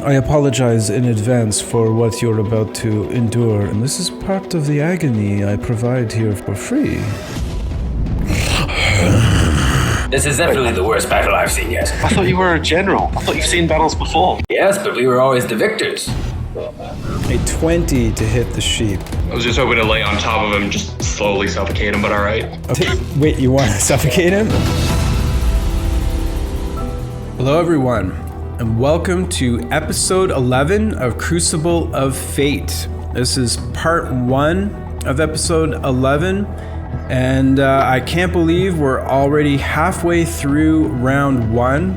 I apologize in advance for what you're about to endure, and this is part of the agony I provide here for free. This is definitely the worst battle I've seen yet. I thought you were a general. I thought you've seen battles before. Yes, but we were always the victors. A 20 to hit the sheep. I was just hoping to lay on top of him, just slowly suffocate him, but alright. Okay. Wait, you want to suffocate him? Hello everyone, and welcome to episode 11 of Crucible of Fate. This is part 1 of episode 11, and I can't believe we're already halfway through round 1.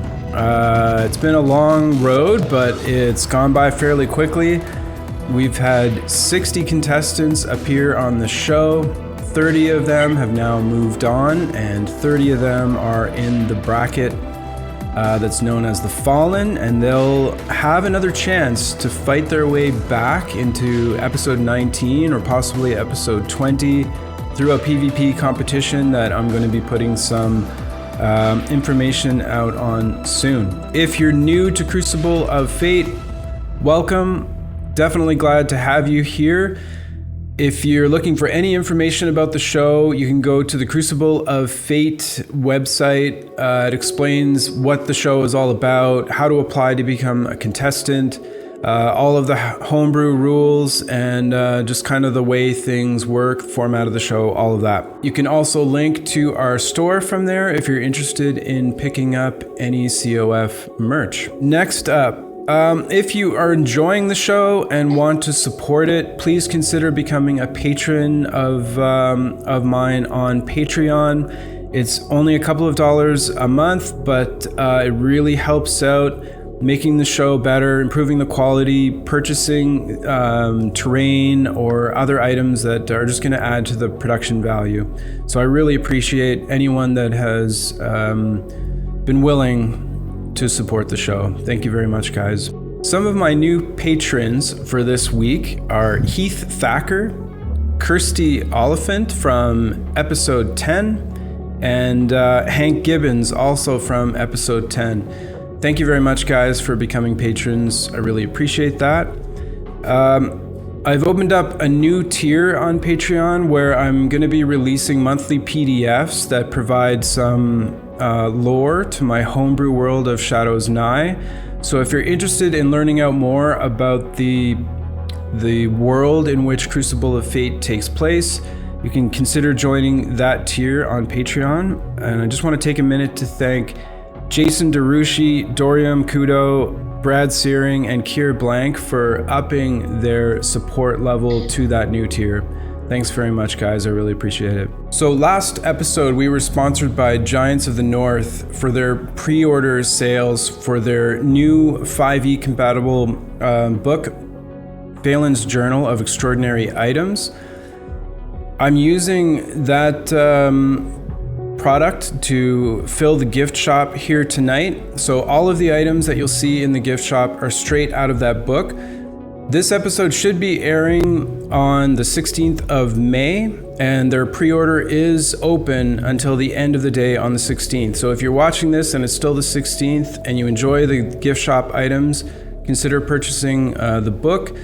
It's been a long road, but it's gone by fairly quickly. We've had 60 contestants appear on the show. 30 of them have now moved on, and 30 of them are in the bracket that's known as the Fallen, and they'll have another chance to fight their way back into episode 19 or possibly episode 20 through a PvP competition that I'm going to be putting some information out on soon. If you're new to Crucible of Fate, welcome. Definitely glad to have you here. If you're looking for any information about the show, you can go to the Crucible of Fate website. It explains what the show is all about, how to apply to become a contestant, all of the homebrew rules, and just kind of the way things work, format of the show, all of that. You can also link to our store from there if you're interested in picking up any COF merch. Next up, if you are enjoying the show and want to support it, please consider becoming a patron of mine on Patreon. It's only a couple of dollars a month, but it really helps out making the show better, improving the quality, purchasing terrain or other items that are just going to add to the production value. So I really appreciate anyone that has been willing to support the show. Thank you very much, guys. Some of my new patrons for this week are Heath Thacker, Kirsty Oliphant from episode 10, and Hank Gibbons also from episode 10. Thank you very much, guys, for becoming patrons. I really appreciate that. I've opened up a new tier on Patreon where I'm going to be releasing monthly PDFs that provide some lore to my homebrew world of Shadows Nigh. So if you're interested in learning out more about the world in which Crucible of Fate takes place, you can consider joining that tier on Patreon. And I just want to take a minute to thank Jason DeRushi, Dorium Kudo, Brad Searing, and Kier Blank for upping their support level to that new tier. Thanks very much, guys. I really appreciate it. So last episode, we were sponsored by Giants of the North for their pre-order sales for their new 5e compatible book, Phelan's Journal of Extraordinary Items. I'm using that product to fill the gift shop here tonight. So all of the items that you'll see in the gift shop are straight out of that book. This episode should be airing on the 16th of May, and their pre-order is open until the end of the day on the 16th. So if you're watching this and it's still the 16th and you enjoy the gift shop items, consider purchasing the book.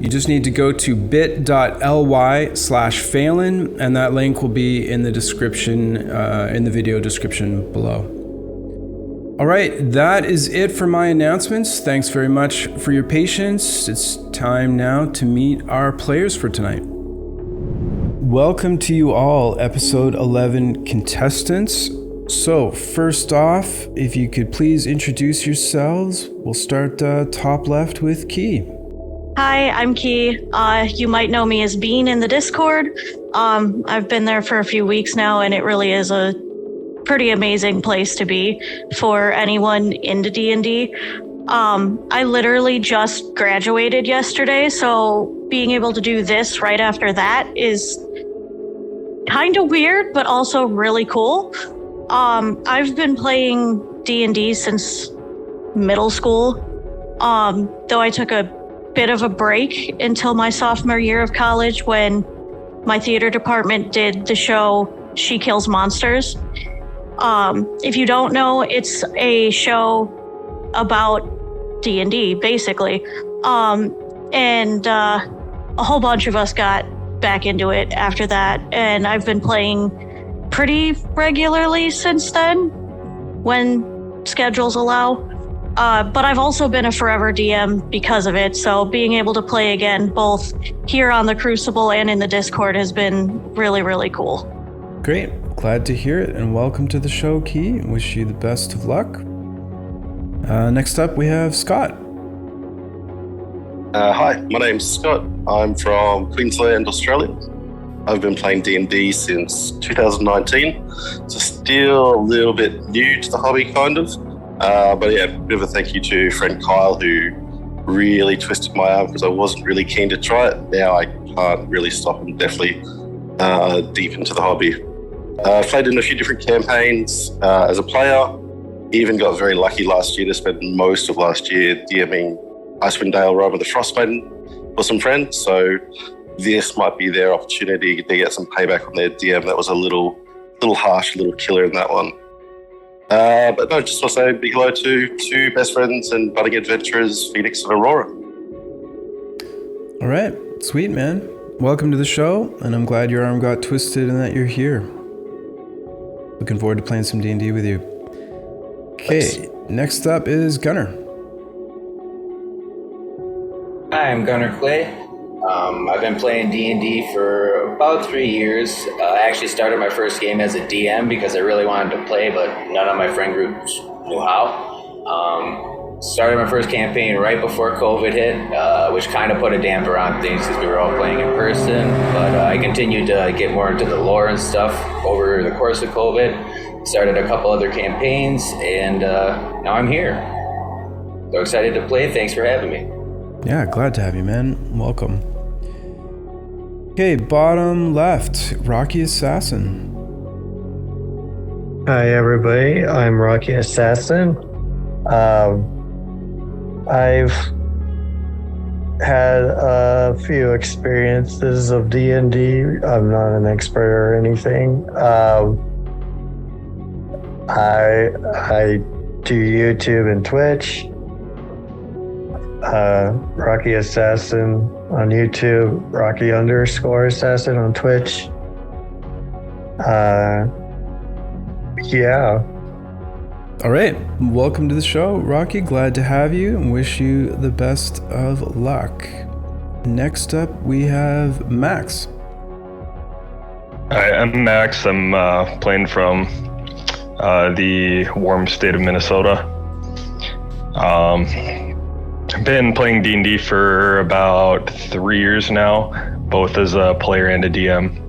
You just need to go to bit.ly/Phelan, and that link will be in the description, in the video description below. All right, that is it for my announcements. Thanks very much for your patience. It's time now to meet our players for tonight. Welcome to you all, episode 11 contestants. So first off, if you could please introduce yourselves. We'll start top left with Key. Hi, I'm Key. You might know me as Bean in the Discord. I've been there for a few weeks now, and it really is a pretty amazing place to be for anyone into D&D. I literally just graduated yesterday, so being able to do this right after that is kind of weird, but also really cool. I've been playing D&D since middle school, though I took a bit of a break until my sophomore year of college when my theater department did the show She Kills Monsters. If you don't know, it's a show about D&D, basically. And a whole bunch of us got back into it after that, and I've been playing pretty regularly since then, when schedules allow. But I've also been a forever DM because of it, so being able to play again, both here on the Crucible and in the Discord, has been really, really cool. Great. Glad to hear it, and welcome to the show, Key. Wish you the best of luck. Next up, we have Scott. Hi, my name's Scott. I'm from Queensland, Australia. I've been playing D&D since 2019, so still a little bit new to the hobby, kind of. But yeah, a bit of a thank you to friend Kyle, who really twisted my arm because I wasn't really keen to try it. Now I can't really stop. I'm definitely deep into the hobby. Played in a few different campaigns as a player. Even got very lucky last year to spend most of last year DMing Icewind Dale Rime of the Frostmaiden for some friends. So this might be their opportunity to get some payback on their DM. That was a little harsh, a little killer in that one. But no, just want to say a big hello to two best friends and budding adventurers, Phoenix and Aurora. All right. Sweet, man. Welcome to the show, and I'm glad your arm got twisted and that you're here. Looking forward to playing some D&D with you. Okay, next up is Gunnar. Hi, I'm Gunnar Clay. I've been playing D&D for about 3 years. I actually started my first game as a DM because I really wanted to play, but none of my friend groups knew how. Started my first campaign right before COVID hit, which kind of put a damper on things because we were all playing in person. But I continued to get more into the lore and stuff over the course of COVID. Started a couple other campaigns, and now I'm here. So excited to play. Thanks for having me. Yeah, glad to have you, man. Welcome. Okay, bottom left, Rocky Assassin. Hi, everybody. I'm Rocky Assassin. I've had a few experiences of D&D. I'm not an expert or anything. I do YouTube and Twitch. Rocky Assassin on YouTube, Rocky_Assassin on Twitch. Yeah. All right, welcome to the show, Rocky. Glad to have you and wish you the best of luck. Next up, we have Max. Hi, I'm Max. I'm playing from the warm state of Minnesota. I've been playing D&D for about 3 years now, both as a player and a DM.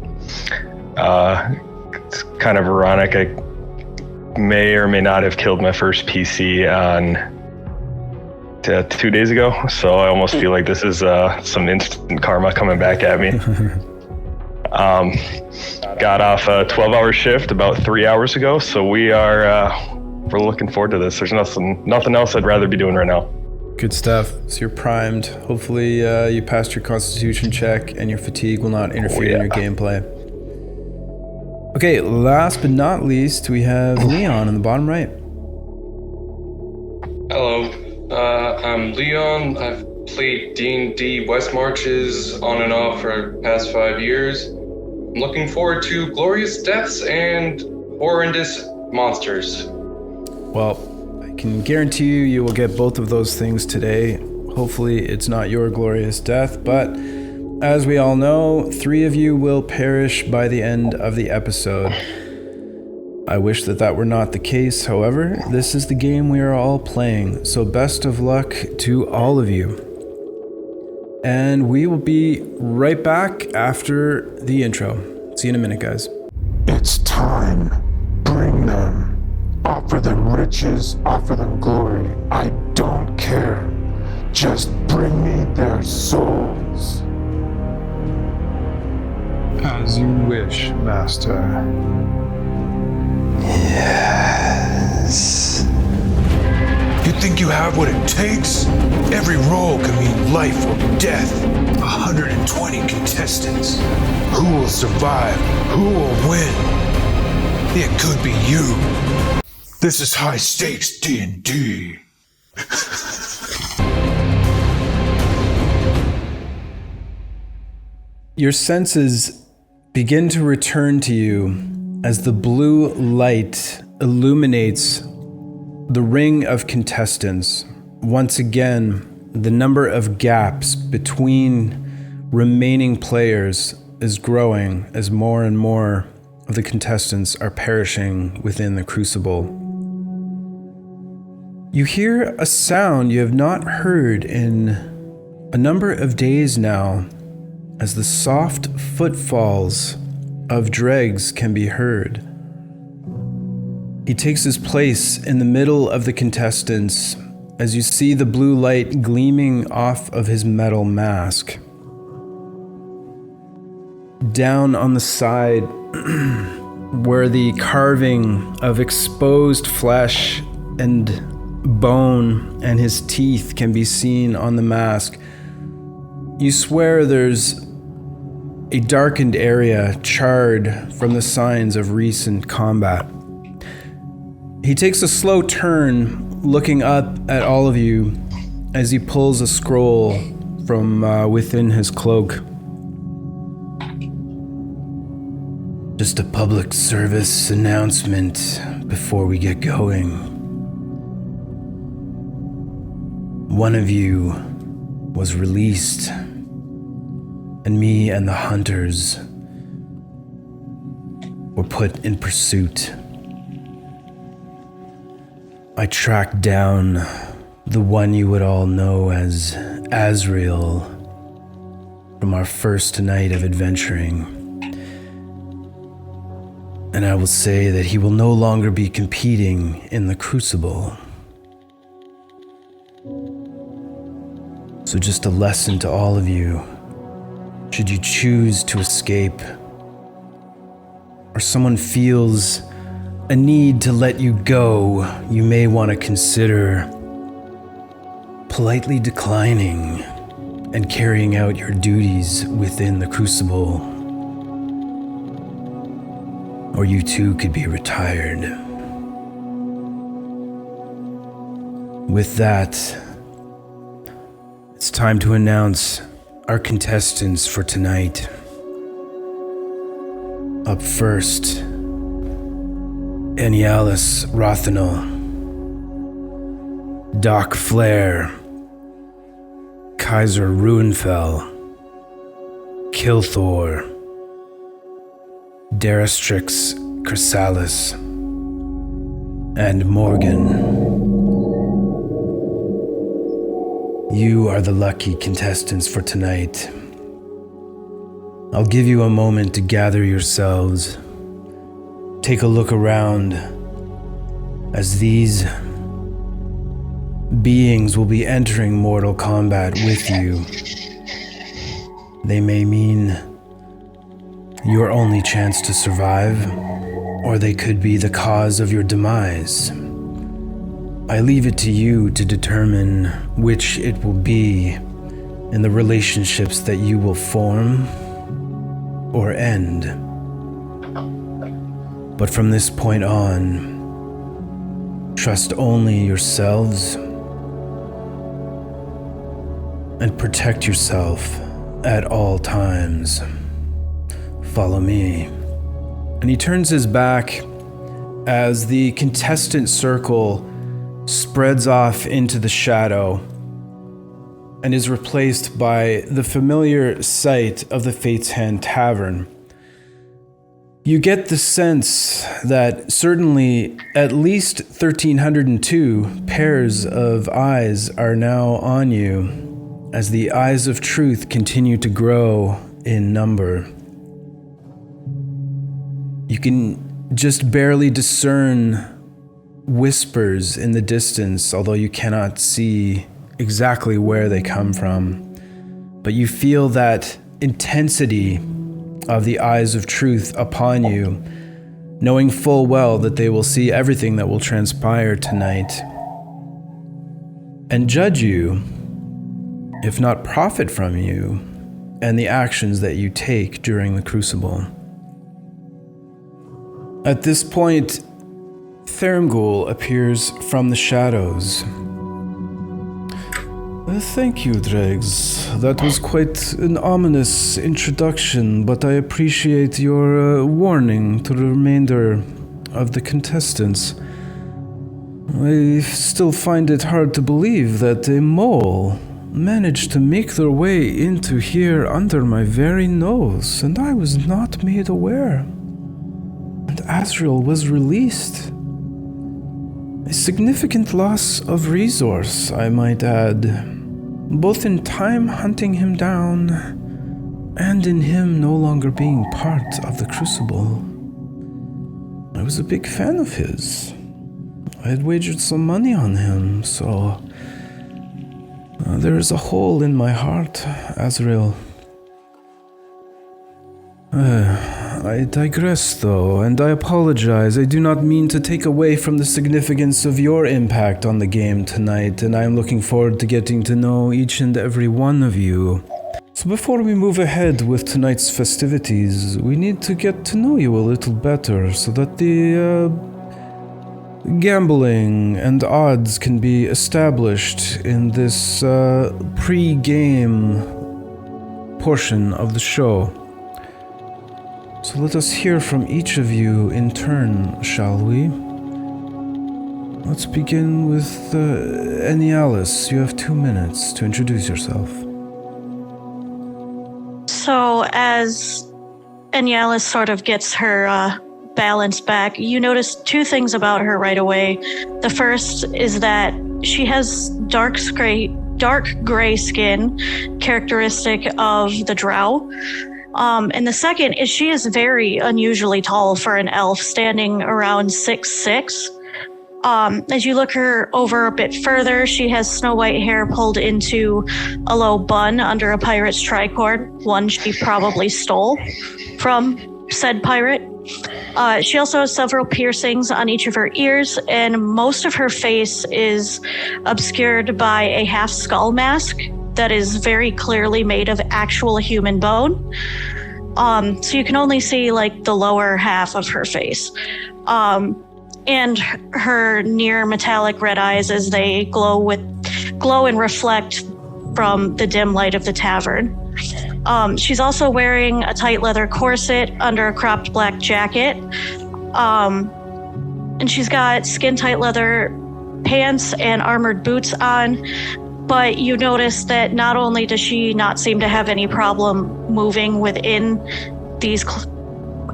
It's kind of ironic. I may or may not have killed my first PC on 2 days ago, so I almost feel like this is some instant karma coming back at me. Got off a 12-hour shift about 3 hours ago, so we're looking forward to this. There's nothing else I'd rather be doing right now. Good stuff. So you're primed. Hopefully you passed your constitution check and your fatigue will not interfere in your gameplay. Okay, last but not least, we have Leon in the bottom right. Hello, I'm Leon. I've played D&D West Marches on and off for the past 5 years. I'm looking forward to glorious deaths and horrendous monsters. Well, I can guarantee you will get both of those things today. Hopefully it's not your glorious death, but as we all know, 3 of you will perish by the end of the episode. I wish that were not the case. However, this is the game we are all playing, so best of luck to all of you. And we will be right back after the intro. See you in a minute, guys. It's time. Bring them. Offer them riches, offer them glory. I don't care. Just bring me their souls. As you wish, Master. Yes. You think you have what it takes? Every roll can mean life or death. 120 contestants. Who will survive? Who will win? It could be you. This is high stakes D&D. Your senses begin to return to you as the blue light illuminates the ring of contestants. Once again, the number of gaps between remaining players is growing as more and more of the contestants are perishing within the Crucible. You hear a sound you have not heard in a number of days now, as the soft footfalls of dregs can be heard. He takes his place in the middle of the contestants as you see the blue light gleaming off of his metal mask. Down on the side, where the carving of exposed flesh and bone and his teeth can be seen on the mask, you swear there's a darkened area charred from the signs of recent combat. He takes a slow turn, looking up at all of you as he pulls a scroll from within his cloak. Just a public service announcement before we get going. One of you was released, and me and the hunters were put in pursuit. I tracked down the one you would all know as Azrael from our first night of adventuring. And I will say that he will no longer be competing in the Crucible. So just a lesson to all of you. Should you choose to escape, or someone feels a need to let you go, you may want to consider politely declining and carrying out your duties within the Crucible. Or you too could be retired. With that, it's time to announce our contestants for tonight. Up first, Enialis Rothanel, Doc Flair, Kaiser Ruinfell, Kilthor, Darastrix Chrysalis, and Morgan. You are the lucky contestants for tonight. I'll give you a moment to gather yourselves. Take a look around, as these beings will be entering mortal combat with you. They may mean your only chance to survive, or they could be the cause of your demise. I leave it to you to determine which it will be in the relationships that you will form or end. But from this point on, trust only yourselves and protect yourself at all times. Follow me. And he turns his back as the contestant circle spreads off into the shadow and is replaced by the familiar sight of the Fate's Hand Tavern. You get the sense that certainly at least 1,302 pairs of eyes are now on you as the eyes of truth continue to grow in number. You can just barely discern whispers in the distance, although you cannot see exactly where they come from. But you feel that intensity of the eyes of truth upon you, knowing full well that they will see everything that will transpire tonight and judge you, if not profit from you, and the actions that you take during the Crucible. At this point, Thermgul appears from the shadows. Thank you, Dregs. That was quite an ominous introduction, but I appreciate your warning to the remainder of the contestants. I still find it hard to believe that a mole managed to make their way into here under my very nose, and I was not made aware. And Azrael was released. A significant loss of resource, I might add, both in time hunting him down and in him no longer being part of the Crucible. I was a big fan of his. I had wagered some money on him, so there is a hole in my heart, Azrael. I digress, though, and I apologize. I do not mean to take away from the significance of your impact on the game tonight, and I am looking forward to getting to know each and every one of you. So before we move ahead with tonight's festivities, we need to get to know you a little better so that the gambling and odds can be established in this pre-game portion of the show. So let us hear from each of you in turn, shall we? Let's begin with Enialis. You have 2 minutes to introduce yourself. So as Enialis sort of gets her balance back, you notice two things about her right away. The first is that she has dark gray skin, characteristic of the drow. And the second is she is very unusually tall for an elf, standing around 6'6". As you look her over a bit further, she has snow white hair pulled into a low bun under a pirate's tricord, one she probably stole from said pirate. She also has several piercings on each of her ears, and most of her face is obscured by a half skull mask that is very clearly made of actual human bone. So you can only see like the lower half of her face. And her near metallic red eyes as they glow and reflect from the dim light of the tavern. She's also wearing a tight leather corset under a cropped black jacket. And she's got skin-tight leather pants and armored boots on. But you notice that not only does she not seem to have any problem moving within these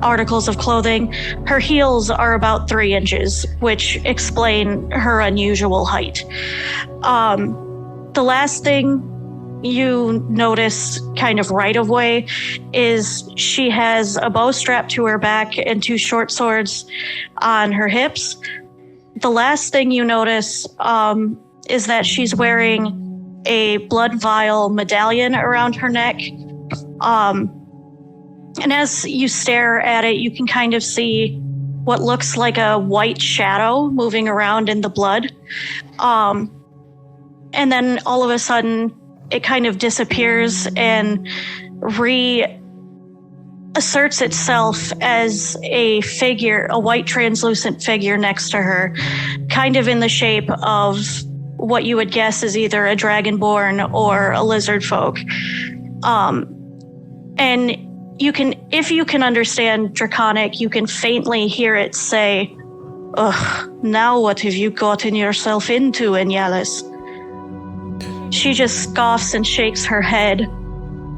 articles of clothing, her heels are about 3 inches, which explain her unusual height. The last thing you notice kind of right away is she has a bow strapped to her back and 2 short swords on her hips. The last thing you notice is that she's wearing a blood vial medallion around her neck. And as you stare at it, you can kind of see what looks like a white shadow moving around in the blood. And then all of a sudden, it kind of disappears and reasserts itself as a figure, a white translucent figure next to her, kind of in the shape of what you would guess is either a dragonborn or a lizard folk. And you can, if you can understand Draconic, you can faintly hear it say, "Ugh, now what have you gotten yourself into, Enialis?" She just scoffs and shakes her head.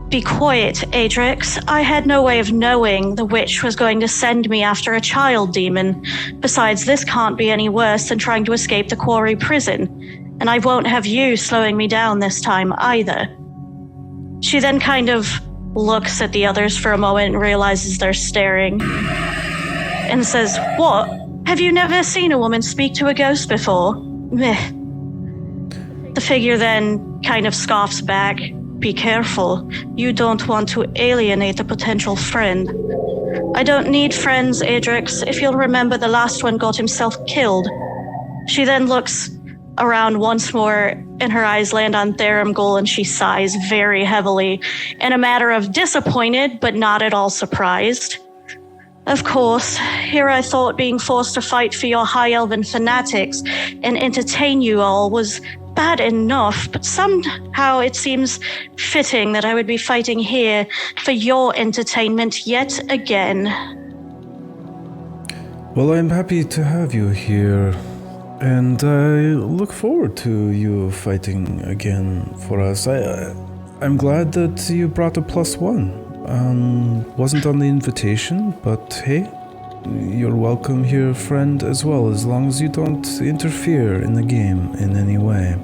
"Be quiet, Adrix. I had no way of knowing the witch was going to send me after a child demon. Besides, this can't be any worse than trying to escape the quarry prison. And I won't have you slowing me down this time either." She then kind of looks at the others for a moment and realizes they're staring and says, "What? Have you never seen a woman speak to a ghost before?" Meh. The figure then kind of scoffs back. "Be careful. You don't want to alienate a potential friend." "I don't need friends, Adrix. If you'll remember, the last one got himself killed." She then looks around once more, and her eyes land on Theramgul, and she sighs very heavily, in a matter of disappointed, but not at all surprised. "Of course, here I thought being forced to fight for your high elven fanatics and entertain you all was bad enough, but somehow it seems fitting that I would be fighting here for your entertainment yet again. Well, I'm happy to have you here, and I look forward to you fighting again for us. I'm glad that you brought a +1. Wasn't on the invitation, but hey, you're welcome here, friend, as well, as long as you don't interfere in the game in any way.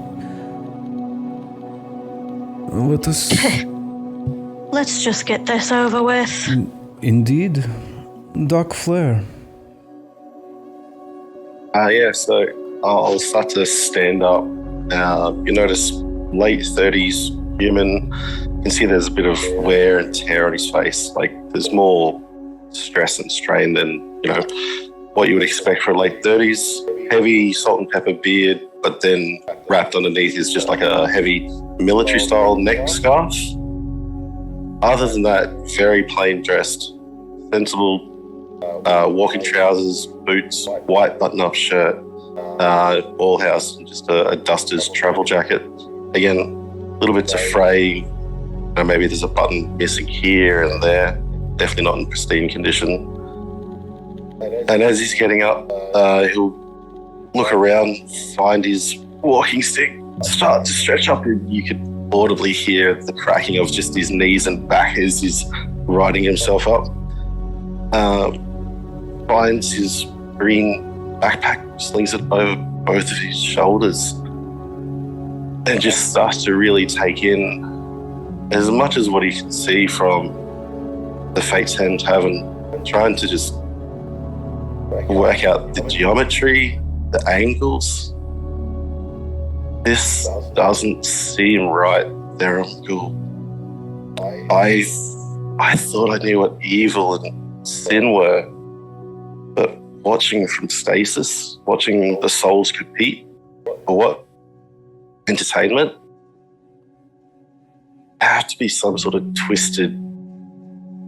Let us... Let's just get this over with. Indeed. Doc Flair. Yeah, so I'll start to stand up. You notice late 30s human. You can see there's a bit of wear and tear on his face. Like, there's more stress and strain than, you know, what you would expect for a late 30s. Heavy salt and pepper beard, but then wrapped underneath is just like a heavy military-style neck scarf. Other than that, very plain dressed. Sensible walking trousers, boots, white button-up shirt, all house, just a duster's travel jacket. Again, little bits of fray. Maybe there's a button missing here and there. Definitely not in pristine condition. And as he's getting up, he'll look around, find his walking stick, start to stretch up, and you could audibly hear the cracking of just his knees and back as he's riding himself up. Finds his green backpack, slings it over both of his shoulders, and just starts to really take in as much as what he can see from the Fate's Hand Tavern, trying to just work out the geometry, the angles. This doesn't seem right there, Uncle. I thought I knew what evil and sin were, but watching from stasis, watching the souls compete, for what? Entertainment? There have to be some sort of twisted,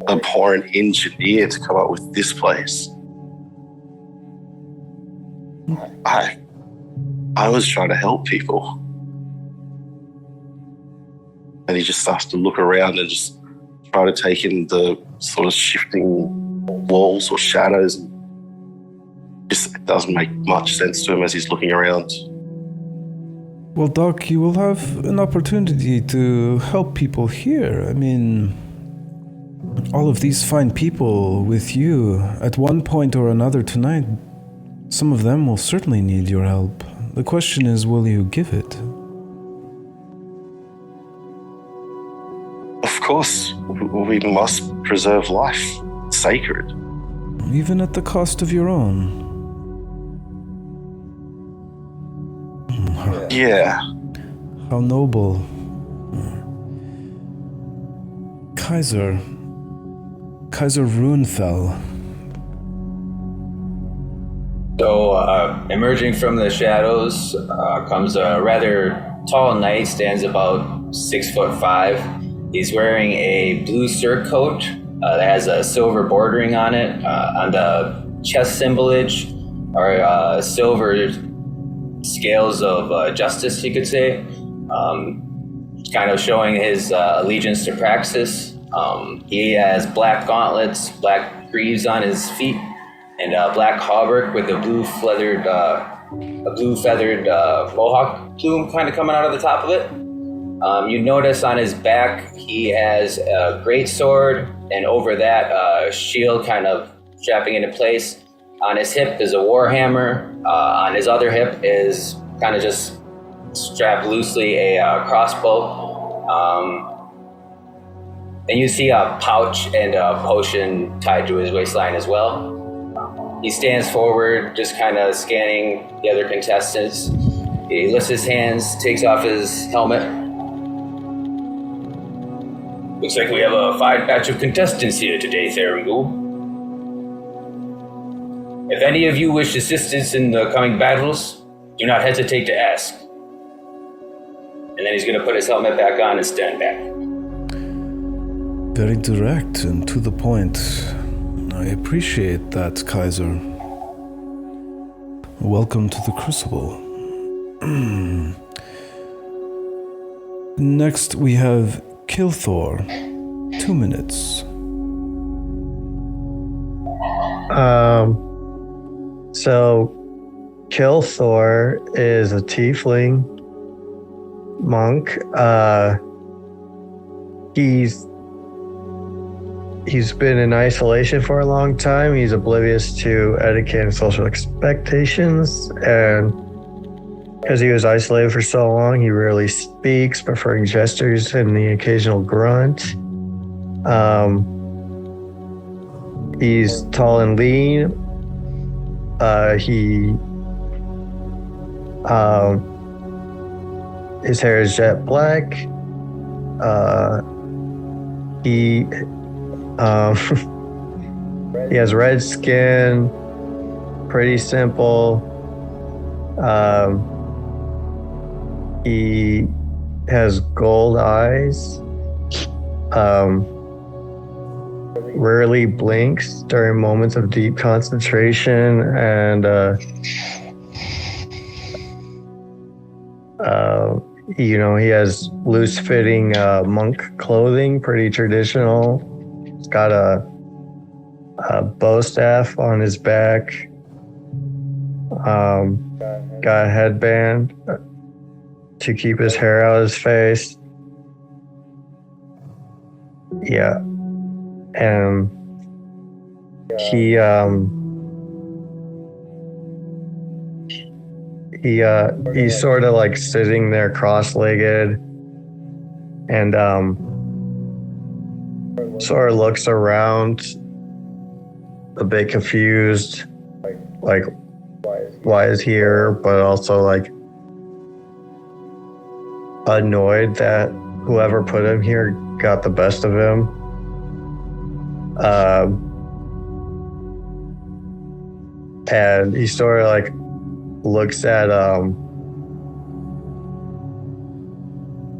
abhorrent engineer to come up with this place. I was trying to help people. And he just starts to look around and just try to take in the sort of shifting walls or shadows. Just, it doesn't make much sense to him as he's looking around. Well, Doc, you will have an opportunity to help people here. I mean, all of these fine people with you at one point or another tonight, some of them will certainly need your help. The question is, will you give it? Of course, we must preserve life. It's sacred. Even at the cost of your own. Yeah. How noble. Kaiser Runefell. So, emerging from the shadows comes a rather tall knight, stands about 6'5". He's wearing a blue surcoat that has a silver bordering on it. On the chest symbolage are silver scales of justice, you could say. Kind of showing his allegiance to Praxis. He has black gauntlets, black greaves on his feet, and a black hauberk with a blue feathered mohawk plume kind of coming out of the top of it. You notice on his back he has a great sword, and over that shield kind of strapping into place. On his hip is a warhammer. On his other hip is kind of just strapped loosely a crossbow. And you see a pouch and a potion tied to his waistline as well. He stands forward, just kind of scanning the other contestants. He lifts his hands, takes off his helmet. Looks like we have a fine batch of contestants here today, Therangu. If any of you wish assistance in the coming battles, do not hesitate to ask. And then he's going to put his helmet back on and stand back. Very direct and to the point. I appreciate that, Kaiser. Welcome to the Crucible. Next, we have Kilthor. 2 minutes. So Kilthor is a tiefling monk. He's been in isolation for a long time. He's oblivious to etiquette and social expectations, and because he was isolated for so long, he rarely speaks, preferring gestures and the occasional grunt. He's tall and lean. His hair is jet black. He has red skin, pretty simple. He has gold eyes. Rarely blinks during moments of deep concentration, and he has loose-fitting monk clothing, pretty traditional. He's got a bow staff on his back. Got a headband to keep his hair out of his face. Yeah. And he's sort of like sitting there cross-legged and sort of looks around a bit confused, like, why is he here? But also like annoyed that whoever put him here got the best of him. And he sort of like looks at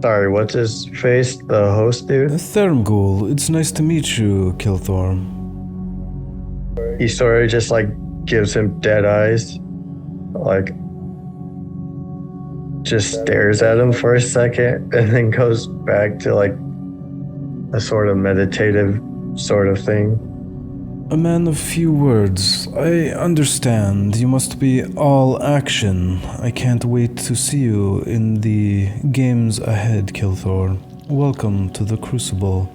sorry, what's his face? The host dude? Thermghoul, it's nice to meet you, Kilthor. He sort of just like gives him dead eyes, like just stares at him for a second and then goes back to like a sort of meditative sort of thing. A man of few words. I understand. You must be all action. I can't wait to see you in the games ahead, Kilthor. Welcome to the Crucible.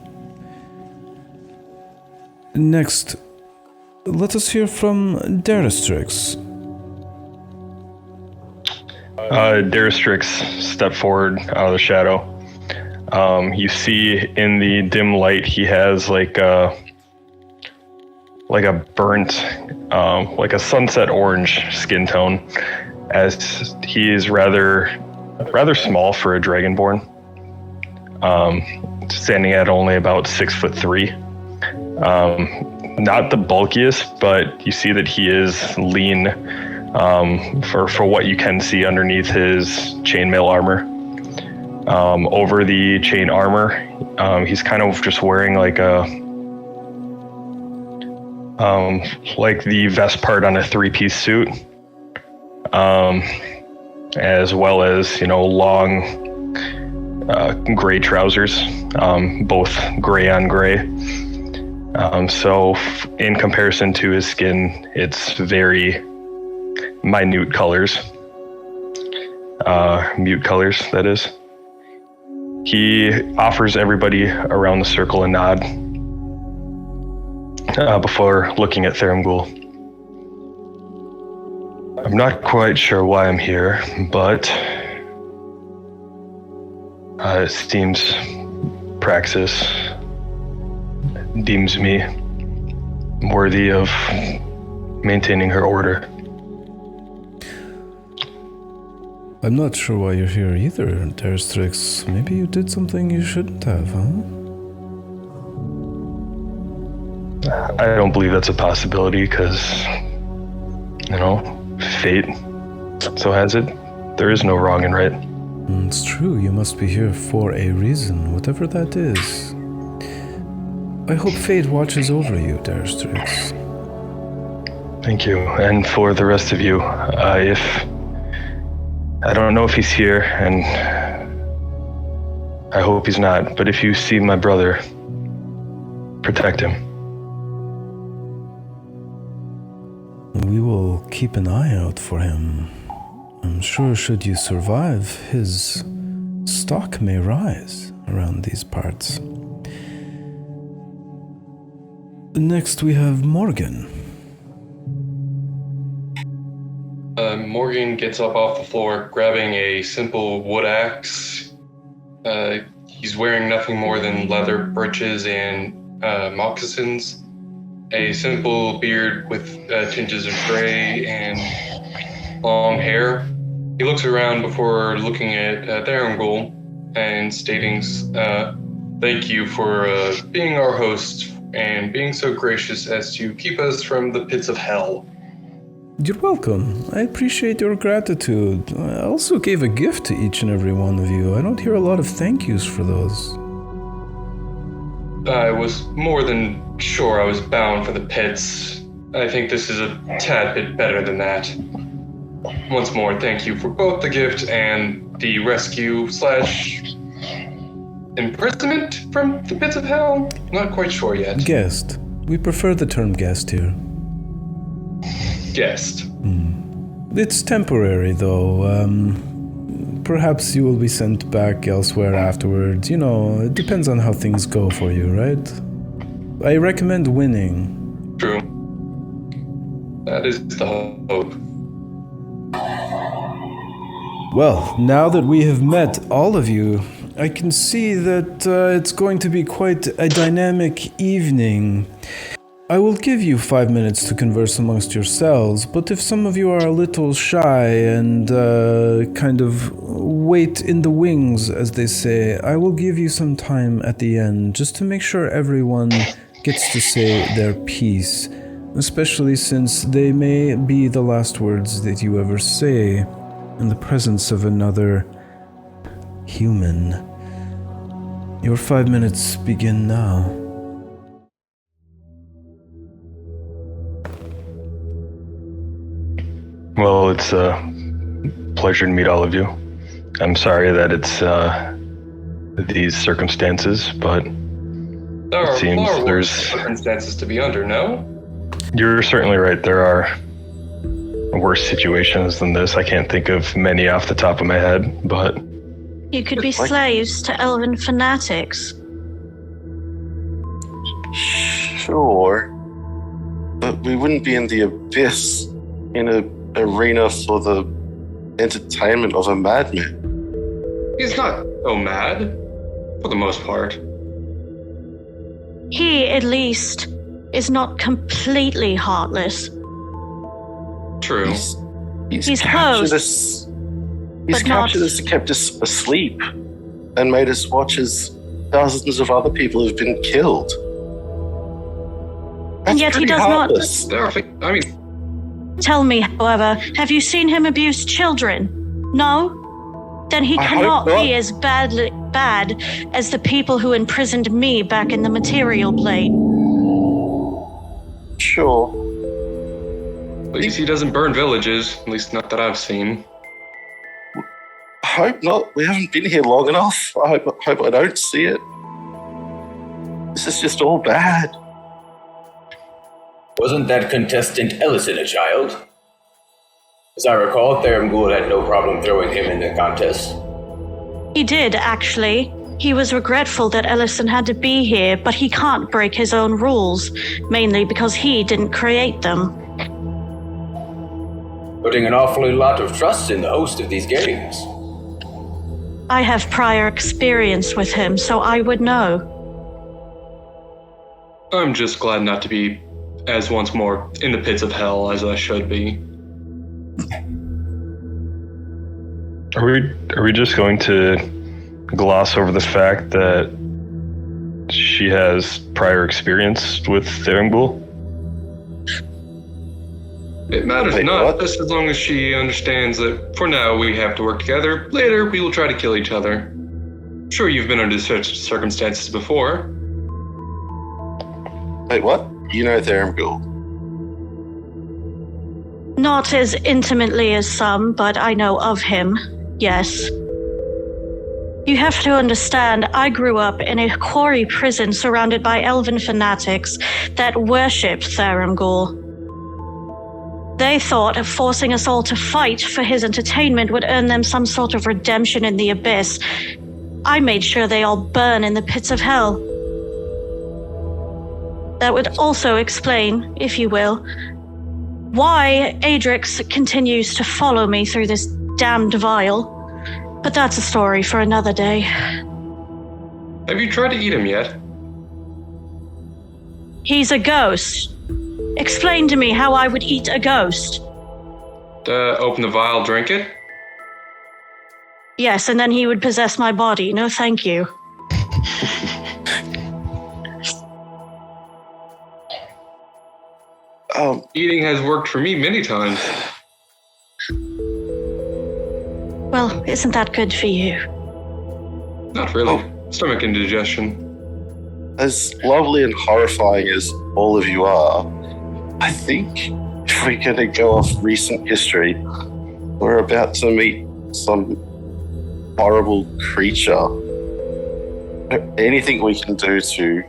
Next, let us hear from Daristrix. Daristrix stepped forward out of the shadow. You see in the dim light he has like a burnt, like a sunset orange skin tone, as he is rather small for a dragonborn, standing at only about 6'3". Not the bulkiest, but you see that he is lean for what you can see underneath his chainmail armor. Over the chain armor, he's kind of just wearing like the vest part on a 3-piece suit, as well as, long gray trousers, both gray on gray. So in comparison to his skin, it's very minute colors, mute colors, that is. He offers everybody around the circle a nod before looking at Thermghoul. I'm not quite sure why I'm here, but it seems Praxis deems me worthy of maintaining her order. I'm not sure why you're here either, Daristrix. Maybe you did something you shouldn't have, huh? I don't believe that's a possibility because, fate so has it. There is no wrong and right. It's true, you must be here for a reason, whatever that is. I hope fate watches over you, Daristrix. Thank you. And for the rest of you, I don't know if he's here, and I hope he's not, but if you see my brother, protect him. We will keep an eye out for him. I'm sure should you survive, his stock may rise around these parts. Next we have Morgan. Morgan gets up off the floor, grabbing a simple wood axe. He's wearing nothing more than leather breeches and moccasins. A simple beard with tinges of gray and long hair. He looks around before looking at Tharangul and stating, thank you for being our host and being so gracious as to keep us from the pits of hell. You're welcome. I appreciate your gratitude. I also gave a gift to each and every one of you. I don't hear a lot of thank yous for those. I was more than sure I was bound for the pits. I think this is a tad bit better than that. Once more, thank you for both the gift and the rescue / imprisonment from the pits of hell? Not quite sure yet. Guest. We prefer the term guest here. Guest. It's temporary, though. Perhaps you will be sent back elsewhere afterwards. You know, it depends on how things go for you, right? I recommend winning. True. That is the hope. Well, now that we have met all of you, I can see that it's going to be quite a dynamic evening. I will give you 5 minutes to converse amongst yourselves, but if some of you are a little shy and kind of wait in the wings, as they say, I will give you some time at the end just to make sure everyone gets to say their piece, especially since they may be the last words that you ever say in the presence of another human. Your 5 minutes begin now. Well, it's a pleasure to meet all of you. I'm sorry that it's these circumstances, but There are it seems far there's... worse circumstances to be under, no? You're certainly right. There are worse situations than this. I can't think of many off the top of my head, but... You could be slaves to elven fanatics. Sure. But we wouldn't be in the abyss in an arena for the entertainment of a madman. He's not so mad, for the most part. He, at least, is not completely heartless. True. He's captured close, us. He's but not- captured us and kept us asleep and made us watch as thousands of other people have been killed. And yet he does not- heartless. There are, I mean, Tell me, however, have you seen him abuse children? No? Then he I hope cannot not. be as bad as the people who imprisoned me back in the material plane. Sure. at least he doesn't burn villages, at least not that I've seen. I hope not. We haven't been here long enough. I hope I don't see it. This is just all bad. Wasn't that contestant Ellison a child? As I recall, Tharangul had no problem throwing him in the contest. He did, actually. He was regretful that Ellison had to be here, but he can't break his own rules, mainly because he didn't create them. Putting an awfully lot of trust in the host of these games. I have prior experience with him, so I would know. I'm just glad not to be, as once more, in the pits of hell as I should be. Are we just going to gloss over the fact that she has prior experience with Tharangul? It matters Wait, not, what? just as long as she understands that for now we have to work together. Later, we will try to kill each other. Sure, you've been under such circumstances before. Wait, what? You know Tharangul? Not as intimately as some, but I know of him, yes. You have to understand, I grew up in a quarry prison surrounded by elven fanatics that worshipped Thavern. They thought of forcing us all to fight for his entertainment would earn them some sort of redemption in the abyss. I made sure they all burn in the pits of hell. That would also explain, if you will, why Adrix continues to follow me through this damned vial. But that's a story for another day. Have you tried to eat him yet? He's a ghost. Explain to me how I would eat a ghost. Open the vial, drink it? Yes, and then he would possess my body. No, thank you. Eating has worked for me many times. Well, isn't that good for you? Not really. Stomach indigestion. As lovely and horrifying as all of you are, I think if we're going to go off recent history, we're about to meet some horrible creature. Anything we can do to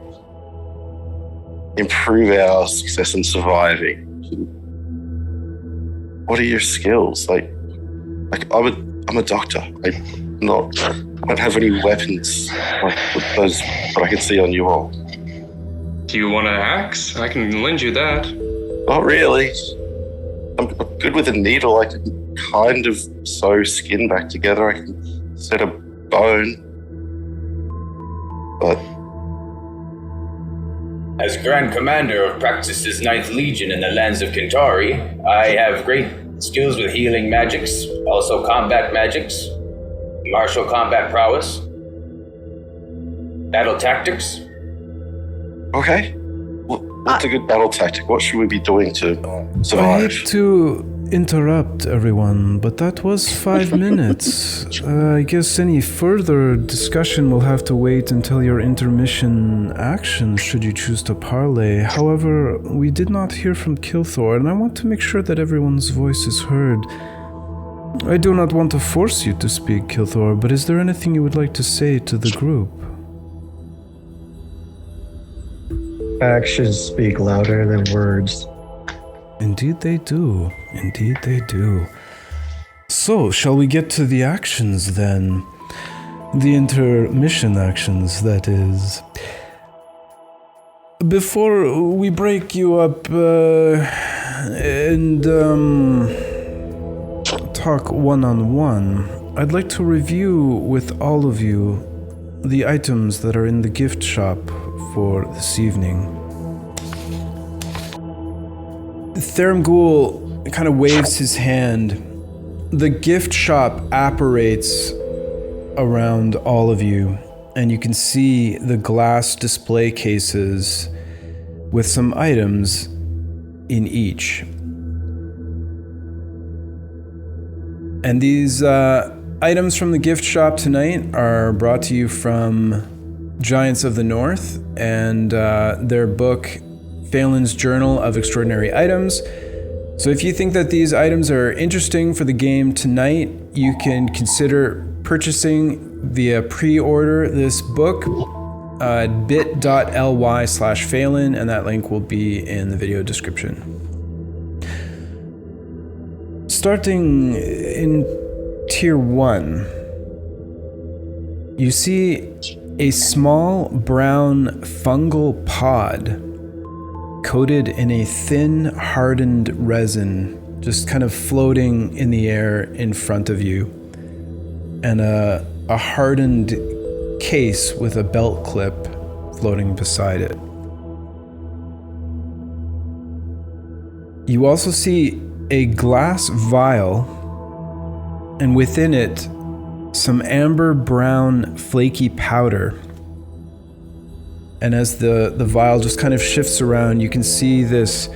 improve our success in surviving. What are your skills? Like I'm a doctor. I don't have any weapons like those that I can see on you all. Do you want an axe? I can lend you that. Not really. I'm good with a needle. I can kind of sew skin back together. I can set a bone. But As Grand Commander of Praxis's 9th Legion in the lands of Kintari, I have great skills with healing magics, also combat magics, martial combat prowess, battle tactics. okay. What's a good battle tactic? What should we be doing to I survive? hate to interrupt everyone, but that was 5 minutes. I guess any further discussion will have to wait until your intermission action, should you choose to parley. However, we did not hear from Kilthor, and I want to make sure that everyone's voice is heard. I do not want to force you to speak, Kilthor, but is there anything you would like to say to the group? Actions speak louder than words. Indeed they do. Indeed they do. So, shall we get to the actions then? The intermission actions, that is. Before we break you up and talk one-on-one, I'd like to review with all of you the items that are in the gift shop for this evening. Tharamgul kind of waves his hand. The gift shop apparates around all of you, and you can see the glass display cases with some items in each. And these items from the gift shop tonight are brought to you from Giants of the North and their book, Phelan's Journal of Extraordinary Items. So if you think that these items are interesting for the game tonight, you can consider purchasing via pre-order this book at bit.ly/Phelan, and that link will be in the video description. Starting in Tier 1, you see a small brown fungal pod coated in a thin, hardened resin, just kind of floating in the air in front of you, and a hardened case with a belt clip floating beside it. You also see a glass vial, and within it, some amber brown flaky powder. And as the vial just kind of shifts around, you can see this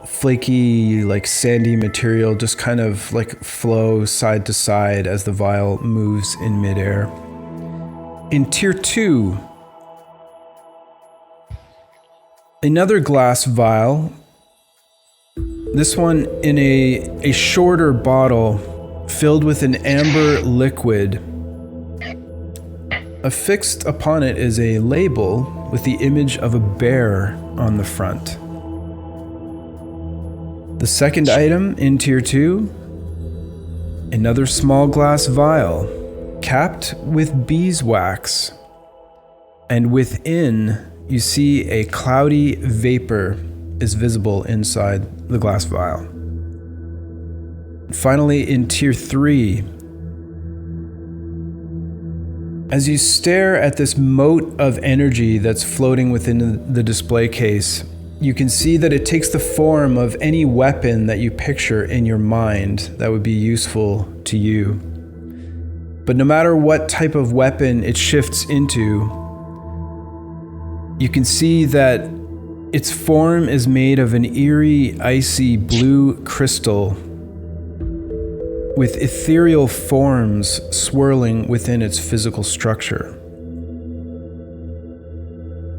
flaky, like sandy material just kind of like flow side to side as the vial moves in midair. In Tier 2, another glass vial, this one in a shorter bottle filled with an amber liquid. Affixed upon it is a label with the image of a bear on the front. The second item in Tier 2, another small glass vial, capped with beeswax. And within, you see a cloudy vapor is visible inside the glass vial. Finally, in Tier 3, as you stare at this mote of energy that's floating within the display case, you can see that it takes the form of any weapon that you picture in your mind that would be useful to you. But no matter what type of weapon it shifts into, you can see that its form is made of an eerie, icy blue crystal with ethereal forms swirling within its physical structure.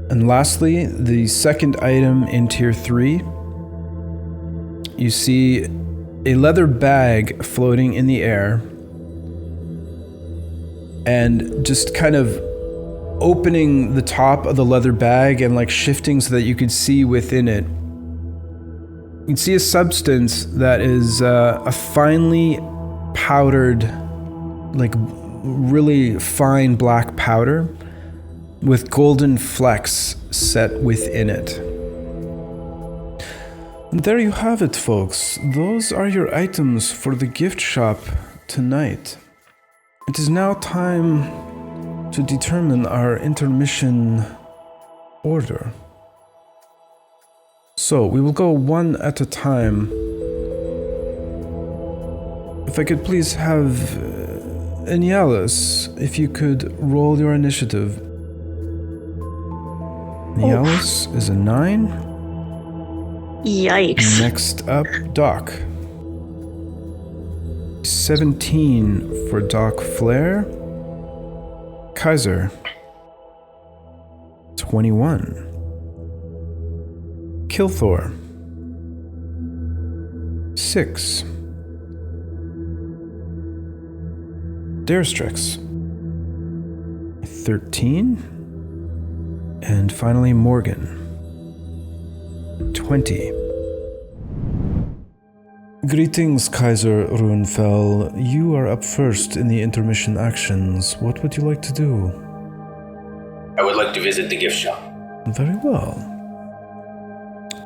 And lastly, the second item in Tier 3, you see a leather bag floating in the air, and just kind of opening the top of the leather bag and like shifting so that you could see within it. You can see a substance that is a finely powdered, like really fine black powder with golden flecks set within it. And there you have it, folks. Those are your items for the gift shop tonight. It is now time to determine our intermission order. So we will go one at a time. If I could please have Nialis, if you could roll your initiative. Nialis is a 9. Yikes. Next up, Doc. 17 for Doc Flair. Kaiser. 21. Kilthor. 6. Darestrix. 13. And finally Morgan. 20. Greetings, Kaiser Runefell. You are up first in the intermission actions. What would you like to do? I would like to visit the gift shop. Very well.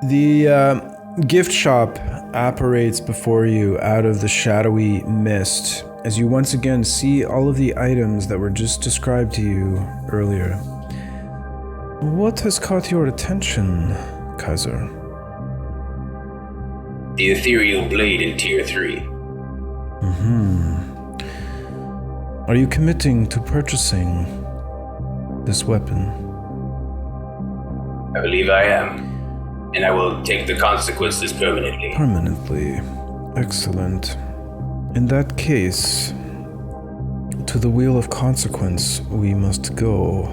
The gift shop apparates before you out of the shadowy mist as you once again see all of the items that were just described to you earlier. What has caught your attention, Kaiser? The ethereal blade in Tier 3. Are you committing to purchasing this weapon? I believe I am. And I will take the consequences permanently. Permanently. Excellent. In that case, to the wheel of consequence we must go.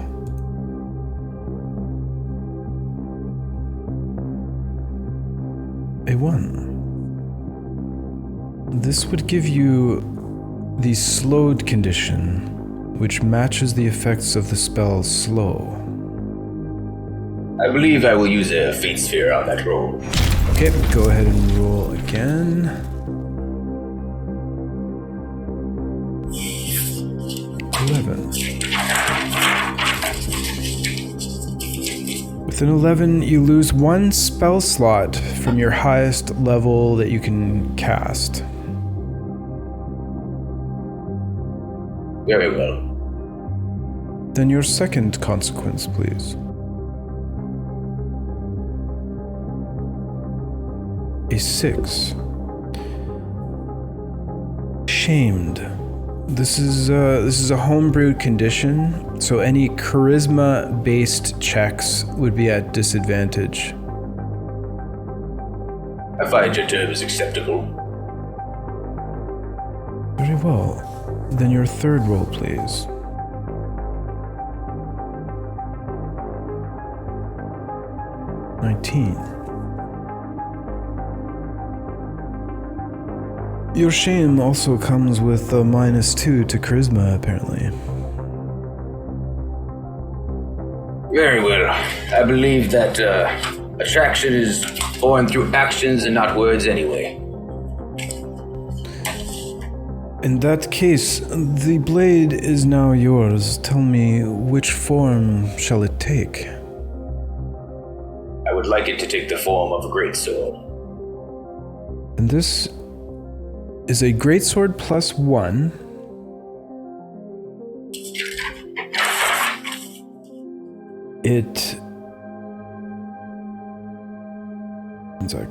A 1. This would give you the slowed condition, which matches the effects of the spell slow. I believe I will use a fate sphere on that roll. Okay, go ahead and roll again. 11. With an 11, you lose 1 spell slot from your highest level that you can cast. Very well. Then your second consequence, please. A 6. Shamed. This is a homebrewed condition, so any charisma-based checks would be at disadvantage. I find your term is acceptable. Very well. Then your third roll, please. Your shame also comes with a -2 to charisma, apparently. Very well. I believe that attraction is born through actions and not words anyway. In that case, the blade is now yours. Tell me, which form shall it take? I would like it to take the form of a greatsword. And this is a greatsword +1. It... One sec.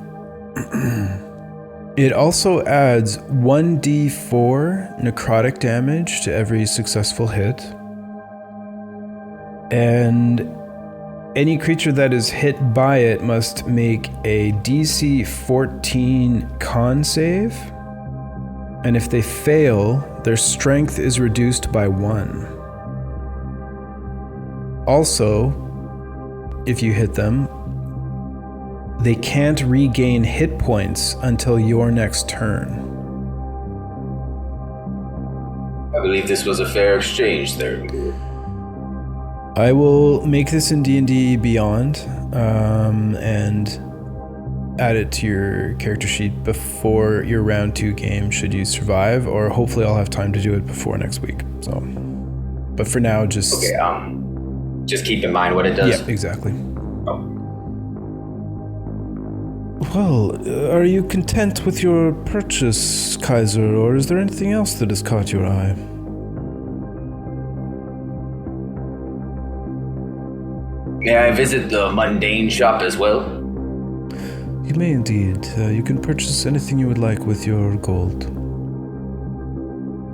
It also adds 1d4 necrotic damage to every successful hit. And any creature that is hit by it must make a DC 14 con save. And if they fail, their strength is reduced by 1. Also, if you hit them, they can't regain hit points until your next turn. I believe this was a fair exchange there. I will make this in D&D Beyond and add it to your character sheet before your round 2 game should you survive, or hopefully I'll have time to do it before next week. So, but for now, just... Okay, just keep in mind what it does. Yeah, exactly. Oh. Well, are you content with your purchase, Kaiser, or is there anything else that has caught your eye? May I visit the mundane shop as well? You may indeed. You can purchase anything you would like with your gold.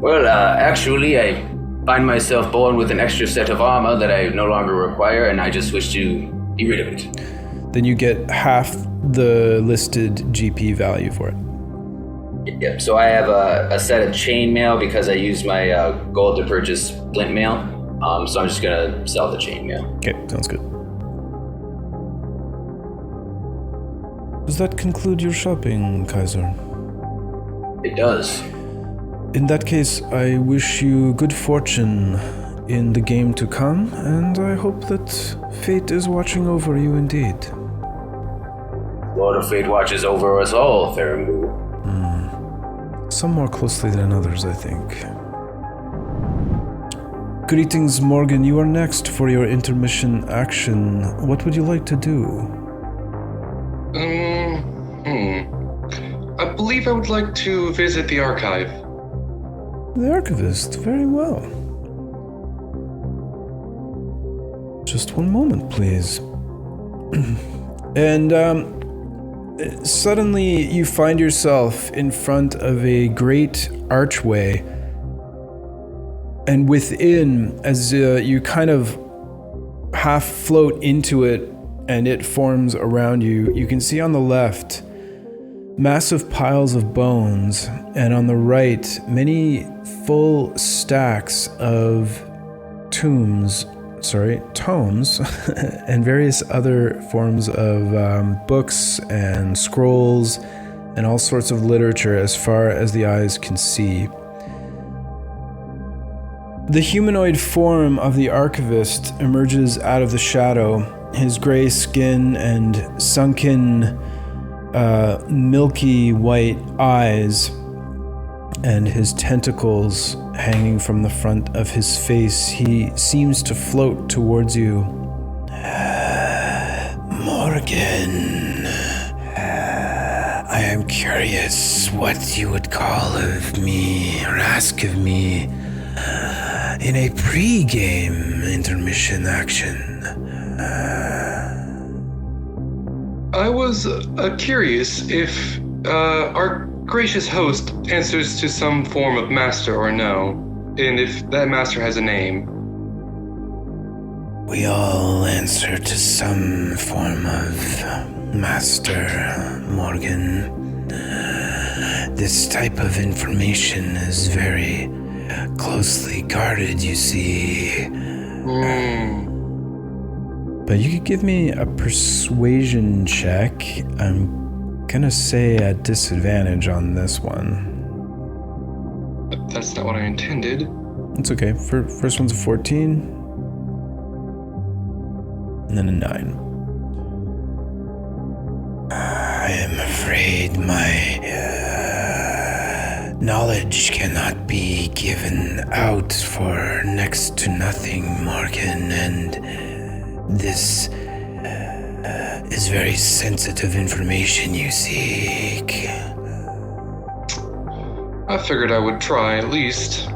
Well, actually, I find myself born with an extra set of armor that I no longer require, and I just wish to be rid of it. Then you get half the listed GP value for it. Yep, so I have a set of chainmail because I used my gold to purchase flint mail. So I'm just gonna sell the chainmail. Okay, sounds good. Does that conclude your shopping, Kaiser? It does. In that case, I wish you good fortune in the game to come, and I hope that fate is watching over you indeed. Lord of Fate watches over us all, Farambu. Some more closely than others, I think. Greetings, Morgan. You are next for your intermission action. What would you like to do? I believe I would like to visit the archive. The archivist. Very well. Just one moment, please. And, suddenly you find yourself in front of a great archway, and within, as you kind of half float into it and it forms around you, you can see on the left massive piles of bones, and on the right many full stacks of tomes and various other forms of books and scrolls and all sorts of literature as far as the eyes can see. The humanoid form of the archivist emerges out of the shadow, his gray skin and sunken, milky white eyes, and his tentacles hanging from the front of his face. He seems to float towards you. Morgan, I am curious what you would call of me or ask of me in a pre-game intermission action. I was curious if our gracious host answers to some form of master or no, and if that master has a name. We all answer to some form of master, Morgan. This type of information is very closely guarded, you see. But you could give me a persuasion check. I'm gonna say at disadvantage on this one. That's not what I intended. It's okay. First one's a 14. And then a 9. I am afraid my knowledge cannot be given out for next to nothing, Morgan, and this is very sensitive information you seek. I figured I would try at least.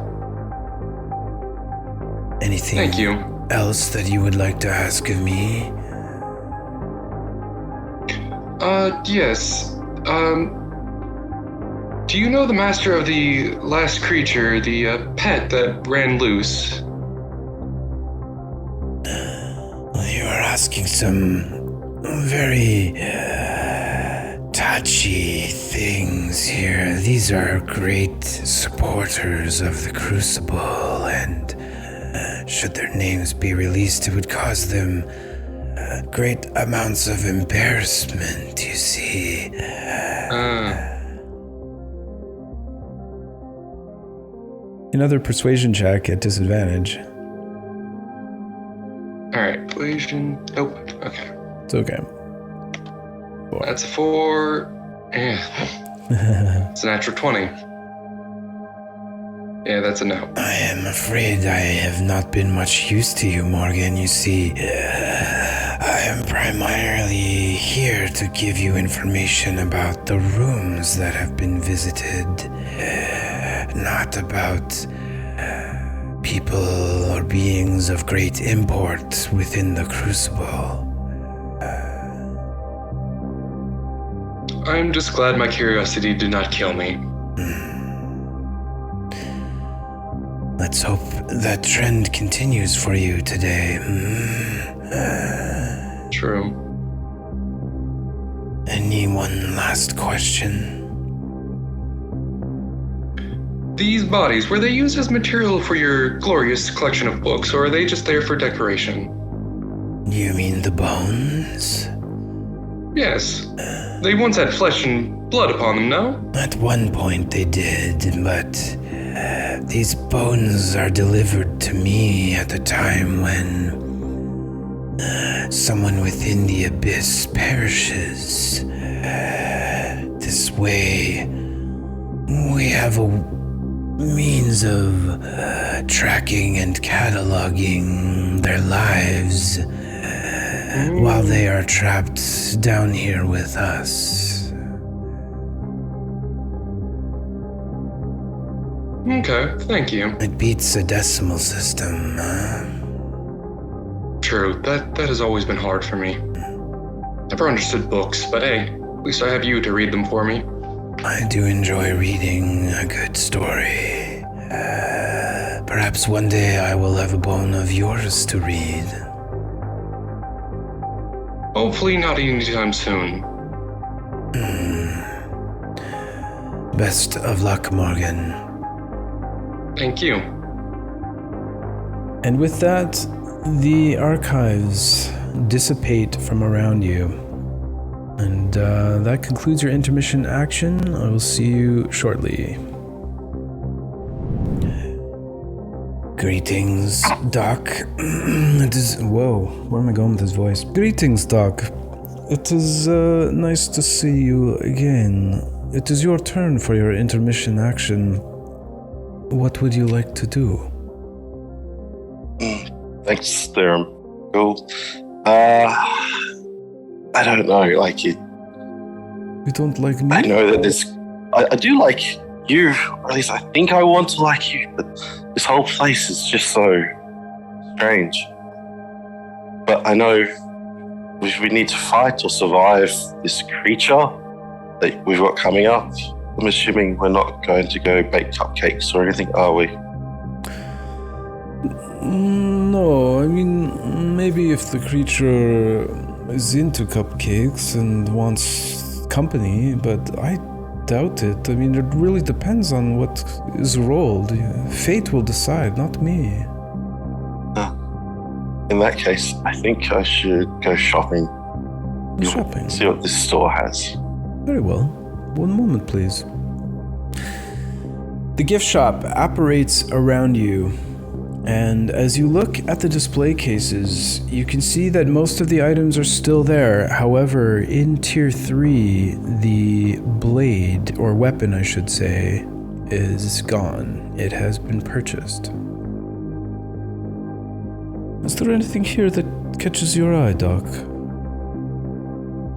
Anything Thank you. else that you would like to ask of me? Yes. Do you know the master of the last creature, the pet that ran loose? You are asking some very touchy things here. These are great supporters of the Crucible, and should their names be released, it would cause them great amounts of embarrassment, you see. Another persuasion check at disadvantage. Alright, persuasion. Nope. Okay. It's okay. 4. That's a 4. Yeah. It's a natural 20. Yeah, that's a no. I am afraid I have not been much use to you, Morgan. You see, I am primarily here to give you information about the rooms that have been visited, not about people or beings of great import within the Crucible. I'm just glad my curiosity did not kill me. Let's hope that trend continues for you today. True. Any one last question? These bodies, were they used as material for your glorious collection of books, or are they just there for decoration? You mean the bones? Yes. They once had flesh and blood upon them, no? At one point they did, but these bones are delivered to me at a time when someone within the abyss perishes. This way, we have a means of tracking and cataloging their lives while they are trapped down here with us. Okay, thank you. It beats a decimal system, huh? True, that has always been hard for me. Never understood books, but hey, at least I have you to read them for me. I do enjoy reading a good story. Perhaps one day I will have a bone of yours to read. Hopefully not anytime soon. Best of luck, Morgan. Thank you. And with that, the archives dissipate from around you. And that concludes your intermission action. I will see you shortly. Greetings, Doc. It is... Whoa, where am I going with this voice? Greetings, Doc. It is nice to see you again. It is your turn for your intermission action. What would you like to do? Thanks, Theron. Cool. I don't know, like it. You don't like me? I know that this. I do like you, or at least I think I want to like you, but this whole place is just so strange. But I know we need to fight or survive this creature that we've got coming up. I'm assuming we're not going to go bake cupcakes or anything, are we? No, I mean, maybe if the creature is into cupcakes and wants company, but I doubt it. I mean, it really depends on what is rolled. Fate will decide, not me. In that case, I think I should go shopping. Shopping? See what this store has. Very well. One moment, please. The gift shop apparates around you, And as you look at the display cases, you can see that most of the items are still there. However, in Tier 3, the blade, or weapon I should say, is gone. It has been purchased. Is there anything here that catches your eye, Doc?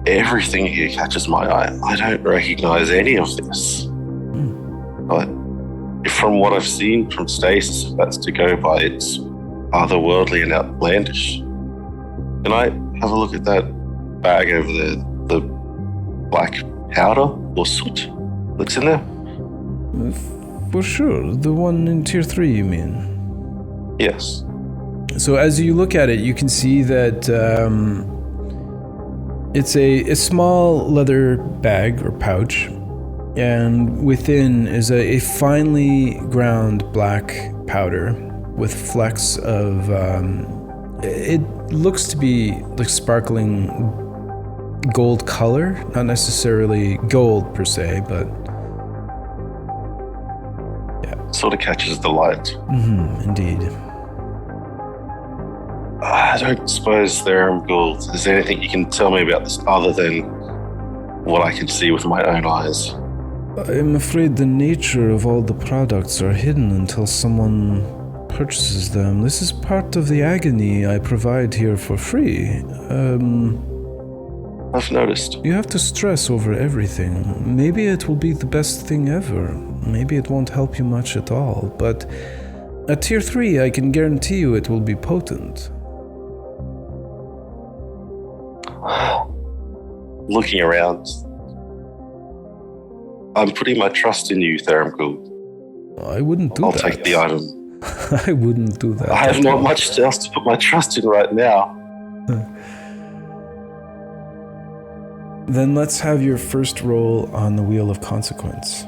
Everything here catches my eye. I don't recognize any of this. But from what I've seen from Stasis, if that's to go by, it's otherworldly and outlandish. Can I have a look at that bag over there? The black powder or soot that's in there? For sure. The one in Tier 3, you mean? Yes. So as you look at it, you can see that it's a small leather bag or pouch, and within is a finely ground black powder with flecks of, it looks to be like sparkling gold color, not necessarily gold per se, but yeah. Sort of catches the light. Indeed. I don't suppose there's anything you can tell me about this other than what I can see with my own eyes. I'm afraid the nature of all the products are hidden until someone purchases them. This is part of the agony I provide here for free. I've noticed. You have to stress over everything. Maybe it will be the best thing ever. Maybe it won't help you much at all. But at Tier 3, I can guarantee you it will be potent. Looking around, I'm putting my trust in you, Theramgul. I wouldn't do I'll that. I'll take the item. I wouldn't do that. I have not much else to put my trust in right now. Then let's have your first roll on the Wheel of Consequence.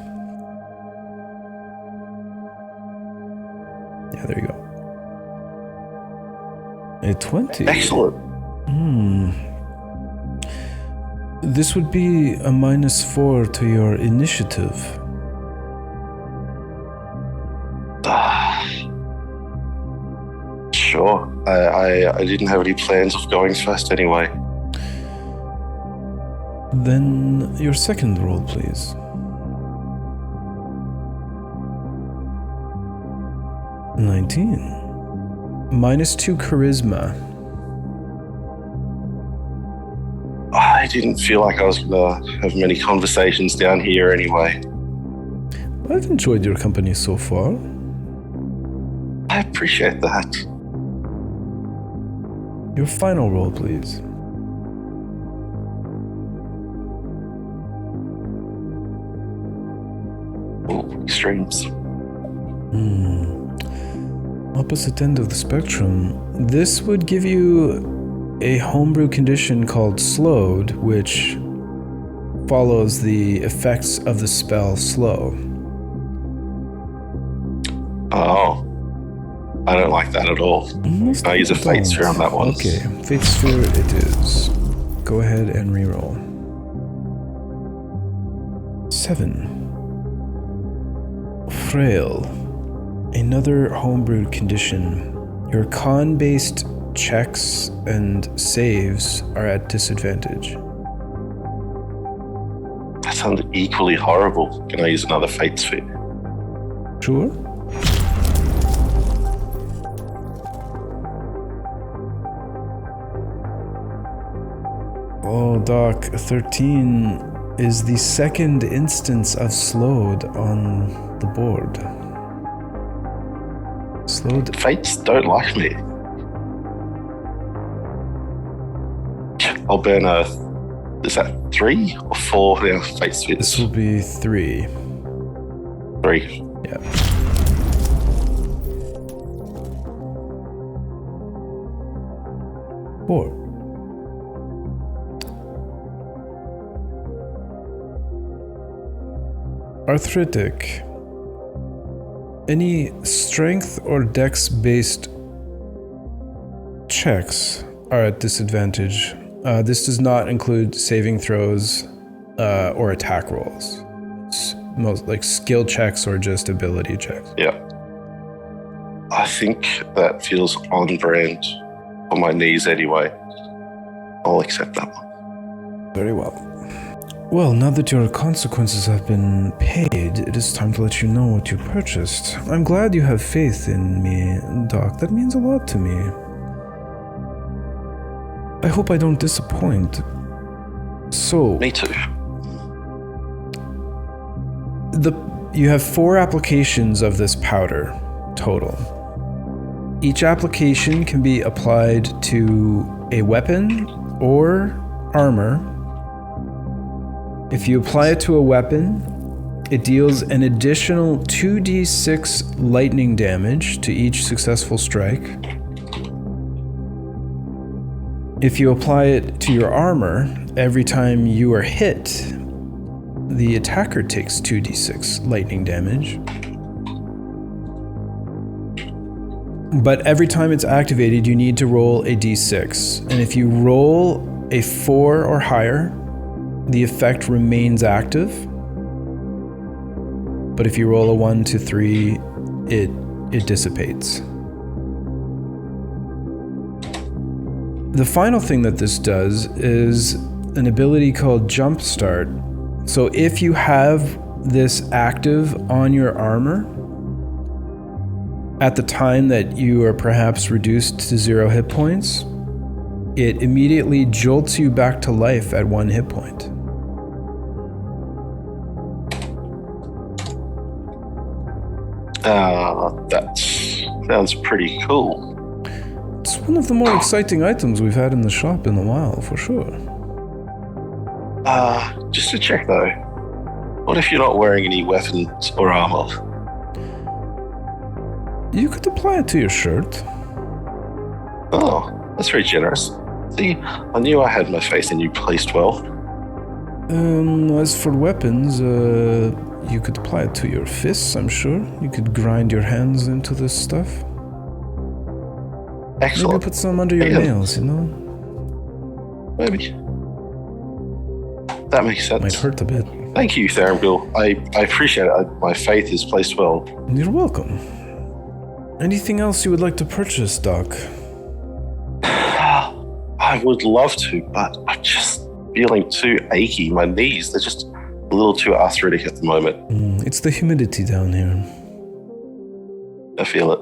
Yeah, there you go. A 20. Excellent. This would be a -4 to your initiative. Sure. I didn't have any plans of going first anyway. Then your second roll, please. 19. -2 charisma. I didn't feel like I was going to have many conversations down here anyway. I've enjoyed your company so far. I appreciate that. Your final roll, please. Ooh, extremes. Opposite end of the spectrum. This would give you a homebrew condition called Slowed, which follows the effects of the spell Slow. Oh, I don't like that at all. I use a Fate Sphere on that one. Okay, Fate Sphere it is. Go ahead and reroll. 7. Frail. Another homebrewed condition. Your con-based checks and saves are at disadvantage. That sounds equally horrible. Can I use another Fate Sphere? Sure. Oh, Doc, 13 is the second instance of Slowed on the board. Slowed. Fates don't like me. I'll burn is that 3 or 4 now? Fate Spheres. This will be 3. 3. Yeah. Four. Arthritic. Any strength or dex-based checks are at disadvantage. This does not include saving throws or attack rolls. It's most like skill checks or just ability checks. Yeah. I think that feels on brand for my knees anyway. I'll accept that one. Very well. Well, now that your consequences have been paid, it is time to let you know what you purchased. I'm glad you have faith in me, Doc. That means a lot to me. I hope I don't disappoint. So... Me too. You have 4 applications of this powder, total. Each application can be applied to a weapon or armor. If you apply it to a weapon, it deals an additional 2d6 lightning damage to each successful strike. If you apply it to your armor, every time you are hit, the attacker takes 2d6 lightning damage. But every time it's activated, you need to roll a d6. And if you roll a 4 or higher, the effect remains active. But if you roll a 1 to 3, it dissipates. The final thing that this does is an ability called Jumpstart. So if you have this active on your armor, at the time that you are perhaps reduced to 0 hit points, it immediately jolts you back to life at 1 hit point. That sounds pretty cool. It's one of the more exciting items we've had in the shop in a while, for sure. Just to check though, what if you're not wearing any weapons or armor? You could apply it to your shirt. Oh, that's very generous. See, I knew I had my faith in you placed well. As for weapons, you could apply it to your fists, I'm sure. You could grind your hands into this stuff. Excellent. Maybe put some under your nails, you know? Maybe. That makes sense. Might hurt a bit. Thank you, Therinville. I appreciate it. My faith is placed well. You're welcome. Anything else you would like to purchase, Doc? I would love to, but I'm just feeling too achy. My knees, they're just a little too arthritic at the moment. It's the humidity down here. I feel it.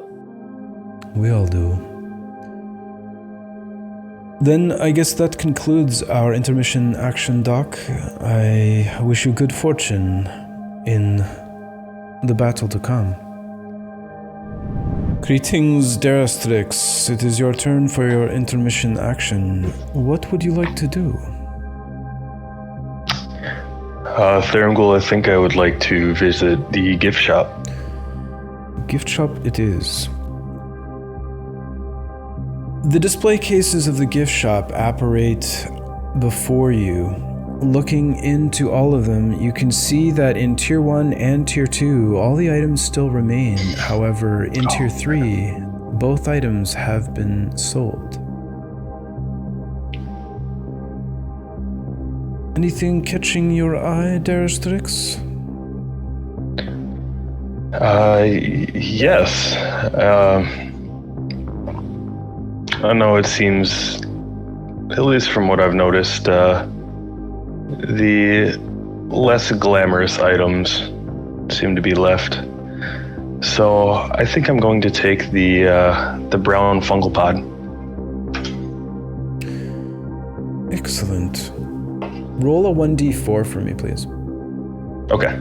We all do. Then I guess that concludes our intermission action, Doc. I wish you good fortune in the battle to come. Greetings, Darastrix. It is your turn for your intermission action. What would you like to do? Therangul, I think I would like to visit the gift shop. Gift shop it is. The display cases of the gift shop apparate before you. Looking into all of them, you can see that in Tier 1 and Tier 2, all the items still remain. However, in Tier 3, both items have been sold. Anything catching your eye, Darastrix? Yes. I know it seems, at least from what I've noticed, the less glamorous items seem to be left. So I think I'm going to take the brown fungal pod. Excellent. Roll a 1d4 for me, please. Okay.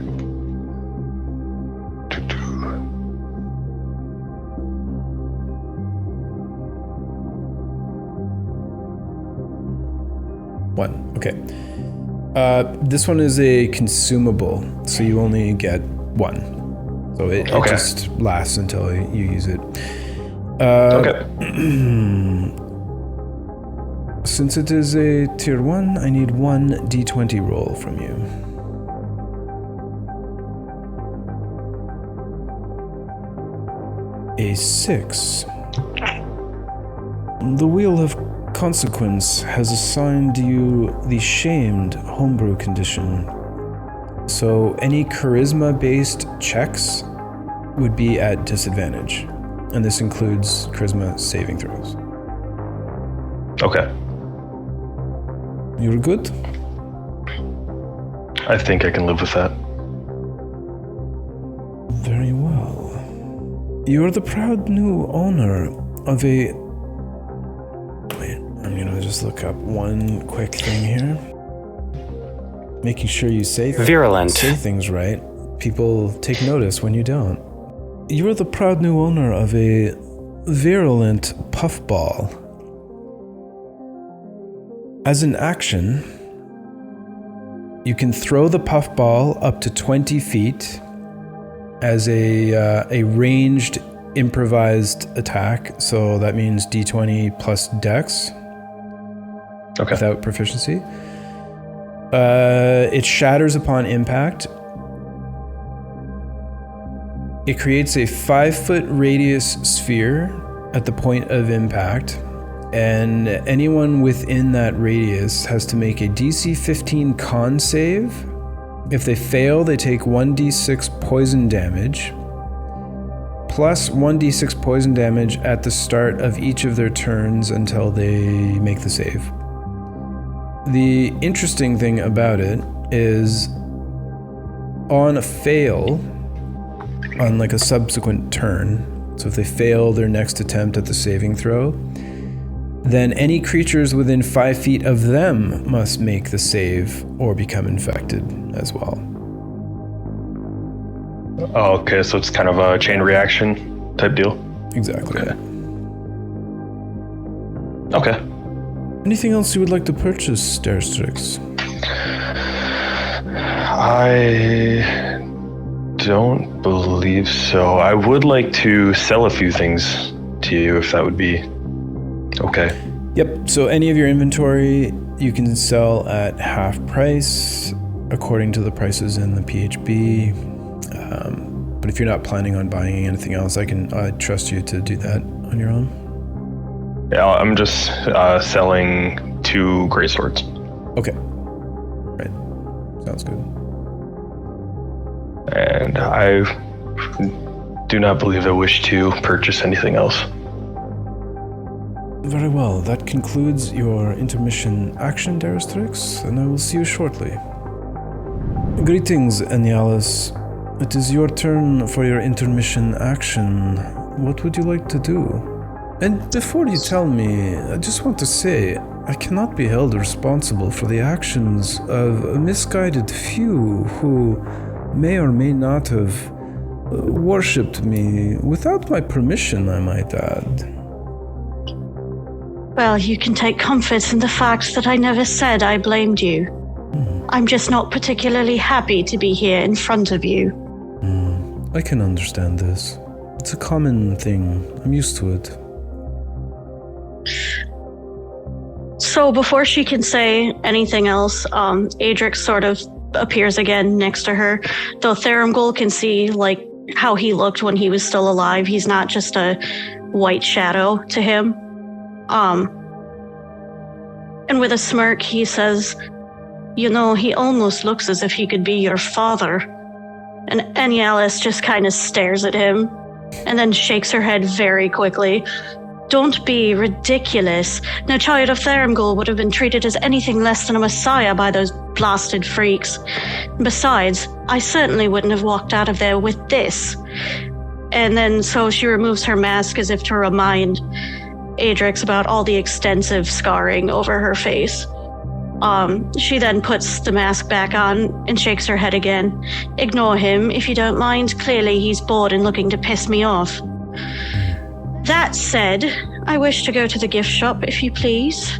One. Okay. This one is a consumable, so you only get 1. So it just lasts until you use it. Okay. Since it is a tier 1, I need 1 d20 roll from you. A 6. The Wheel of Consequence has assigned you the Shamed homebrew condition. So any charisma-based checks would be at disadvantage. and this includes charisma saving throws. Okay. You're good? I think I can live with that. Very well. You're the proud new owner of a... Wait, I'm gonna just look up one quick thing here. Making sure you say things right. People take notice when you don't. You're the proud new owner of a virulent puffball. As an action, you can throw the puffball up to 20 feet as a ranged improvised attack. So that means D20 plus Dex. Okay. Without proficiency. It shatters upon impact. It creates a 5-foot radius sphere at the point of impact, and anyone within that radius has to make a DC 15 con save. If they fail, they take 1d6 poison damage, plus 1d6 poison damage at the start of each of their turns until they make the save. The interesting thing about it is on a fail, on like a subsequent turn, so if they fail their next attempt at the saving throw, then any creatures within 5 feet of them must make the save or become infected as well. Oh, okay, so it's kind of a chain reaction type deal? Exactly. Okay. Anything else you would like to purchase, Daristrix? I don't believe so. I would like to sell a few things to you if that would be okay. Yep, so any of your inventory you can sell at half price according to the prices in the PHB. But if you're not planning on buying anything else, I trust you to do that on your own. Yeah, I'm just selling 2 greatswords. Okay. Right. Sounds good. And I do not believe I wish to purchase anything else. Very well. That concludes your intermission action, Daristrix, and I will see you shortly. Greetings, Enialis. It is your turn for your intermission action. What would you like to do? And before you tell me, I just want to say, I cannot be held responsible for the actions of a misguided few who may or may not have worshipped me without my permission, I might add. Well, you can take comfort in the fact that I never said I blamed you. I'm just not particularly happy to be here in front of you. I can understand this. It's a common thing. I'm used to it. So before she can say anything else, Adrix sort of appears again next to her. Though Theramgol can see like how he looked when he was still alive. He's not just a white shadow to him. And with a smirk, he says, "You know, he almost looks as if he could be your father." And Enialis just kind of stares at him and then shakes her head very quickly. "Don't be ridiculous. No child of Theramgol would have been treated as anything less than a messiah by those blasted freaks. Besides, I certainly wouldn't have walked out of there with this." And then so she removes her mask as if to remind Adrix about all the extensive scarring over her face. She then puts the mask back on and shakes her head again. "Ignore him, if you don't mind. Clearly he's bored and looking to piss me off. That said, I wish to go to the gift shop, if you please."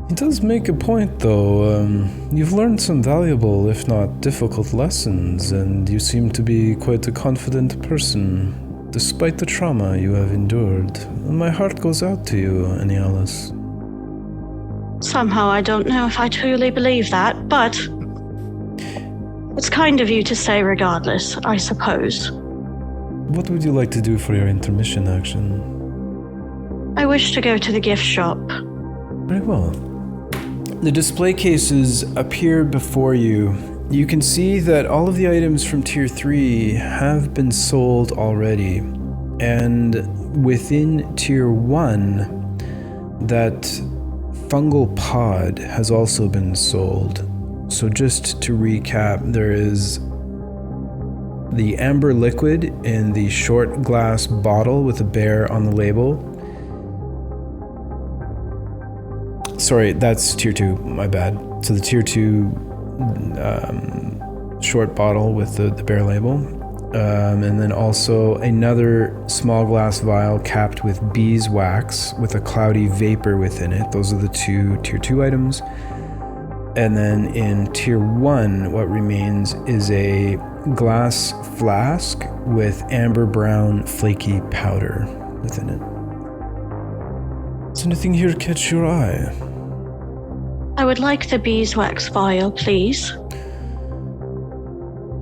He does make a point, though. You've learned some valuable, if not difficult, lessons, and you seem to be quite a confident person, despite the trauma you have endured. My heart goes out to you, Enialis. Somehow I don't know if I truly believe that, but it's kind of you to say regardless, I suppose. What would you like to do for your intermission action? I wish to go to the gift shop. Very well. The display cases appear before you. You can see that all of the items from Tier 3 have been sold already. And within Tier 1, that fungal pod has also been sold. So just to recap, there is the amber liquid in the short glass bottle with a bear on the label. Sorry, that's Tier 2, my bad. So the Tier 2 short bottle with the bear label. And then also another small glass vial capped with beeswax with a cloudy vapor within it. Those are the two Tier 2 items. And then in Tier 1, what remains is a glass flask with amber brown flaky powder within it. Does anything here catch your eye? I would like the beeswax vial, please.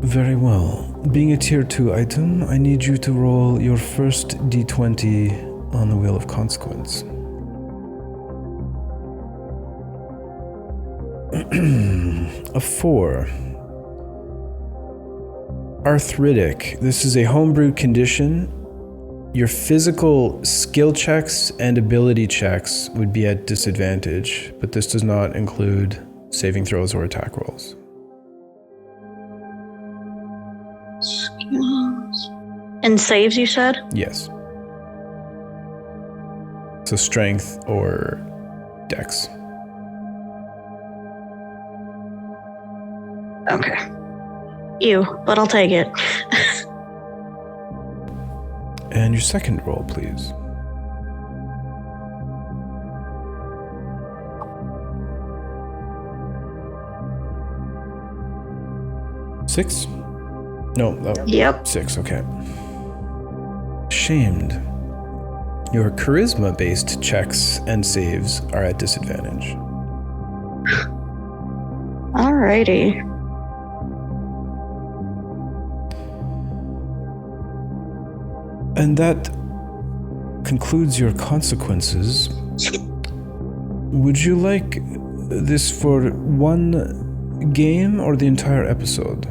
Very well. Being a Tier 2 item, I need you to roll your first d20 on the Wheel of Consequence. A 4. Arthritic. This is a homebrewed condition. Your physical skill checks and ability checks would be at disadvantage, but this does not include saving throws or attack rolls. And saves, you said? Yes. So strength or dex. Okay. Ew, but I'll take it. And your second roll, please. Six? No. Yep. 6, okay. Shamed. Your charisma-based checks and saves are at disadvantage. Alrighty. And that concludes your consequences. Would you like this for one game or the entire episode?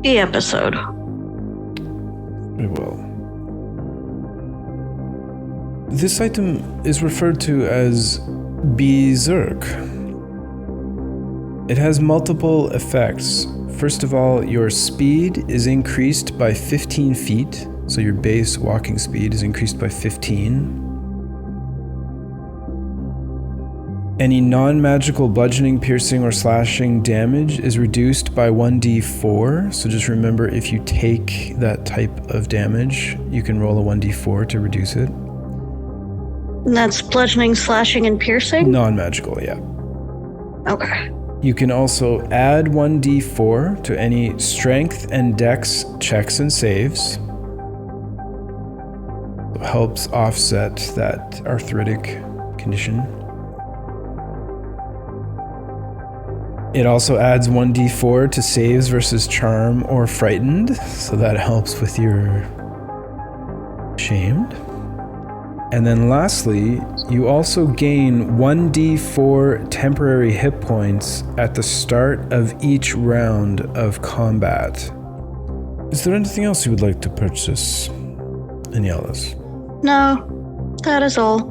The episode. Very well. This item is referred to as Berserk. It has multiple effects. First of all, your speed is increased by 15 feet, so your base walking speed is increased by 15. Any non-magical bludgeoning, piercing, or slashing damage is reduced by 1d4, so just remember if you take that type of damage, you can roll a 1d4 to reduce it. And that's bludgeoning, slashing, and piercing? Non-magical, yeah. Okay. You can also add 1d4 to any strength and dex checks and saves. It helps offset that arthritic condition. It also adds 1d4 to saves versus charm or frightened, so that helps with your shamed. And then lastly, you also gain 1d4 temporary hit points at the start of each round of combat. Is there anything else you would like to purchase, Anialis? No, that is all.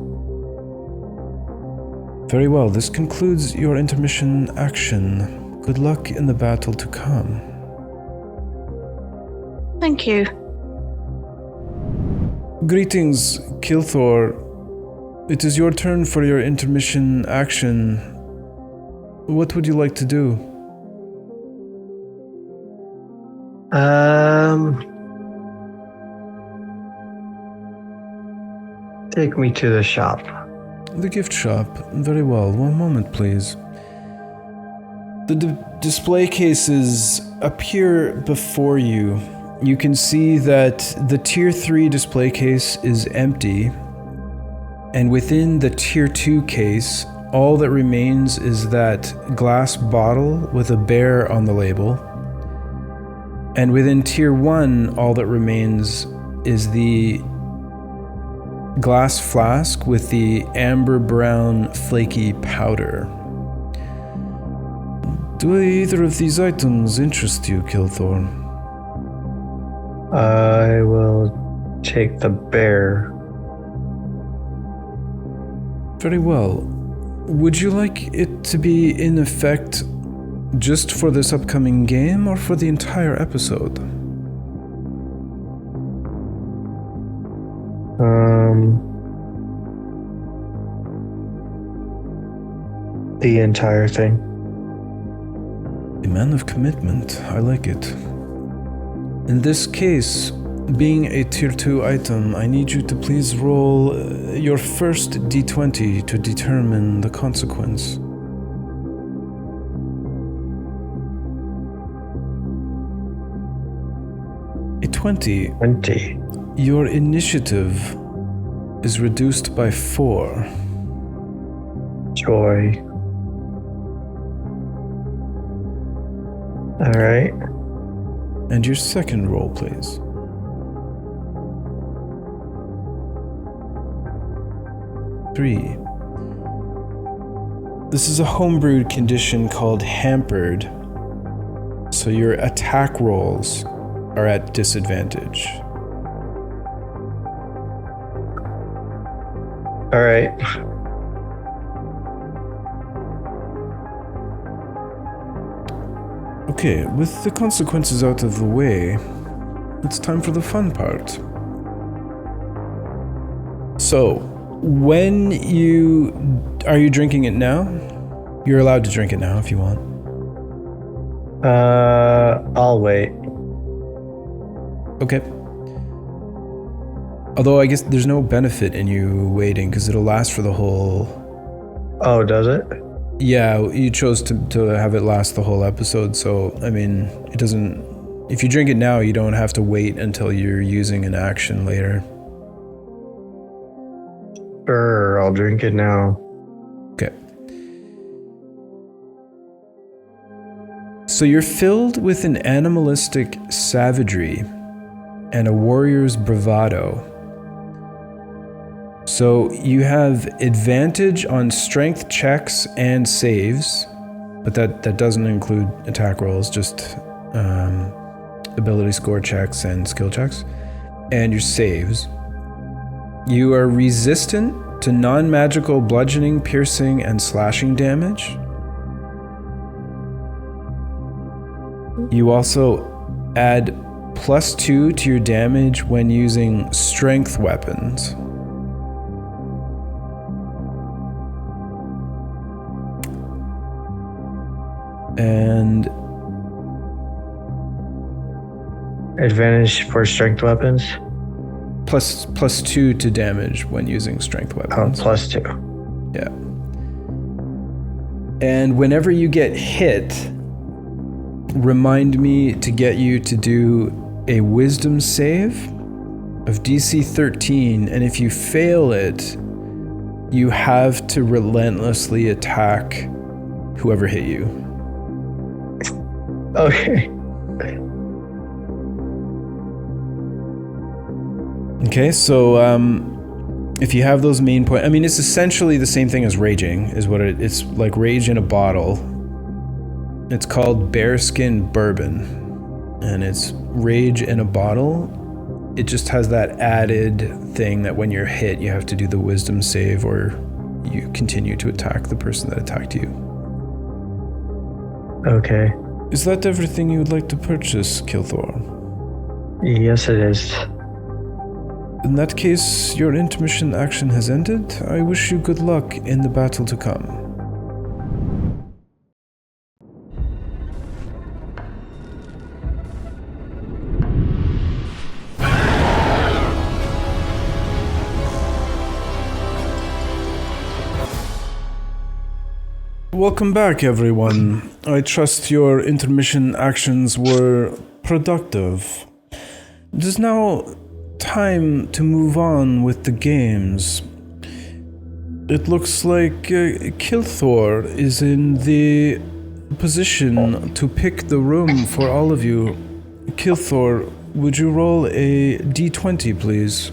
Very well, this concludes your intermission action. Good luck in the battle to come. Thank you. Greetings, Kilthor. It is your turn for your intermission action. What would you like to do? Take me to the shop. The gift shop. Very well. One moment, please. The display cases appear before you. You can see that the Tier 3 display case is empty. And within the Tier 2 case, all that remains is that glass bottle with a bear on the label. And within Tier 1, all that remains is the glass flask with the amber brown flaky powder. Do either of these items interest you, Kilthorn? I will take the bear. Very well. Would you like it to be in effect just for this upcoming game or for the entire episode? The entire thing. A man of commitment. I like it. In this case, being a tier 2 item, I need you to please roll your first d20 to determine the consequence. A 20. 20. Your initiative is reduced by 4. Joy. Alright. And your second roll, please. 3. This is a homebrewed condition called hampered, so your attack rolls are at disadvantage. Alright. Okay, with the consequences out of the way, it's time for the fun part. So, when you... Are you drinking it now? You're allowed to drink it now if you want. I'll wait. Okay. Although I guess there's no benefit in you waiting because it'll last for the whole... Oh, does it? Yeah, you chose to have it last the whole episode, so, I mean, it doesn't... If you drink it now, you don't have to wait until you're using an action later. Sure, I'll drink it now. Okay. So you're filled with an animalistic savagery and a warrior's bravado. So you have advantage on strength checks and saves, but that doesn't include attack rolls, just ability score checks and skill checks, and your saves. You are resistant to non-magical bludgeoning, piercing, and slashing damage. You also add +2 to your damage when using strength weapons. And advantage for strength weapons? +2 to damage when using strength weapons. Oh, +2. Yeah. And whenever you get hit, remind me to get you to do a wisdom save of DC 13, and if you fail it, you have to relentlessly attack whoever hit you. Okay. Okay, so if you have those main points, I mean, it's essentially the same thing as raging, is what it's like. Rage in a bottle. It's called Bearskin Bourbon, and it's rage in a bottle. It just has that added thing that when you're hit, you have to do the wisdom save, or you continue to attack the person that attacked you. Okay. Is that everything you would like to purchase, Kilthorn? Yes, it is. In that case, your intermission action has ended. I wish you good luck in the battle to come. Welcome back, everyone. I trust your intermission actions were productive. It is now time to move on with the games. It looks like Kilthor is in the position to pick the room for all of you. Kilthor, would you roll a d20, please?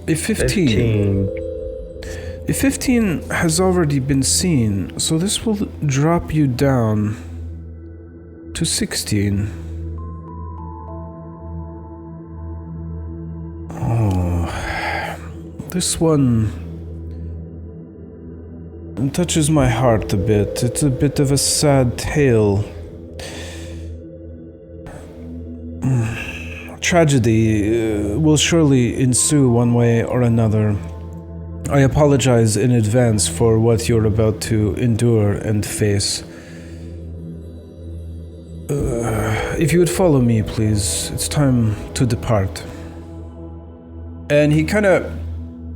A 15. A The 15 has already been seen, so this will drop you down to 16. Oh, this one touches my heart a bit. It's a bit of a sad tale. Tragedy will surely ensue one way or another. I apologize in advance for what you're about to endure and face. If you would follow me, please. It's time to depart. And he kind of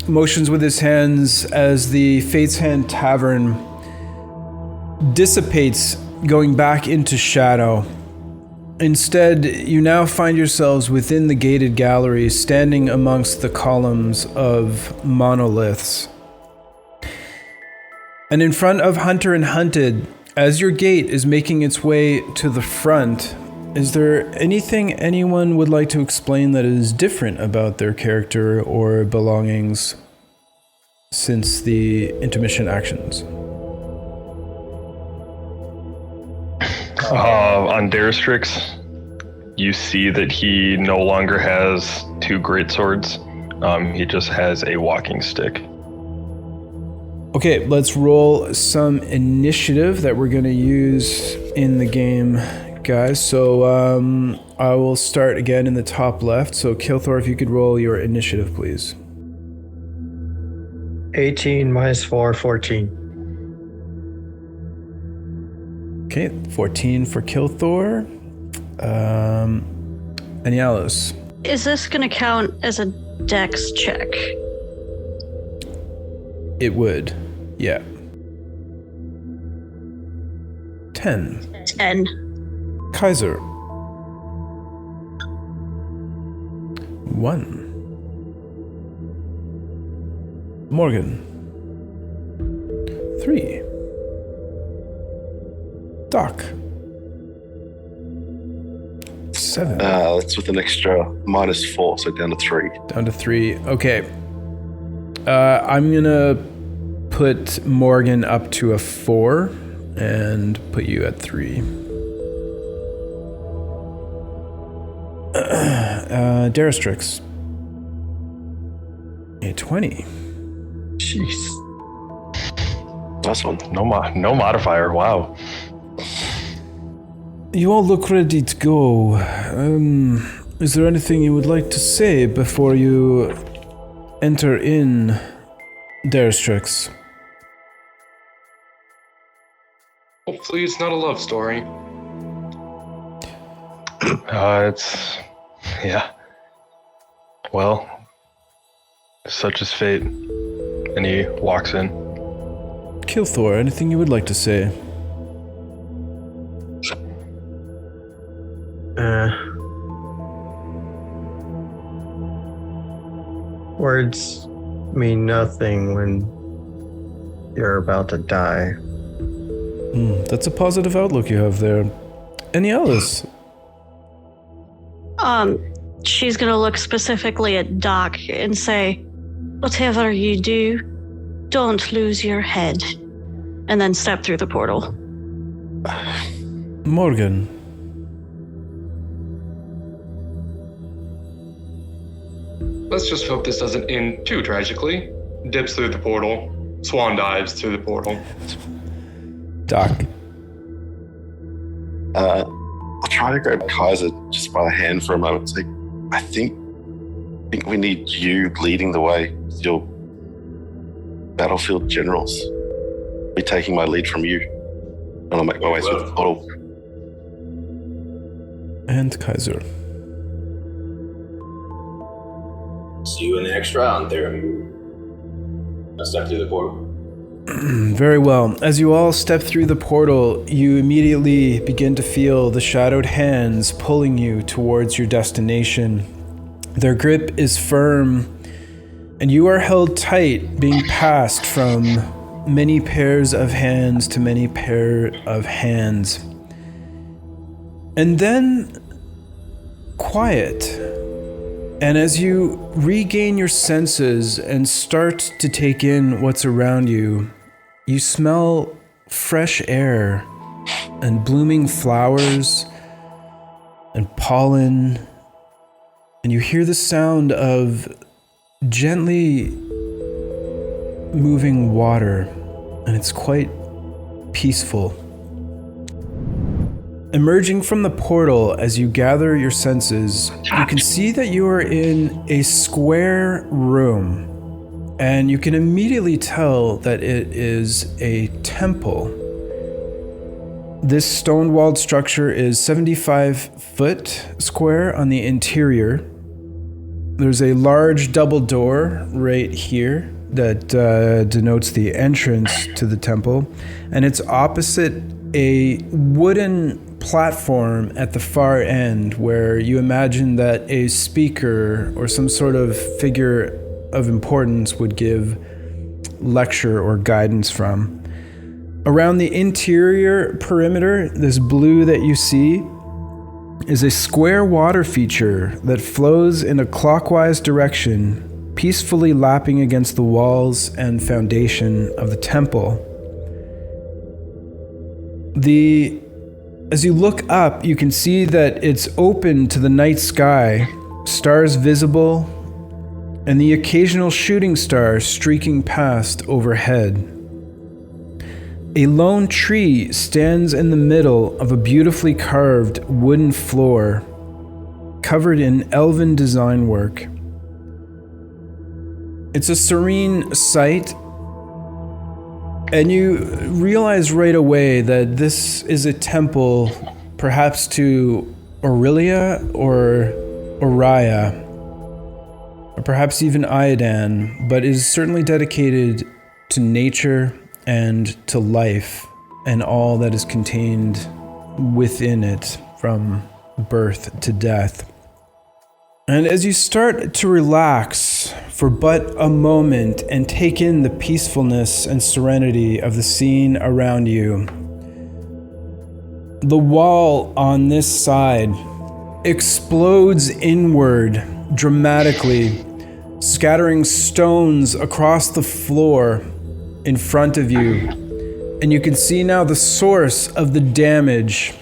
motions with his hands as the Fate's Hand Tavern dissipates, going back into shadow. Instead, you now find yourselves within the gated gallery, standing amongst the columns of monoliths. And in front of Hunter and Hunted, as your gate is making its way to the front, is there anything anyone would like to explain that is different about their character or belongings since the intermission actions? On Daristrix, you see that he no longer has two greatswords. He just has a walking stick. Okay, let's roll some initiative that we're going to use in the game, guys. So I will start again in the top left. So Kilthor, if you could roll your initiative, please. 18 minus 4, 14. Okay, 14 for Kilthor. Anialos. Is this going to count as a dex check? It would, yeah. 10. 10. Kaiser. 1. Morgan. 3. Doc. 7. That's with an extra -4, so down to 3. Down to 3. Okay. I'm gonna put Morgan up to a 4 and put you at 3. Daristrix. A 20. Jeez. Nice one. No modifier. Wow. You all look ready to go. Is there anything you would like to say before you enter in Daristrix? Hopefully it's not a love story. Yeah. Well, such is fate. And he walks in. Kilthor, anything you would like to say? Words mean nothing when you're about to die. That's a positive outlook you have there. Any others? She's gonna look specifically at Doc and say, "Whatever you do, don't lose your head." And then step through the portal. Morgan. Let's just hope this doesn't end too tragically. Dips through the portal. Swan dives through the portal. Doc. I'll try to grab Kaiser just by the hand for a moment. Say, I think we need you leading the way. Your battlefield generals. I'll be taking my lead from you. And I'll make my way through the portal. And Kaiser. See you in the next round there. I'll step through the portal. Very well. As you all step through the portal, you immediately begin to feel the shadowed hands pulling you towards your destination. Their grip is firm, and you are held tight, being passed from many pairs of hands to many pair of hands. And then quiet And as you regain your senses and start to take in what's around you, you smell fresh air and blooming flowers and pollen, and you hear the sound of gently moving water, and it's quite peaceful. Emerging from the portal as you gather your senses, you can see that you are in a square room, and you can immediately tell that it is a temple. This stone-walled structure is 75 foot square on the interior. There's a large double door right here that denotes the entrance to the temple, and it's opposite a wooden platform at the far end where you imagine that a speaker or some sort of figure of importance would give lecture or guidance from. Around the interior perimeter, this blue that you see is a square water feature that flows in a clockwise direction, peacefully lapping against the walls and foundation of the temple. As you look up, you can see that it's open to the night sky, stars visible, and the occasional shooting star streaking past overhead. A lone tree stands in the middle of a beautifully carved wooden floor, covered in elven design work. It's a serene sight, and you realize right away that this is a temple, perhaps to Aurelia or Oriah, or perhaps even Iodan, but is certainly dedicated to nature and to life and all that is contained within it from birth to death. And as you start to relax for but a moment and take in the peacefulness and serenity of the scene around you, the wall on this side explodes inward dramatically, scattering stones across the floor in front of you, and you can see now the source of the damage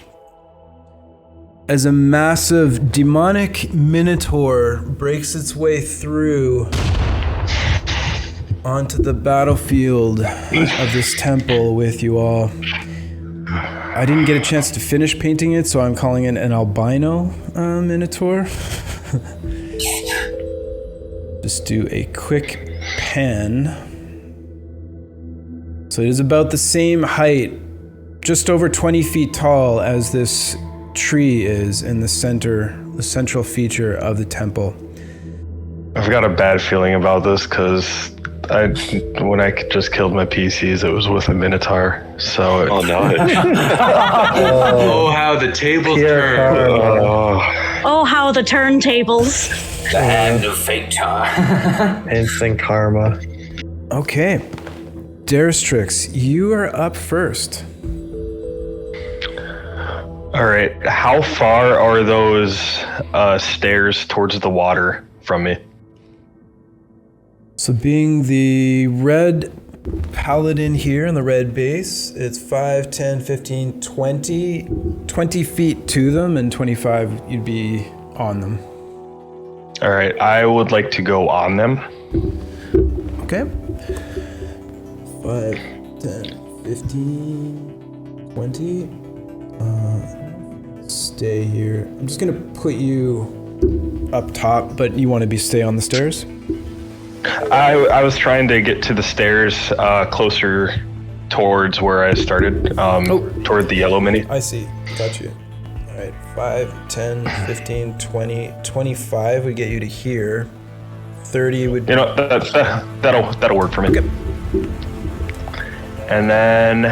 as a massive demonic minotaur breaks its way through onto the battlefield of this temple with you all. I didn't get a chance to finish painting it, so I'm calling it an albino minotaur. Just do a quick pan. So it is about the same height, just over 20 feet tall as this tree is in the central feature of the temple. I've got a bad feeling about this because when I just killed my PCs, it was with a Minotaur. So Oh no. Oh, how the tables turn. Oh, how the turntables. The hand of fate. Instant karma. Okay. Daristrix, you are up first. All right. How far are those stairs towards the water from me? So being the red paladin here in the red base, it's 5, 10, 15, 20 feet to them, and 25 you'd be on them. All right. I would like to go on them. Okay. 5, 10, 15, 20. Stay here. I'm just gonna put you up top, but you want to stay on the stairs? I was trying to get to the stairs closer towards where I started, toward the yellow mini. I see. Got you. All right. 5, 10, 15, 20, 25 would get you to here. 30 would... You know, that'll work for me. Okay. And then,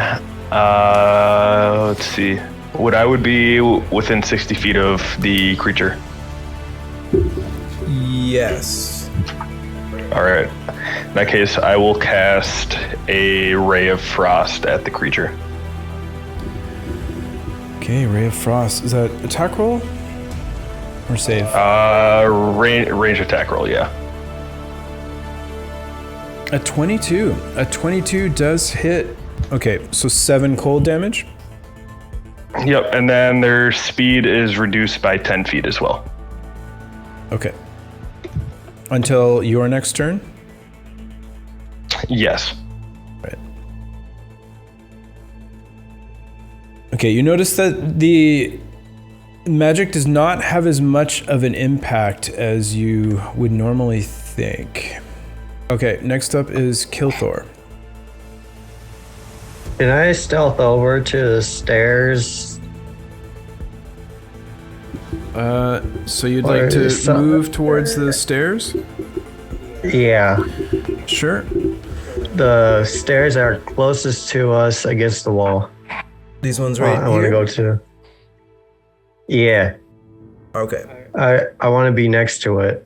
let's see. I would be within 60 feet of the creature. Yes. All right. In that case, I will cast a Ray of Frost at the creature. Okay, Ray of Frost. Is that attack roll? or save? Range attack roll, yeah. A 22. A 22 does hit. Okay, so 7 cold damage. Yep, and then their speed is reduced by 10 feet as well. Okay. Until your next turn? Yes. Right. Okay, you notice that the magic does not have as much of an impact as you would normally think. Okay, next up is Kilthor. Can I stealth over to the stairs? So you'd like to move towards the stairs? Yeah. Sure. The stairs are closest to us against the wall. These ones right I want to go to. Yeah. Okay. I want to be next to it.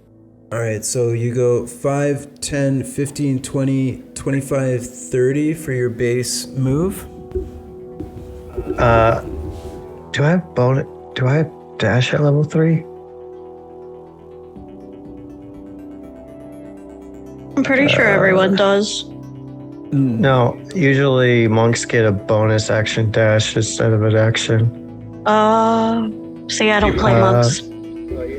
All right, so you go 5, 10, 15, 20, 25, 30 for your base move. Do I have bonus? Do I have dash at level 3? I'm pretty sure everyone does. No, usually monks get a bonus action dash instead of an action. See, I don't play monks.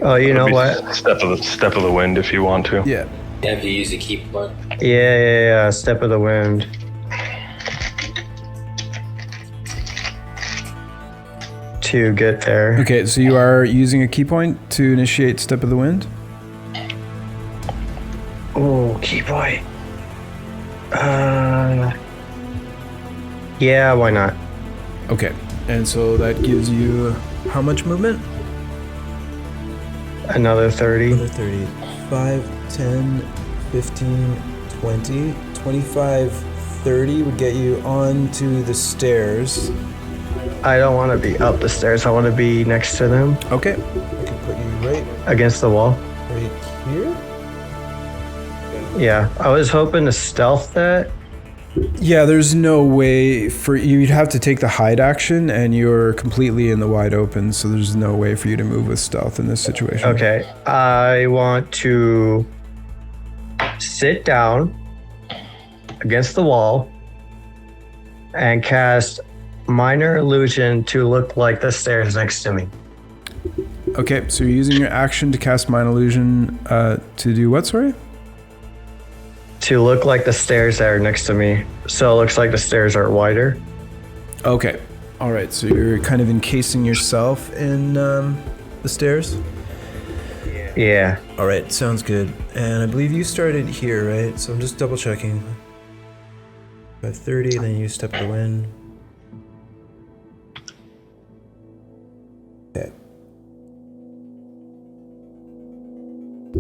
Oh, you know what? Step of the wind if you want to. Yeah. Yeah, if you use a key point. Yeah. Step of the wind. To get there. Okay, so you are using a key point to initiate Step of the Wind? Oh, key point. Yeah, why not? Okay, and so that gives you how much movement? Another 30. Another 30. 5, 10, 15, 20, 25, 30 would get you onto the stairs. I don't want to be up the stairs. I want to be next to them. Okay. I can put you right against the wall. Right here? Yeah, I was hoping to stealth that. Yeah, there's no way for you. You'd have to take the hide action, and you're completely in the wide open, so there's no way for you to move with stealth in this situation. Okay, I want to sit down against the wall and cast Minor Illusion to look like the stairs next to me. Okay, so you're using your action to cast Minor Illusion to do what, sorry? To look like the stairs that are next to me. So it looks like the stairs are wider. Okay. All right, so you're kind of encasing yourself in the stairs? Yeah. All right, sounds good. And I believe you started here, right? So I'm just double checking. 5:30, then you Step of the Wind. Okay.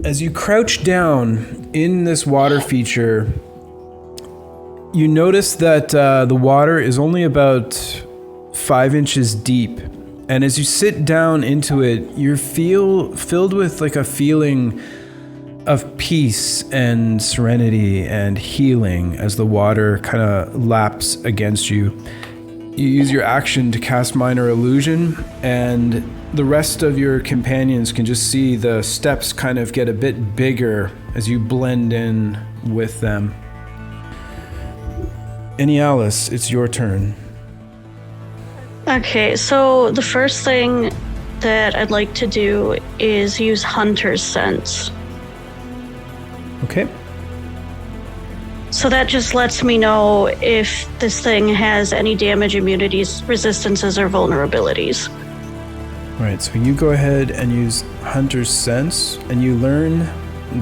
As you crouch down in this water feature, you notice that the water is only about 5 inches deep. And as you sit down into it, you're filled with like a feeling of peace and serenity and healing as the water kind of laps against you. You use your action to cast Minor Illusion, and the rest of your companions can just see the steps kind of get a bit bigger as you blend in with them. Alice, it's your turn. Okay, so the first thing that I'd like to do is use Hunter's Sense. Okay. So that just lets me know if this thing has any damage, immunities, resistances, or vulnerabilities. All right, so you go ahead and use Hunter's Sense, and you learn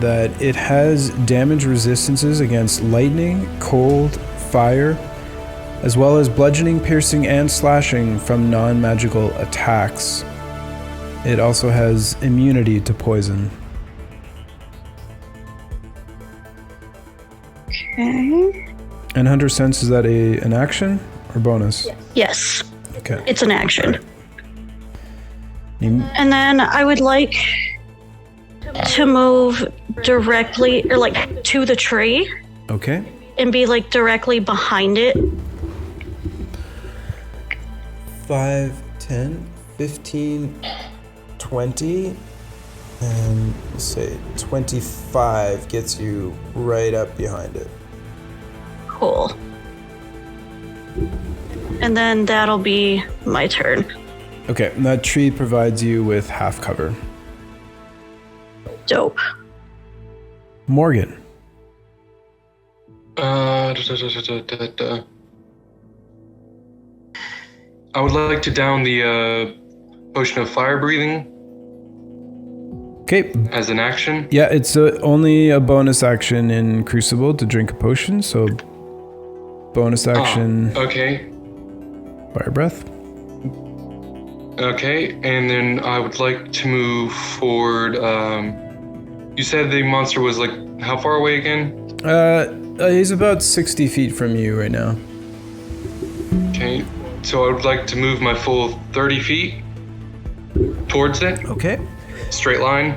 that it has damage resistances against lightning, cold, fire, as well as bludgeoning, piercing, and slashing from non-magical attacks. It also has immunity to poison. Okay. And Hunter's Sense, is that an action or bonus? Yes. Okay. It's an action. You- And then I would like to move directly, or like to the tree, Okay. and be like directly behind it. 5, 10, 15, 20. And say 25 gets you right up behind it. Cool. And then that'll be my turn. Okay, and that tree provides you with half cover. Dope. Morgan. I would like to down the potion of fire breathing. Okay. As an action. Yeah, it's only a bonus action in Crucible to drink a potion, so bonus action. Okay. Fire breath. Okay, and then I would like to move forward. You said the monster was like how far away again? He's about 60 feet from you right now. Okay, so I would like to move my full 30 feet towards it. Okay. Straight line.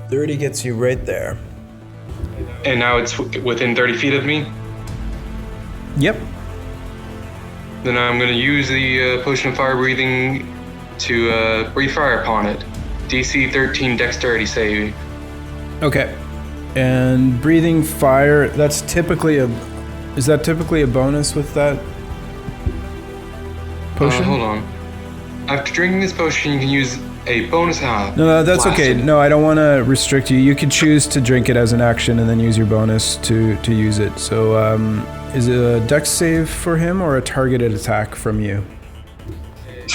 30 gets you right there. And now it's within 30 feet of me. Yep. Then I'm going to use the potion of fire breathing to breathe fire upon it. DC 13 dexterity save. Okay. And breathing fire, is that typically a bonus with that potion? Hold on. After drinking this potion, you can use a bonus. No, that's okay. No, I don't want to restrict you. You could choose to drink it as an action and then use your bonus to use it. So, is it a dex save for him or a targeted attack from you?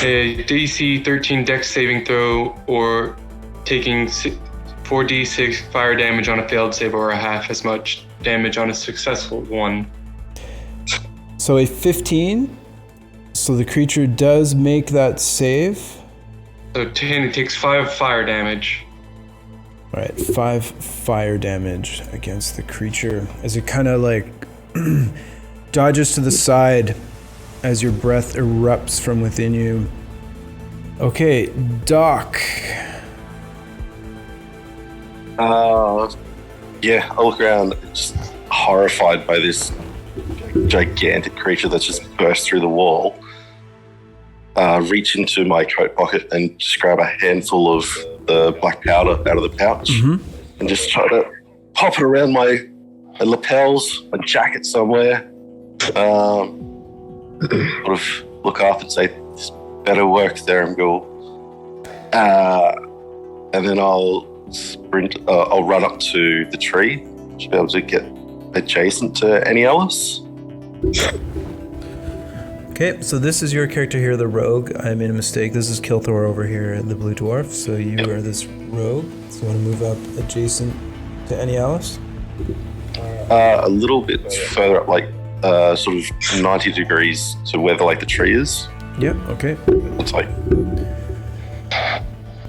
A DC 13 dex saving throw or taking 4d6 fire damage on a failed save or a half as much damage on a successful one. So a 15. So the creature does make that save. So 10, it takes 5 fire damage. All right, 5 fire damage against the creature as it kind of like dodges to the side as your breath erupts from within you. Okay, Doc. Yeah, I look around, just horrified by this gigantic creature that's just burst through the wall. Reach into my coat pocket and just grab a handful of the black powder out of the pouch and just try to pop it around my lapels, my jacket somewhere. Sort of look up and say, better work there, Mgul. And then I'll sprint, I'll run up to the tree to be able to get adjacent to any Ellis. Okay, so this is your character here, the rogue. I made a mistake. This is Kilthor over here, the blue dwarf. So you are this rogue. So you want to move up adjacent to any Alice? A little bit further up, like sort of 90 degrees to where the tree is. Yep, okay. It's like...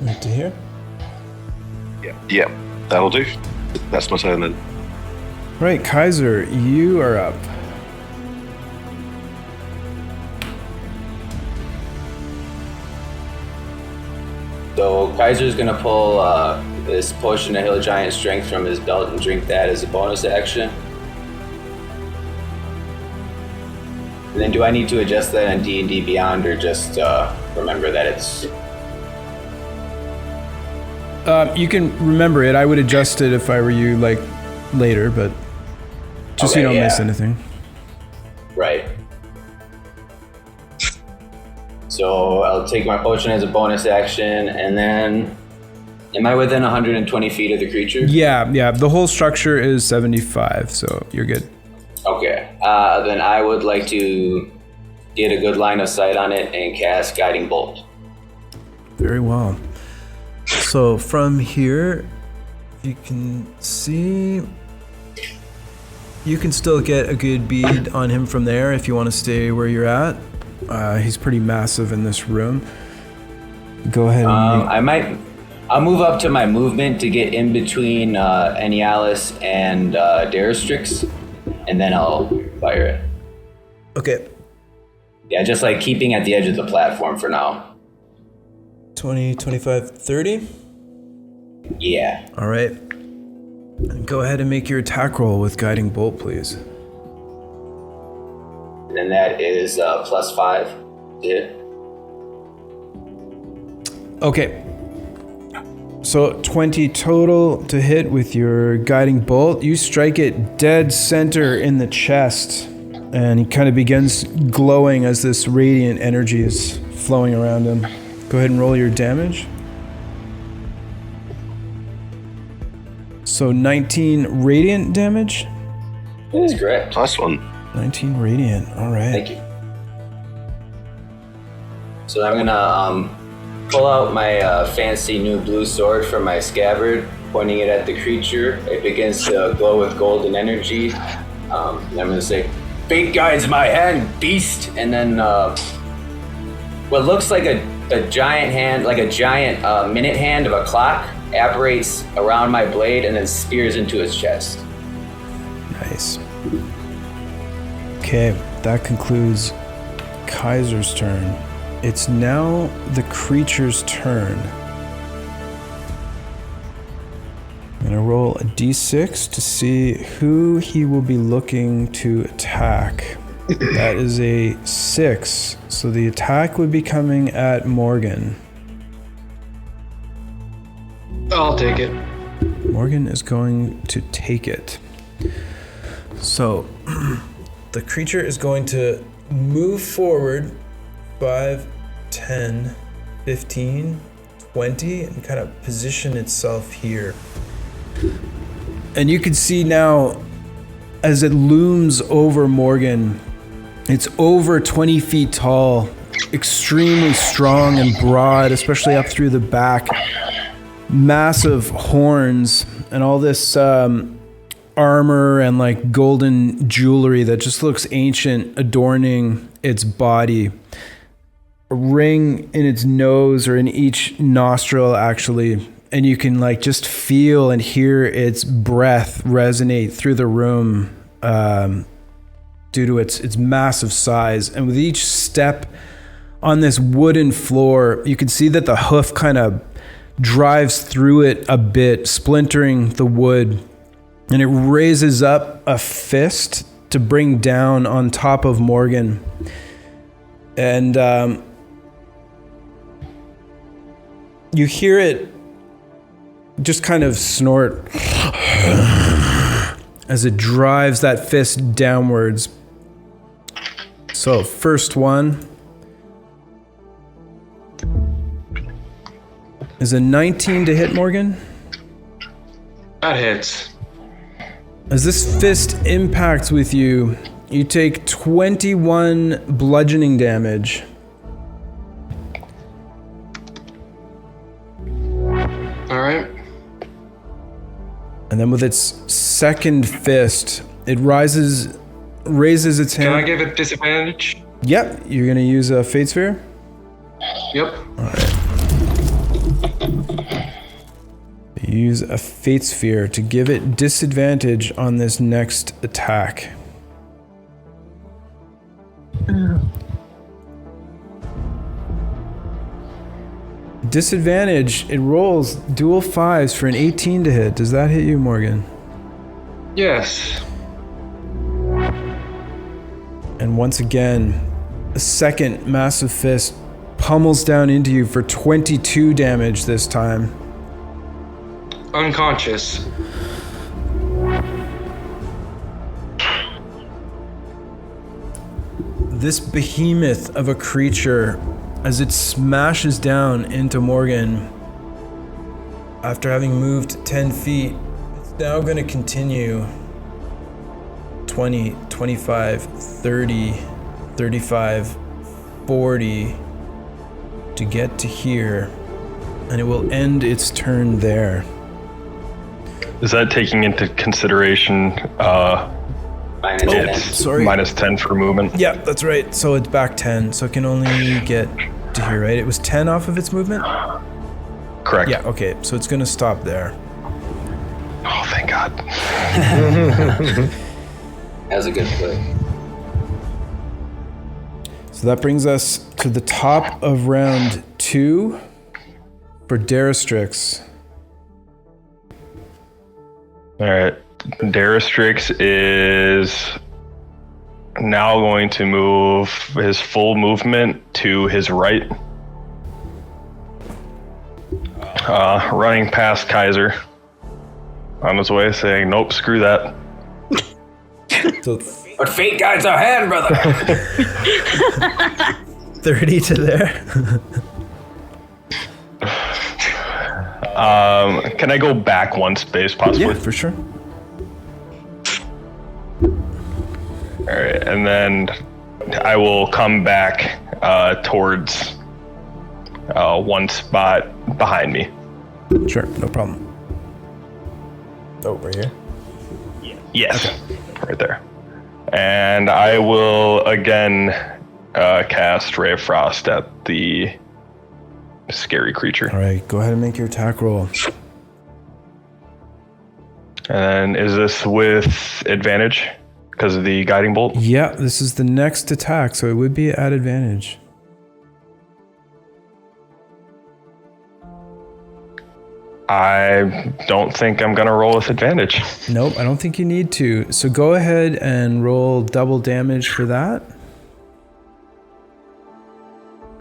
Right to here? Yeah, that'll do. That's my turn then. Right, Kaiser, you are up. So Kaiser's gonna pull this potion of Hill Giant Strength from his belt and drink that as a bonus action. And then do I need to adjust that on D&D Beyond or just remember that it's... You can remember it. I would adjust it if I were you, later, but just so you don't miss anything. Right. So I'll take my potion as a bonus action, and then... Am I within 120 feet of the creature? Yeah. The whole structure is 75, so you're good. Okay. Then I would like to get a good line of sight on it and cast Guiding Bolt. Very well. So from here, you can see... You can still get a good bead on him from there if you want to stay where you're at. He's pretty massive in this room. Go ahead and... I'll move up to my movement to get in between Enialis and Daristrix, and then I'll fire it. Okay. Yeah, just keeping at the edge of the platform for now. 20, 25, 30? Yeah. All right. And go ahead and make your attack roll with Guiding Bolt, please. And that is +5 to hit. Okay. So 20 total to hit with your guiding bolt. You strike it dead center in the chest, and he kind of begins glowing as this radiant energy is flowing around him. Go ahead and roll your damage. So 19 radiant damage. That's correct. Nice one. 19 radiant. All right. Thank you. So I'm gonna pull out my fancy new blue sword from my scabbard, pointing it at the creature. It begins to glow with golden energy. And I'm gonna say, "Fate guides my hand, beast!" And then what looks like a giant hand, like a giant minute hand of a clock, apparates around my blade and then spears into his chest. Nice. Okay, that concludes Kaiser's turn. It's now the creature's turn. I'm gonna roll a d6 to see who he will be looking to attack. That is a 6, so the attack would be coming at Morgan. I'll take it. Morgan is going to take it. So, the creature is going to move forward 5, 10, 15, 20, and kind of position itself here. And you can see now, as it looms over Morgan, it's over 20 feet tall, extremely strong and broad, especially up through the back. Massive horns and all this armor and like golden jewelry that just looks ancient adorning its body. A ring in its nose, or in each nostril actually, and you can like just feel and hear its breath resonate through the room due to its massive size. And with each step on this wooden floor, you can see that the hoof kind of drives through it a bit, splintering the wood, and it raises up a fist to bring down on top of Morgan. And you hear it just kind of snort as it drives that fist downwards. So, first one is a 19 to hit Morgan. That hits. As this fist impacts with you, you take 21 bludgeoning damage. Alright. And then with its second fist, it raises its hand. Can I give it disadvantage? Yep, you're gonna use a Fate Sphere? Yep. Alright. Use a Fate Sphere to give it disadvantage on this next attack. Disadvantage, it rolls dual 5s for an 18 to hit. Does that hit you, Morgan? Yes. And once again, a second massive fist pummels down into you for 22 damage this time. Unconscious. This behemoth of a creature, as it smashes down into Morgan, after having moved 10 feet, it's now going to continue 20, 25, 30, 35, 40 to get to here, and it will end its turn there. Is that taking into consideration Minus 10. Sorry. minus 10 for movement? Yeah, that's right. So it's back 10, so it can only get to here, right? It was 10 off of its movement? Correct. Yeah, okay, so it's going to stop there. Oh, thank God. That was a good play. So that brings us to the top of round 2 for Daristrix. All right. Daristrix is now going to move his full movement to his right. running past Kaiser on his way, saying, "Nope, screw that." So But fate guides our hand, brother. 30 to there. Can I go back one space, possibly? Yeah, for sure. All right, and then I will come back towards one spot behind me. Sure, no problem. Oh, right here? Yes, right there. And I will again cast Ray of Frost at the scary creature. All right, go ahead and make your attack roll. And is this with advantage because of the guiding bolt? Yeah, this is the next attack, so it would be at advantage. I don't think I'm going to roll with advantage. Nope, I don't think you need to. So go ahead and roll double damage for that.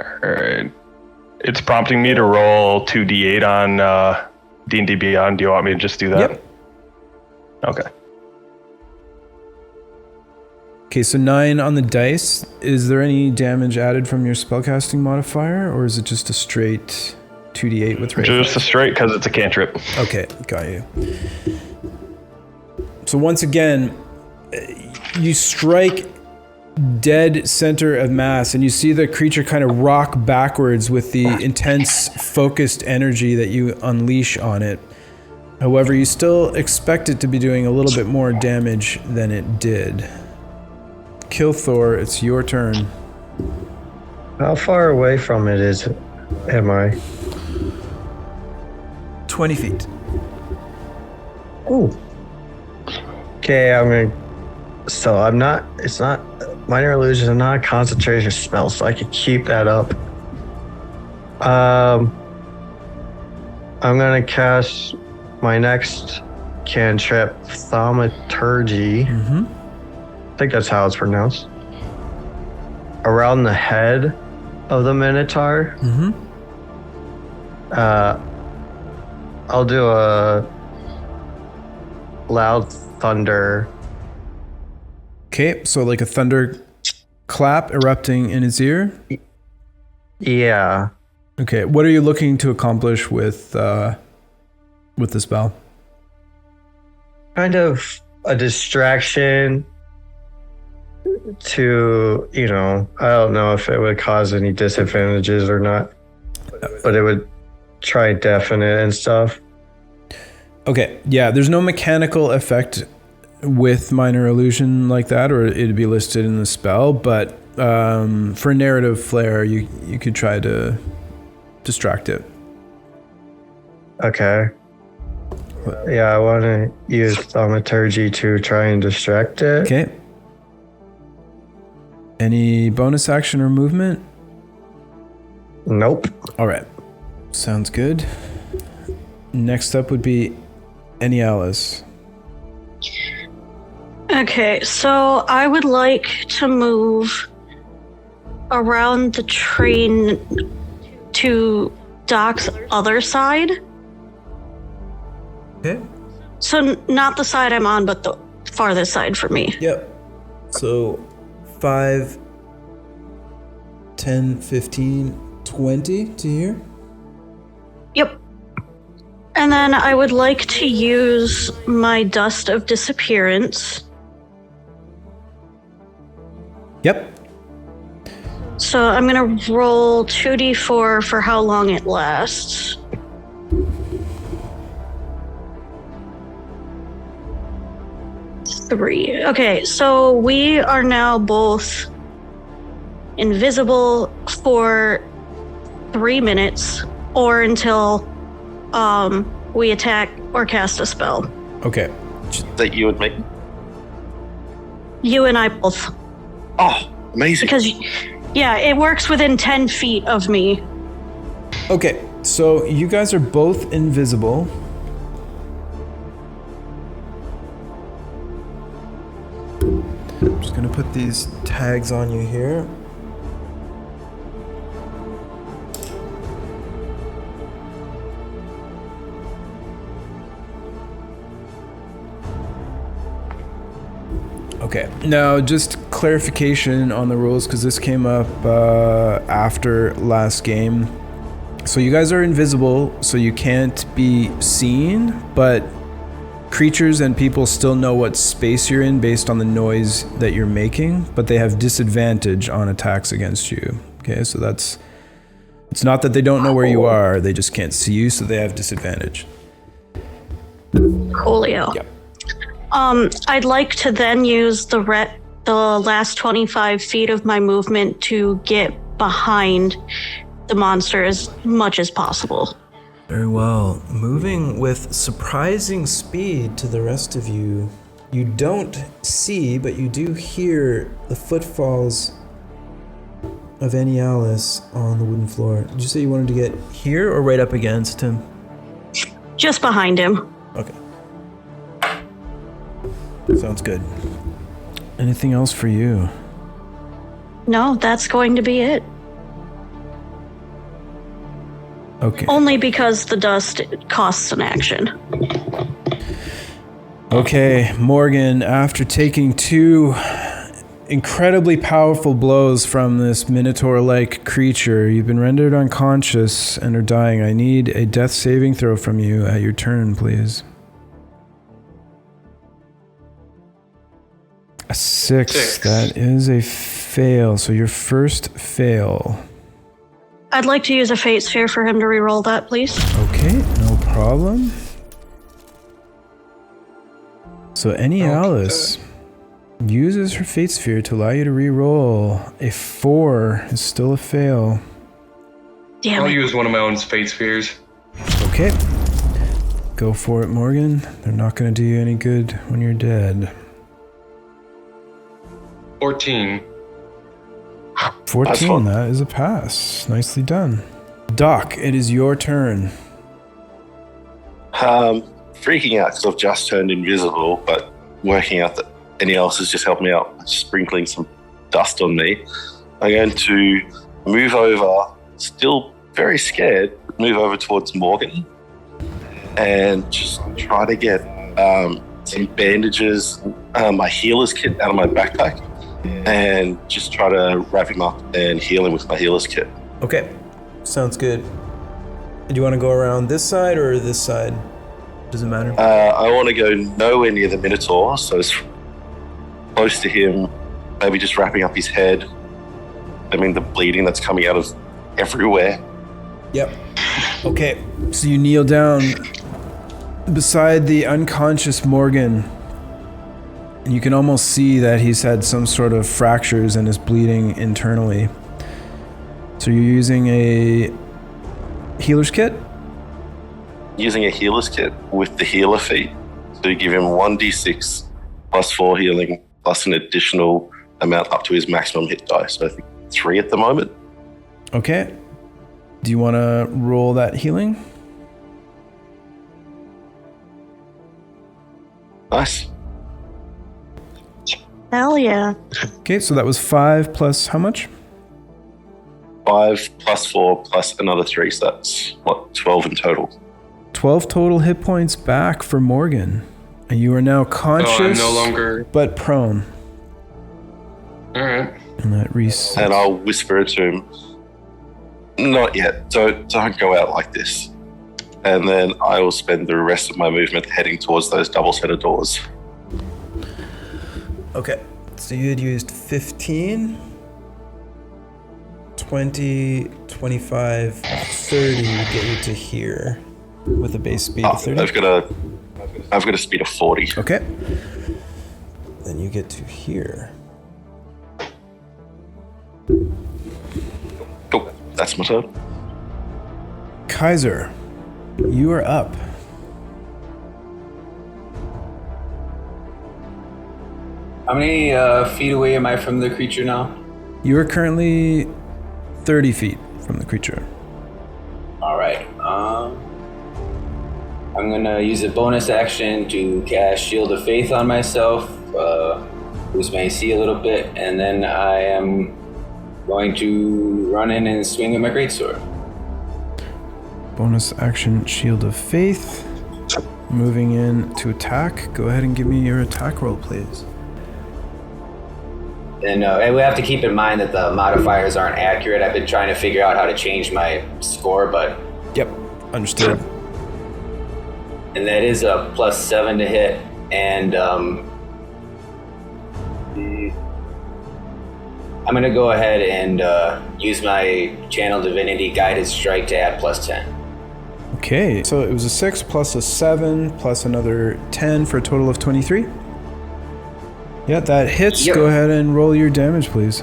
Alright. It's prompting me to roll 2d8 on D&D Beyond. Do you want me to just do that? Yep. Okay. Okay, so 9 on the dice. Is there any damage added from your spellcasting modifier, or is it just a straight 2d8 with Ray? Just a straight because it's a cantrip. Okay, got you. So once again, you strike dead center of mass, and you see the creature kind of rock backwards with the intense focused energy that you unleash on it. However, you still expect it to be doing a little bit more damage than it did. Kilthor, it's your turn. How far away from it am I? 20 feet. Ooh. Okay, it's not minor illusions are not a concentration spell, so I can keep that up. I'm gonna cast my next cantrip, Thaumaturgy. I think that's how it's pronounced. Around the head of the Minotaur. I'll do a loud thunder. Okay, so like a thunder clap erupting in his ear? Yeah. Okay, what are you looking to accomplish with the spell? Kind of a distraction to, I don't know if it would cause any disadvantages or not, but it would try deafen it and stuff. Okay, yeah, there's no mechanical effect with minor illusion like that, or it'd be listed in the spell, but for narrative flair, you could try to distract it. Okay. Yeah, I want to use Thaumaturgy to try and distract it. Okay. Any bonus action or movement? Nope. All right. Sounds good. Next up would be Alice. Okay, so I would like to move around the train to Doc's other side. Okay. So not the side I'm on, but the farthest side for me. Yep. So 5, 10, 15, 20 to here. Yep. And then I would like to use my Dust of Disappearance. Yep. So I'm going to roll 2d4 for how long it lasts. Three. Okay, so we are now both invisible for 3 minutes or until we attack or cast a spell. Okay. That you would make. You and I both. Oh, amazing. Because, yeah, it works within 10 feet of me. Okay, so you guys are both invisible. I'm just gonna put these tags on you here. Okay. Now, just clarification on the rules, because this came up after last game. So you guys are invisible, so you can't be seen, but creatures and people still know what space you're in based on the noise that you're making, but they have disadvantage on attacks against you. Okay, so it's not that they don't know where you are, they just can't see you, so they have disadvantage. Coolio. Yep. I'd like to then use the last 25 feet of my movement to get behind the monster as much as possible. Very well. Moving with surprising speed to the rest of you. You don't see, but you do hear the footfalls of Alice on the wooden floor. Did you say you wanted to get here or right up against him? Just behind him. Okay. Sounds good. Anything else for you? No, that's going to be it. Okay. Only because the dust costs an action. Okay, Morgan, after taking 2 incredibly powerful blows from this minotaur-like creature, you've been rendered unconscious and are dying. I need a death saving throw from you at your turn, please. A 6. That is a fail. So your first fail. I'd like to use a fate sphere for him to reroll that, please. Okay, no problem. So Alice uses her fate sphere to allow you to reroll. A 4 is still a fail. Damn I'll it. use one of my own fate spheres. Okay. Go for it, Morgan. They're not going to do you any good when you're dead. 14. 14, that is a pass. Nicely done. Doc, it is your turn. Freaking out because I've just turned invisible, but working out that anyone else has just helped me out, sprinkling some dust on me. I'm going to move over, still very scared, move over towards Morgan and just try to get some bandages, my healer's kit out of my backpack, and just try to wrap him up and heal him with my healer's kit. Okay, sounds good. Do you want to go around this side or this side? Doesn't matter. I want to go nowhere near the Minotaur, so as close to him, maybe just wrapping up his head. I mean, the bleeding that's coming out of everywhere. Yep. Okay, so you kneel down beside the unconscious Morgan. And you can almost see that he's had some sort of fractures and is bleeding internally. So you're using a healer's kit? Using a healer's kit with the healer feat to give him 1d6 plus 4 healing plus an additional amount up to his maximum hit die. So I think 3 at the moment. Okay. Do you want to roll that healing? Nice. Hell yeah. Okay, so that was 5 plus how much? 5 plus 4 plus another 3, so that's, 12 in total. 12 total hit points back for Morgan. And you are now conscious, I'm no longer... but prone. Alright. And that resets. And I'll whisper it to him, not yet, don't go out like this. And then I will spend the rest of my movement heading towards those double set of doors. Okay, so you had used 15, 20, 25, 30 to get you to here with a base speed of 30. I've got a speed of 40. Okay. Then you get to here. Cool, that's my turn. Kaiser, you are up. How many feet away am I from the creature now? You are currently 30 feet from the creature. All right. I'm gonna use a bonus action to cast Shield of Faith on myself, boost my AC a little bit, and then I am going to run in and swing with my greatsword. Bonus action, Shield of Faith. Moving in to attack. Go ahead and give me your attack roll, please. And we have to keep in mind that the modifiers aren't accurate. I've been trying to figure out how to change my score, but... Yep, understood. And that is a +7 to hit, and I'm going to go ahead and use my Channel Divinity Guided Strike to add +10. Okay, so it was a 6 plus a 7 plus another 10 for a total of 23. Yeah, that hits. Yep. Go ahead and roll your damage, please.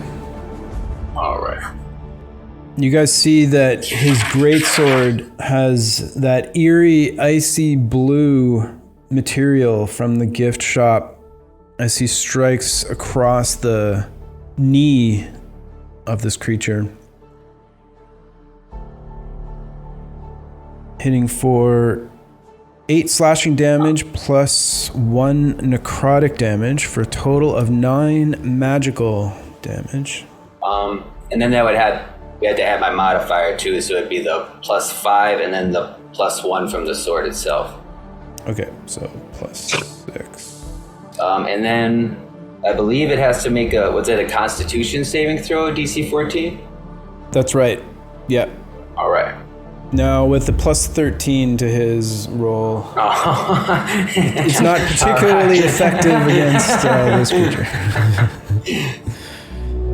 All right. You guys see that his greatsword has that eerie, icy blue material from the gift shop as he strikes across the knee of this creature, hitting for 8 slashing damage plus 1 necrotic damage for a total of 9 magical damage. And then we had to add my modifier too, so it'd be the +5 and then the +1 from the sword itself. Okay, so +6. And then I believe it has to make a Constitution saving throw, DC 14? That's right. Yeah. All right. Now with the +13 to his roll, it's not particularly effective against this creature.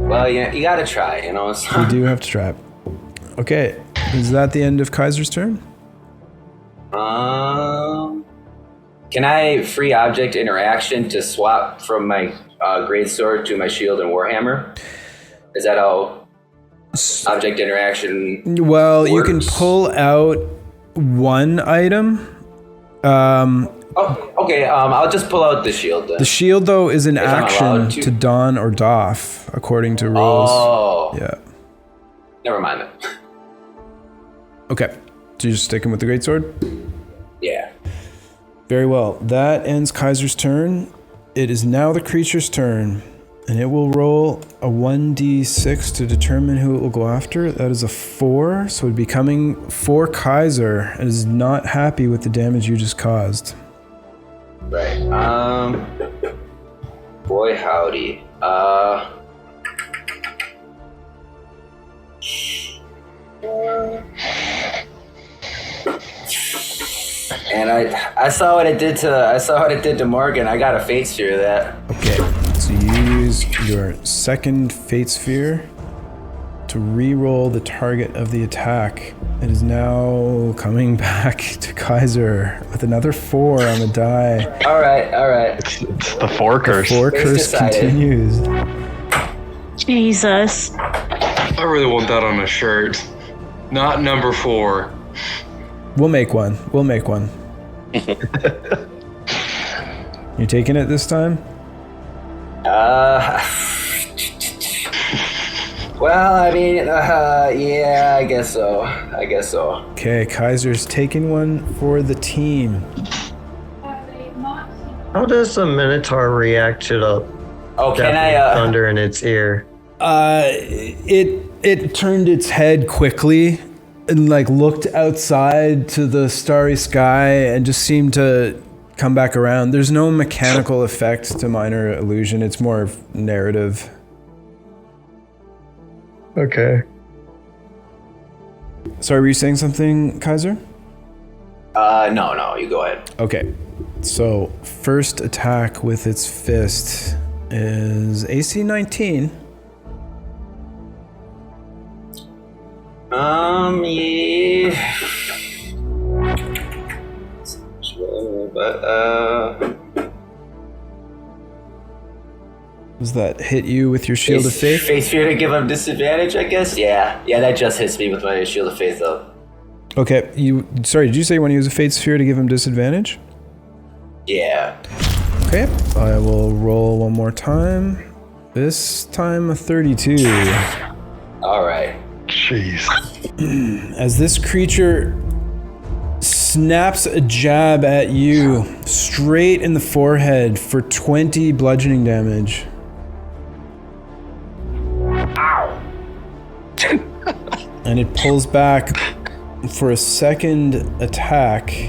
Well, you gotta try, you know. So. You do have to try. Okay, is that the end of Kaiser's turn? Can I free object interaction to swap from my greatsword to my shield and warhammer? Is that how object interaction Well, works? you can pull out one item. Okay. I'll just pull out the shield then. The shield, though, is an If I'm action allowed to don or doff, according to rules. Oh. Yeah. Never mind then. Okay, so you're just sticking with the greatsword? Yeah. Very well. That ends Kaiser's turn. It is now the creature's turn, and it will roll a 1d6 to determine who it will go after. That is a 4, so it'd be coming for Kaiser. It is not happy with the damage you just caused. Right. Boy howdy. And I saw what it did to Morgan. I got a fate sphere of that. Okay, so you use your second fate sphere to re-roll the target of the attack. It is now coming back to Kaiser with another 4 on the die. All right. It's the 4 curse. The 4 curse decided. continues. Jesus. I really want that on a shirt. Not number 4. We'll make one. You taking it this time? Well, I mean, yeah, I guess so. Okay, Kaiser's taking one for the team. How does the Minotaur react to the thunder in its ear? It turned its head quickly and looked outside to the starry sky and just seemed to come back around. There's no mechanical effect to minor illusion. It's more narrative. Okay. Sorry, were you saying something, Kaiser? No, you go ahead. Okay. So, first attack with its fist is AC 19. Yeah. But, Does that hit you with your Shield of Faith? Faith Sphere to give him disadvantage, I guess? Yeah, that just hits me with my Shield of Faith, though. Okay, sorry, did you say you want to use a Fate Sphere to give him disadvantage? Yeah. Okay, I will roll one more time. This time a 32. Alright. Jeez. As this creature snaps a jab at you straight in the forehead for 20 bludgeoning damage. Ow! And it pulls back for a second attack. I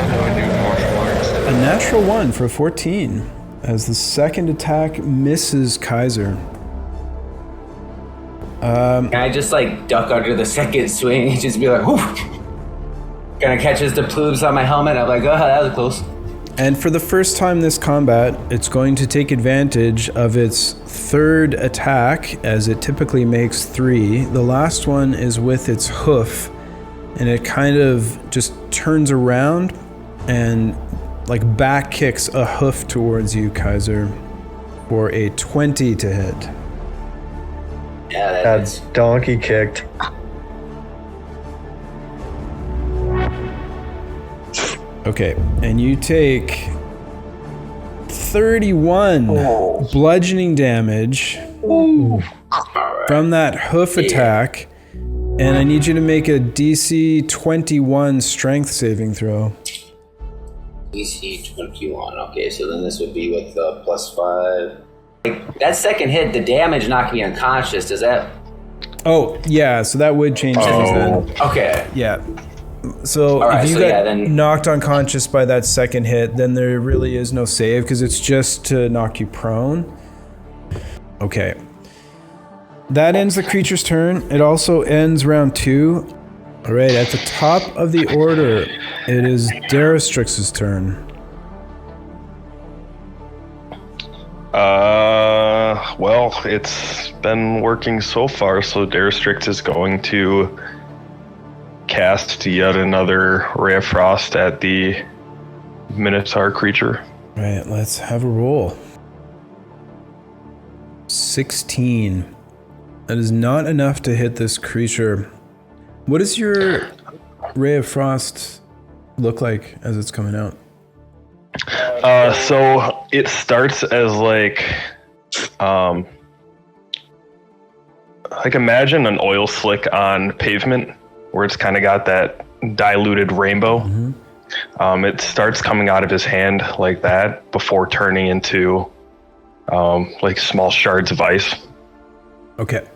know I do martial arts. A natural 1 for a 14. as the second attack misses Kaiser. Can I just like duck under the second swing and just be like, whoo? Kind of catches the plumes on my helmet. I'm like, oh, that was close. And for the first time this combat, it's going to take advantage of its third attack, as it typically makes 3. The last one is with its hoof, and it kind of just turns around and like back kicks a hoof towards you, Kaiser, for a 20 to hit. Yeah, That's donkey kicked. Okay, and you take 31 bludgeoning damage from that hoof attack, and I need you to make a DC 21 strength saving throw. DC 21. Okay, so then this would be with the +5. That second hit, the damage knocked me unconscious. Does that? Oh, yeah, so that would change things then. Okay. Yeah. So All right, if you so got yeah, then knocked unconscious by that second hit, then there really is no save because it's just to knock you prone. Okay. That ends the creature's turn. It also ends round 2. All right, at the top of the order, it is Daristrix's turn. Well, it's been working so far, so Daristrix is going to cast yet another Ray of Frost at the Minotaur creature. All right, let's have a roll. 16. That is not enough to hit this creature. What does your Ray of Frost look like as it's coming out? So it starts as like imagine an oil slick on pavement where it's kind of got that diluted rainbow. Mm-hmm. It starts coming out of his hand like that before turning into like small shards of ice. Okay.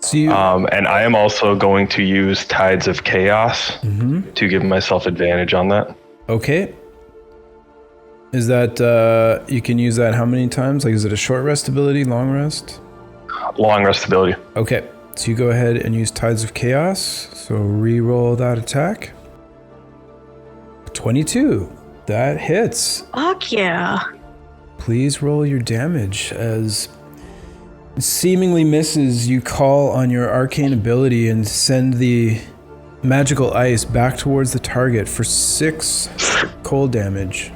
So you, and I am also going to use Tides of Chaos to give myself advantage on that. Okay. Is that, you can use that how many times? Like, is it a short rest ability, long rest? Long rest ability. Okay. So you go ahead and use Tides of Chaos. So re-roll that attack. 22. That hits. Fuck yeah. Please roll your damage. As seemingly misses, you call on your arcane ability and send the magical ice back towards the target for 6 cold damage.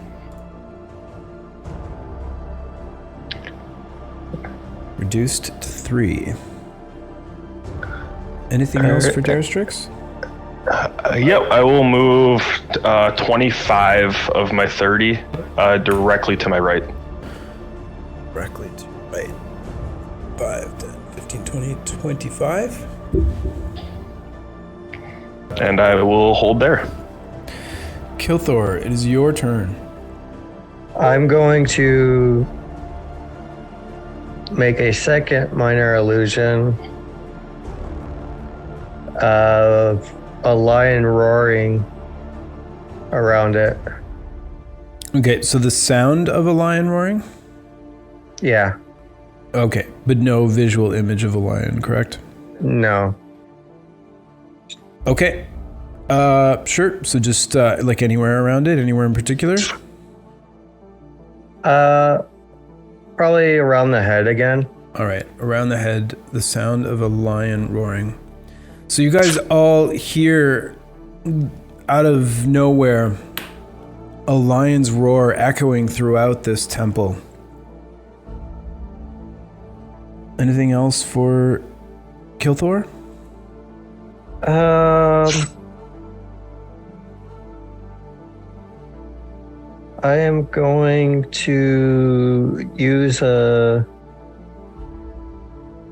Reduced to 3. Anything else for Daristrix? Yep, I will move 25 of my 30 directly to my right. Directly to right. 5, 10, 15, 20, 25. And I will hold there. Kilthor, it is your turn. I'm going to make a second minor illusion of a lion roaring around it. Okay, so the sound of a lion roaring? Yeah. Okay, but no visual image of a lion, correct? No. Okay. Sure. So just like anywhere around it, anywhere in particular? Probably around the head again. All right, around the head, the sound of a lion roaring. So you guys all hear out of nowhere a lion's roar echoing throughout this temple. Anything else for Kilthor? I am going to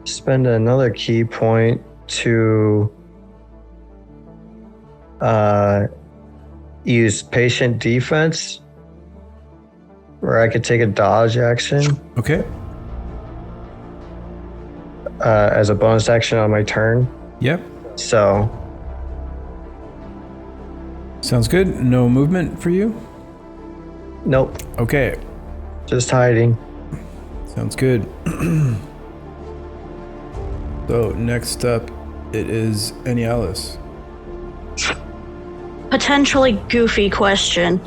spend another key point to use patient defense, where I could take a dodge action. Okay. As a bonus action on my turn. Yep. So. Sounds good. No movement for you? Nope. Okay. Just hiding. Sounds good. So next up, it is Alice. Potentially goofy question.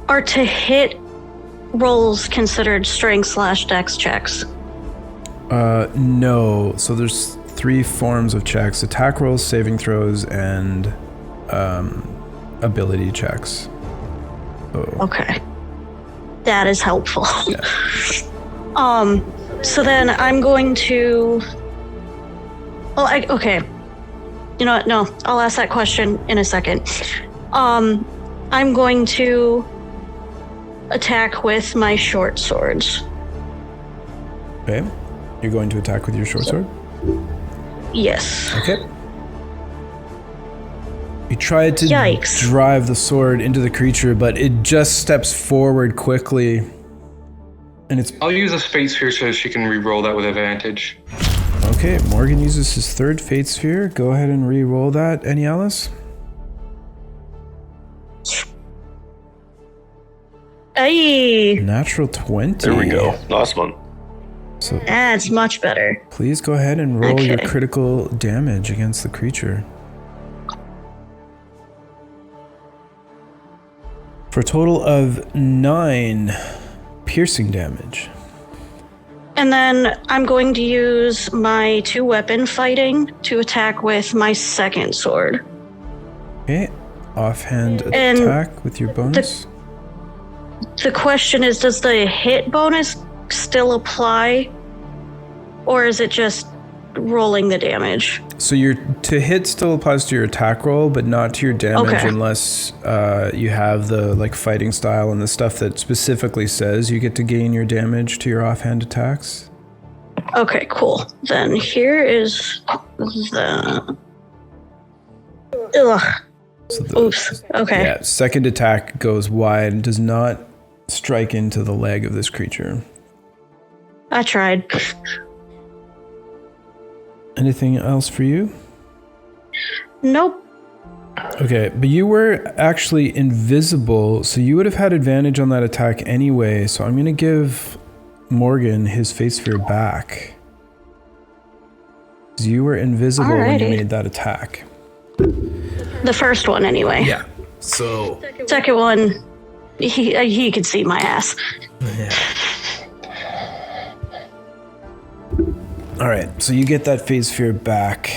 Are to hit rolls considered strength/dex checks? No. So there's 3 forms of checks: attack rolls, saving throws, and ability checks. So, Okay. That is helpful. Yeah. So then I'm going to... okay. You know what? No, I'll ask that question in a second. I'm going to attack with my short swords. Okay. You're going to attack with your short sword? Yes. Okay. You tried to Yikes. drive the sword into the creature, but it just steps forward quickly. And it's... I'll use a Fate Sphere so she can re-roll that with advantage. Okay, Morgan uses his 3rd Fate Sphere. Go ahead and re-roll that, Alice. Hey, Natural 20. There we go. Nice one. So that's much better. please go ahead and roll your Okay. critical damage against the creature. For a total of 9 piercing damage. And then I'm going to use my 2-weapon fighting to attack with my 2nd sword. Okay, offhand And attack with your bonus. The question is, does the hit bonus still apply? Or is it just rolling the damage? So your to hit still applies to your attack roll, but not to your damage Okay. unless you have the like fighting style and the stuff that specifically says you get to gain your damage to your offhand attacks. Okay, cool. Then here is the... Ugh. So the, Oops. Okay. Yeah, second attack goes wide and does not strike into the leg of this creature. I tried. Anything else for you? Nope. Okay, but you were actually invisible, so you would have had advantage on that attack anyway, so I'm going to give Morgan his Fate Sphere back. 'Cause you were invisible when you Alrighty. made that attack. The first one, anyway. Yeah, so... Second one, he could see my ass. Yeah. Alright, so you get that Fate Sphere back,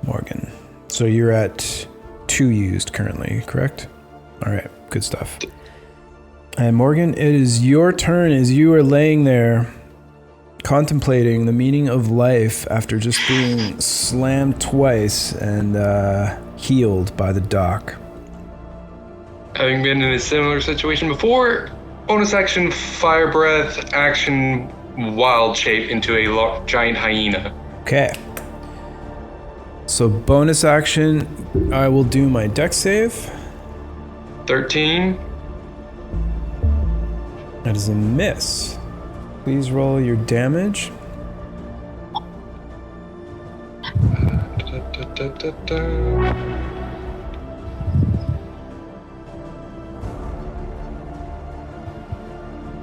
Morgan. So you're at 2 used currently, correct? Alright, good stuff. And Morgan, it is your turn as you are laying there contemplating the meaning of life after just being slammed twice and healed by the dock. Having been in a similar situation before, bonus action Fire Breath, action Wild Shape into a giant hyena. Okay. So bonus action, I will do my dex save. 13. That is a miss. Please roll your damage.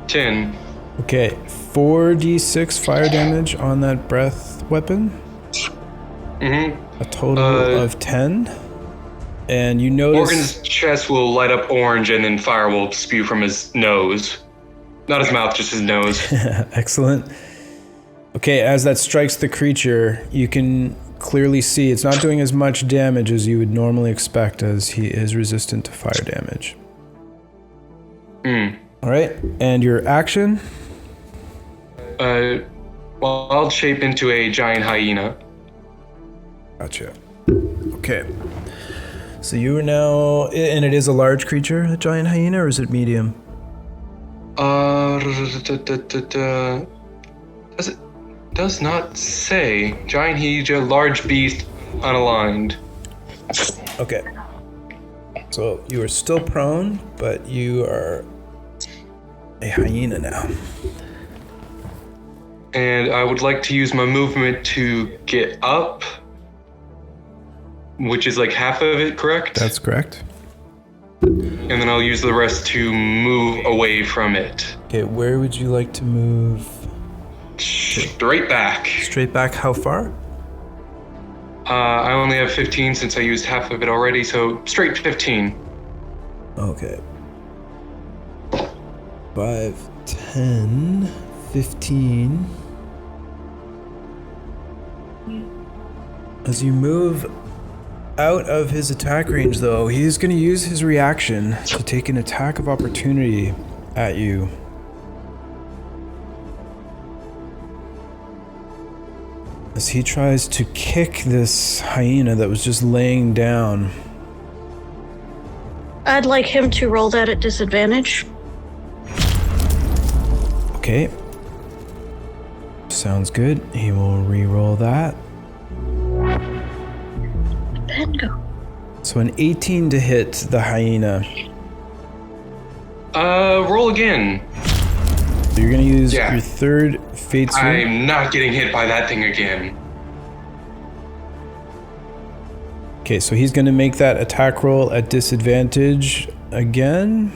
$10. Okay, 4d6 fire damage on that breath weapon. Mm-hmm. A total of 10. And you notice... Morgan's chest will light up orange and then fire will spew from his nose. Not his mouth, just his nose. Excellent. Okay, as that strikes the creature, you can clearly see it's not doing as much damage as you would normally expect, as he is resistant to fire damage. All right, and your action? Wild shape into a giant hyena. Gotcha. Okay. So you are now, and it is a large creature, a giant hyena, or is it medium? Does not say. Giant hyena, large beast, unaligned. Okay. So you are still prone, but you are a hyena now. And I would like to use my movement to get up, which is like half of it, correct? That's correct. And then I'll use the rest to move away from it. Okay, where would you like to move? Straight back. Straight back, how far? I only have 15 since I used half of it already, so straight 15. Okay. 5, 10, 15. As you move out of his attack range, though, he's going to use his reaction to take an attack of opportunity at you. As he tries to kick this hyena that was just laying down. I'd like him to roll that at disadvantage. Okay. Sounds good. He will re-roll that. Ben, go. So an 18 to hit the hyena. Roll again. So you're gonna use your third fate swing. I'm not getting hit by that thing again. Okay, so he's gonna make that attack roll at disadvantage again.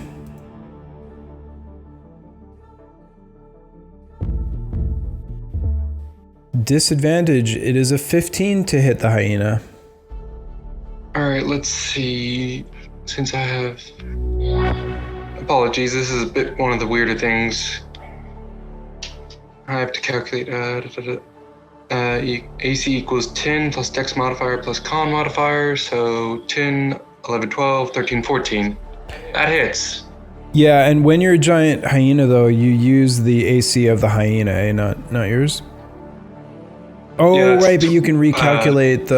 Disadvantage, it is a 15 to hit the hyena. Alright, let's see. Since I have... Apologies, this is a bit one of the weirder things. I have to calculate AC equals 10 plus Dex modifier plus Con modifier, so 10, 11, 12, 13, 14. That hits. Yeah, and when you're a giant hyena, though, you use the AC of the hyena, eh? Not yours? Oh, yeah, right, but you can recalculate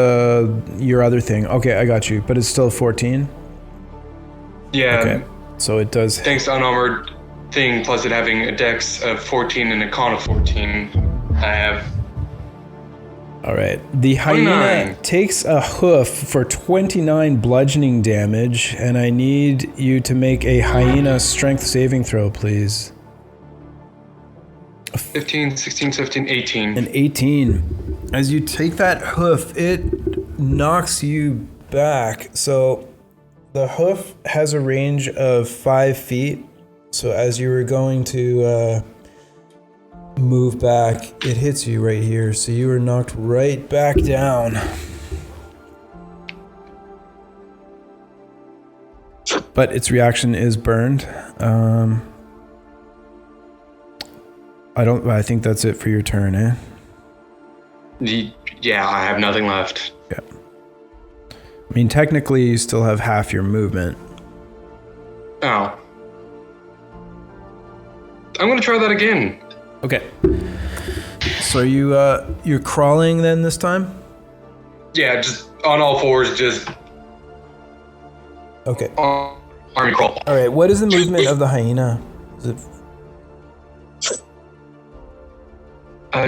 your other thing. Okay, I got you, but it's still 14? Yeah. Okay, so it does... Thanks to Unarmored thing, plus it having a Dex of 14 and a Con of 14, I have... Alright, the hyena takes a hoof for 29 bludgeoning damage, and I need you to make a hyena strength saving throw, please. 15, 16, 17, 18. An 18. As you take that hoof, it knocks you back. So the hoof has a range of 5 feet. So as you were going to move back, it hits you right here. So you were knocked right back down. But its reaction is burned. I think that's it for your turn, eh? Yeah, I have nothing left. Yeah. I mean, technically, you still have half your movement. Oh. I'm gonna try that again. Okay. So you're crawling then this time? Yeah, just on all fours, just... Okay. Army crawl. Alright, what is the movement of the hyena? Is it...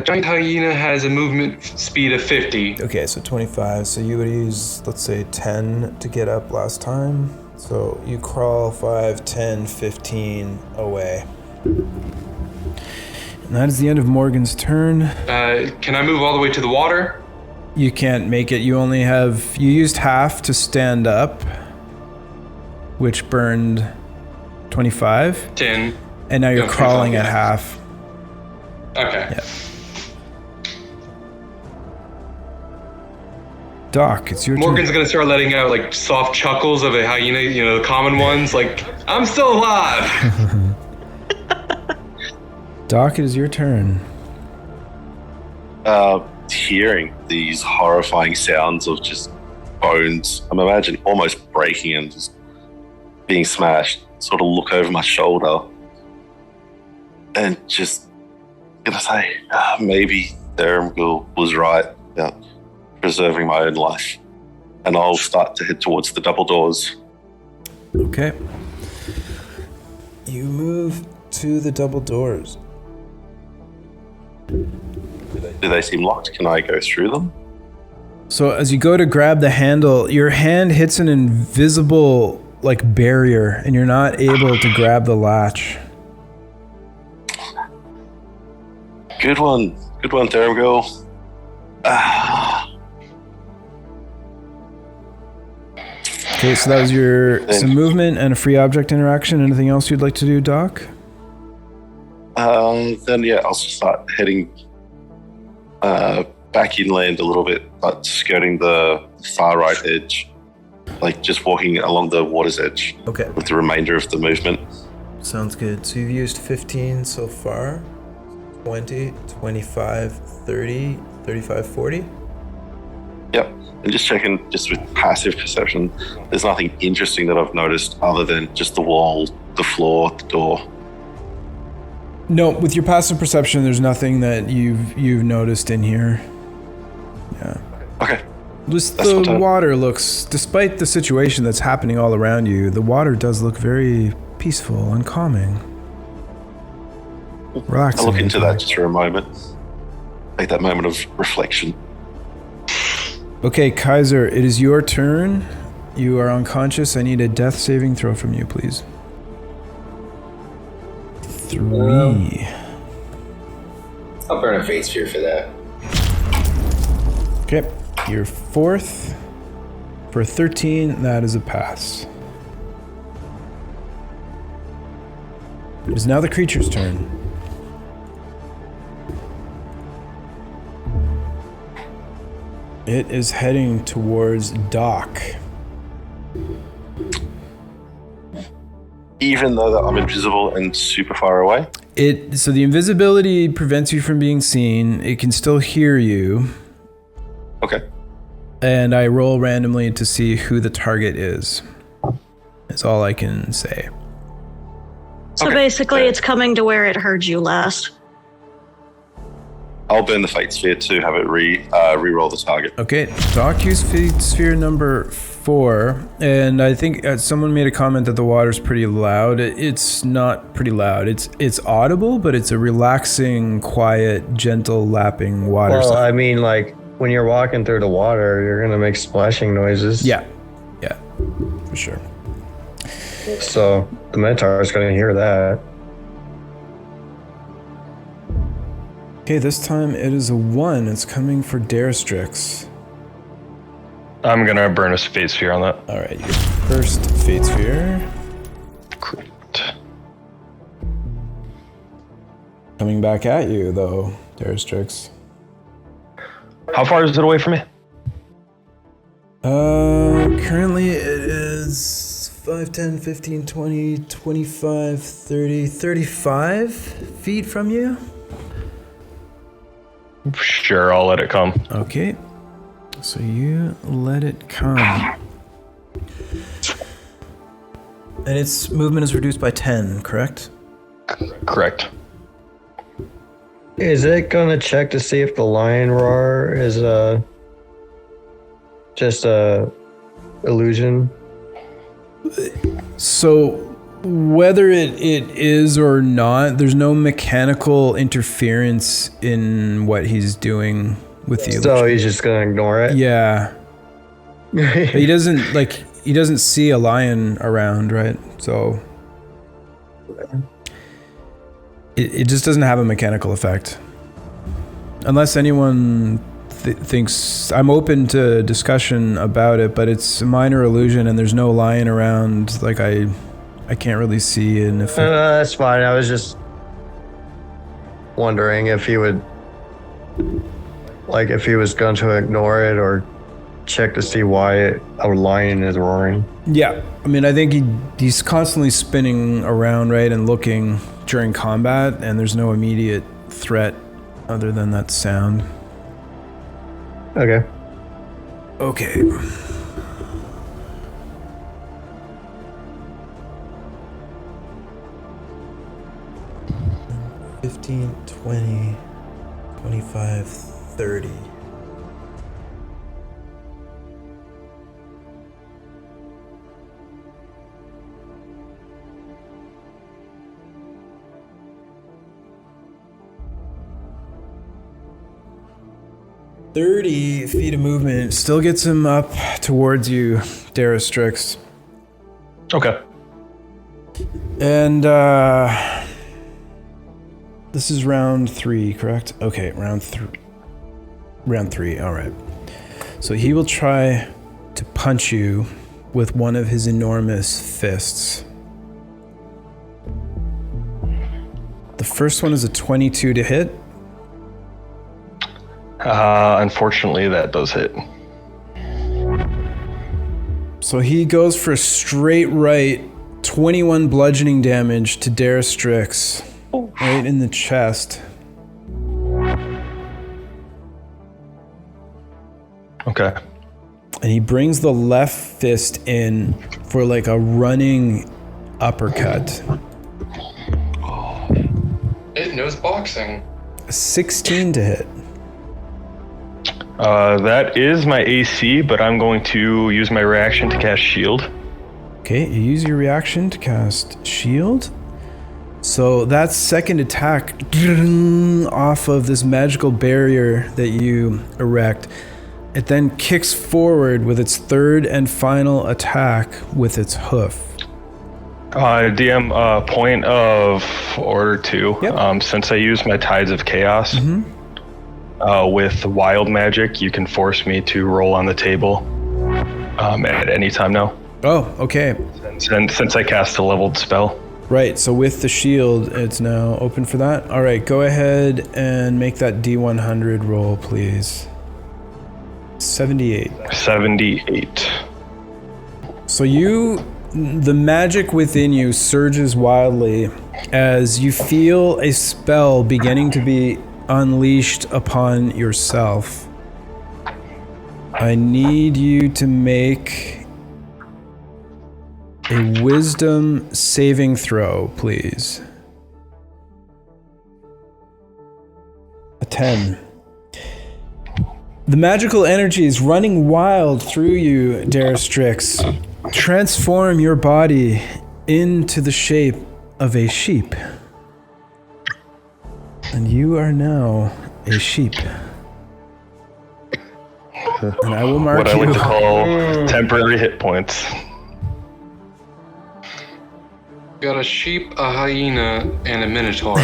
Giant hyena has a movement speed of 50. Okay, so 25. So you would use, let's say, 10 to get up last time. So you crawl 5, 10, 15 away. And that is the end of Morgan's turn. Can I move all the way to the water? You can't make it. You used half to stand up, which burned 25. 10. And now you're crawling at half. Okay. Yeah. Doc, it's your turn. Morgan's gonna start letting out like soft chuckles of a hyena, you know, the common ones, like, I'm still alive! Doc, it is your turn. Hearing these horrifying sounds of just bones, I'm imagining almost breaking and just being smashed, sort of look over my shoulder and just gonna say, maybe Theramgul was right about preserving my own life. And I'll start to head towards the double doors. Okay. You move to the double doors. Do they seem locked? Can I go through them? So as you go to grab the handle, your hand hits an invisible barrier and you're not able to grab the latch. Good one, Theramgul. Okay, so that was some movement and a free object interaction. Anything else you'd like to do, Doc? Then yeah, I'll start heading back inland a little bit, but skirting the far right edge, like just walking along the water's edge. Okay. With the remainder of the movement. Sounds good. So you've used 15 so far. 20, 25, 30, 35, 40? Yep. And just checking, just with passive perception, there's nothing interesting that I've noticed other than just the wall, the floor, the door. No, with your passive perception, there's nothing that you've noticed in here. Yeah. Okay. Just the water looks, despite the situation that's happening all around you, the water does look very peaceful and calming. Relaxing. I'll look into that just for a moment. Take that moment of reflection. Okay, Kaiser, it is your turn. You are unconscious. I need a death saving throw from you, please. 3. I'll burn a fate sphere for that. Okay, your 4th. For 13, that is a pass. It is now the creature's turn. It is heading towards Doc. Even though that I'm invisible and super far away? So the invisibility prevents you from being seen. It can still hear you. Okay. And I roll randomly to see who the target is. That's all I can say. So basically, it's coming to where it heard you last. I'll burn the fate sphere to have it re-roll the target. Okay, Doc used fate sphere number 4, and I think someone made a comment that the water's pretty loud. It's not pretty loud. It's audible, but it's a relaxing, quiet, gentle lapping water. Well, I mean, like when you're walking through the water, you're gonna make splashing noises. Yeah, for sure. So the Minotaur's gonna hear that. Okay, this time it is a 1. It's coming for Daristrix. I'm gonna burn a fate sphere on that. All right, your first fate sphere. Great. Coming back at you, though, Daristrix. How far is it away from me? Currently it is 5, 10, 15, 20, 25, 30, 35 feet from you. Sure, I'll let it come. Okay, so you let it come. And its movement is reduced by 10, correct? Correct. Is it gonna check to see if the lion roar is just a illusion? So whether it is or not, there's no mechanical interference in what he's doing with the illusion. So he's just gonna ignore it? Yeah. But he doesn't see a lion around, right? So it just doesn't have a mechanical effect. Unless anyone thinks, I'm open to discussion about it, but it's a minor illusion and there's no lion around. Like I can't really see an effect. That's fine. I was just wondering if he would, like, if he was going to ignore it or check to see why a lion is roaring. Yeah, I mean, I think he's constantly spinning around, right, and looking during combat, and there's no immediate threat other than that sound. Okay. Okay. $15, $20, $25, $30. $30 feet of movement still gets him up towards you, Daristrix. Okay. And this is round 3, correct? Okay, round 3. All right. So he will try to punch you, with one of his enormous fists. The first one is a 22 to hit. Unfortunately, that does hit. So he goes for a straight right, 21 bludgeoning damage to Daristrix, right in the chest. Okay. And he brings the left fist in for like a running uppercut. It knows boxing. 16 to hit. That is my AC, but I'm going to use my reaction to cast shield. Okay, you use your reaction to cast shield. So that second attack off of this magical barrier that you erect, it then kicks forward with its third and final attack with its hoof. DM, point of order 2. Yep. Since I use my Tides of Chaos, with wild magic, you can force me to roll on the table at any time now. Oh, okay. Since I cast a leveled spell. Right, so with the shield, it's now open for that. All right, go ahead and make that D100 roll, please. 78. 78. So the magic within you surges wildly as you feel a spell beginning to be unleashed upon yourself. I need you to make a wisdom saving throw, please. A 10. The magical energy is running wild through you, Daristrix. Transform your body into the shape of a sheep. And you are now a sheep. And I will mark what I you. like to call temporary hit points. Got a sheep, a hyena, and a minotaur.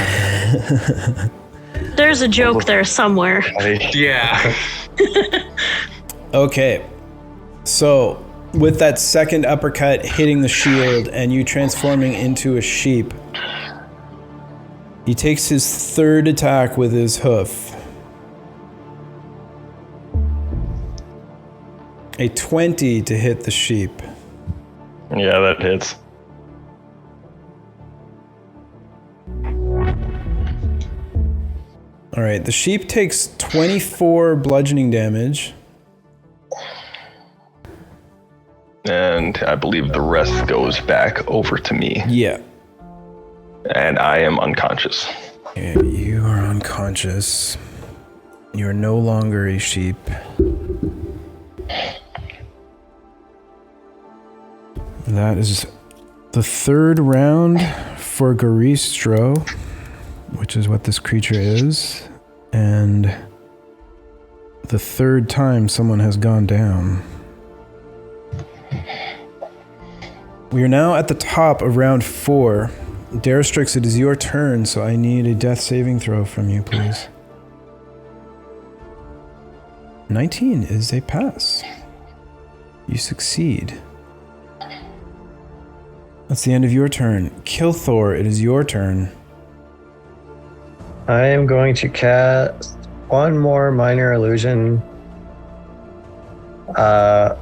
There's a joke there somewhere. Yeah. Okay. So, with that second uppercut hitting the shield and you transforming into a sheep, he takes his third attack with his hoof. A 20 to hit the sheep. Yeah, that hits. All right, the sheep takes 24 bludgeoning damage. And I believe the rest goes back over to me. Yeah. And I am unconscious. Okay, you are unconscious. You are no longer a sheep. That is the third round for Goristro, which is what this creature is, and the third time someone has gone down. We are now at the top of round 4. Daristrix, it is your turn, so I need a death saving throw from you, please. 19 is a pass. You succeed. That's the end of your turn. Kilthor, it is your turn. I am going to cast one more minor illusion of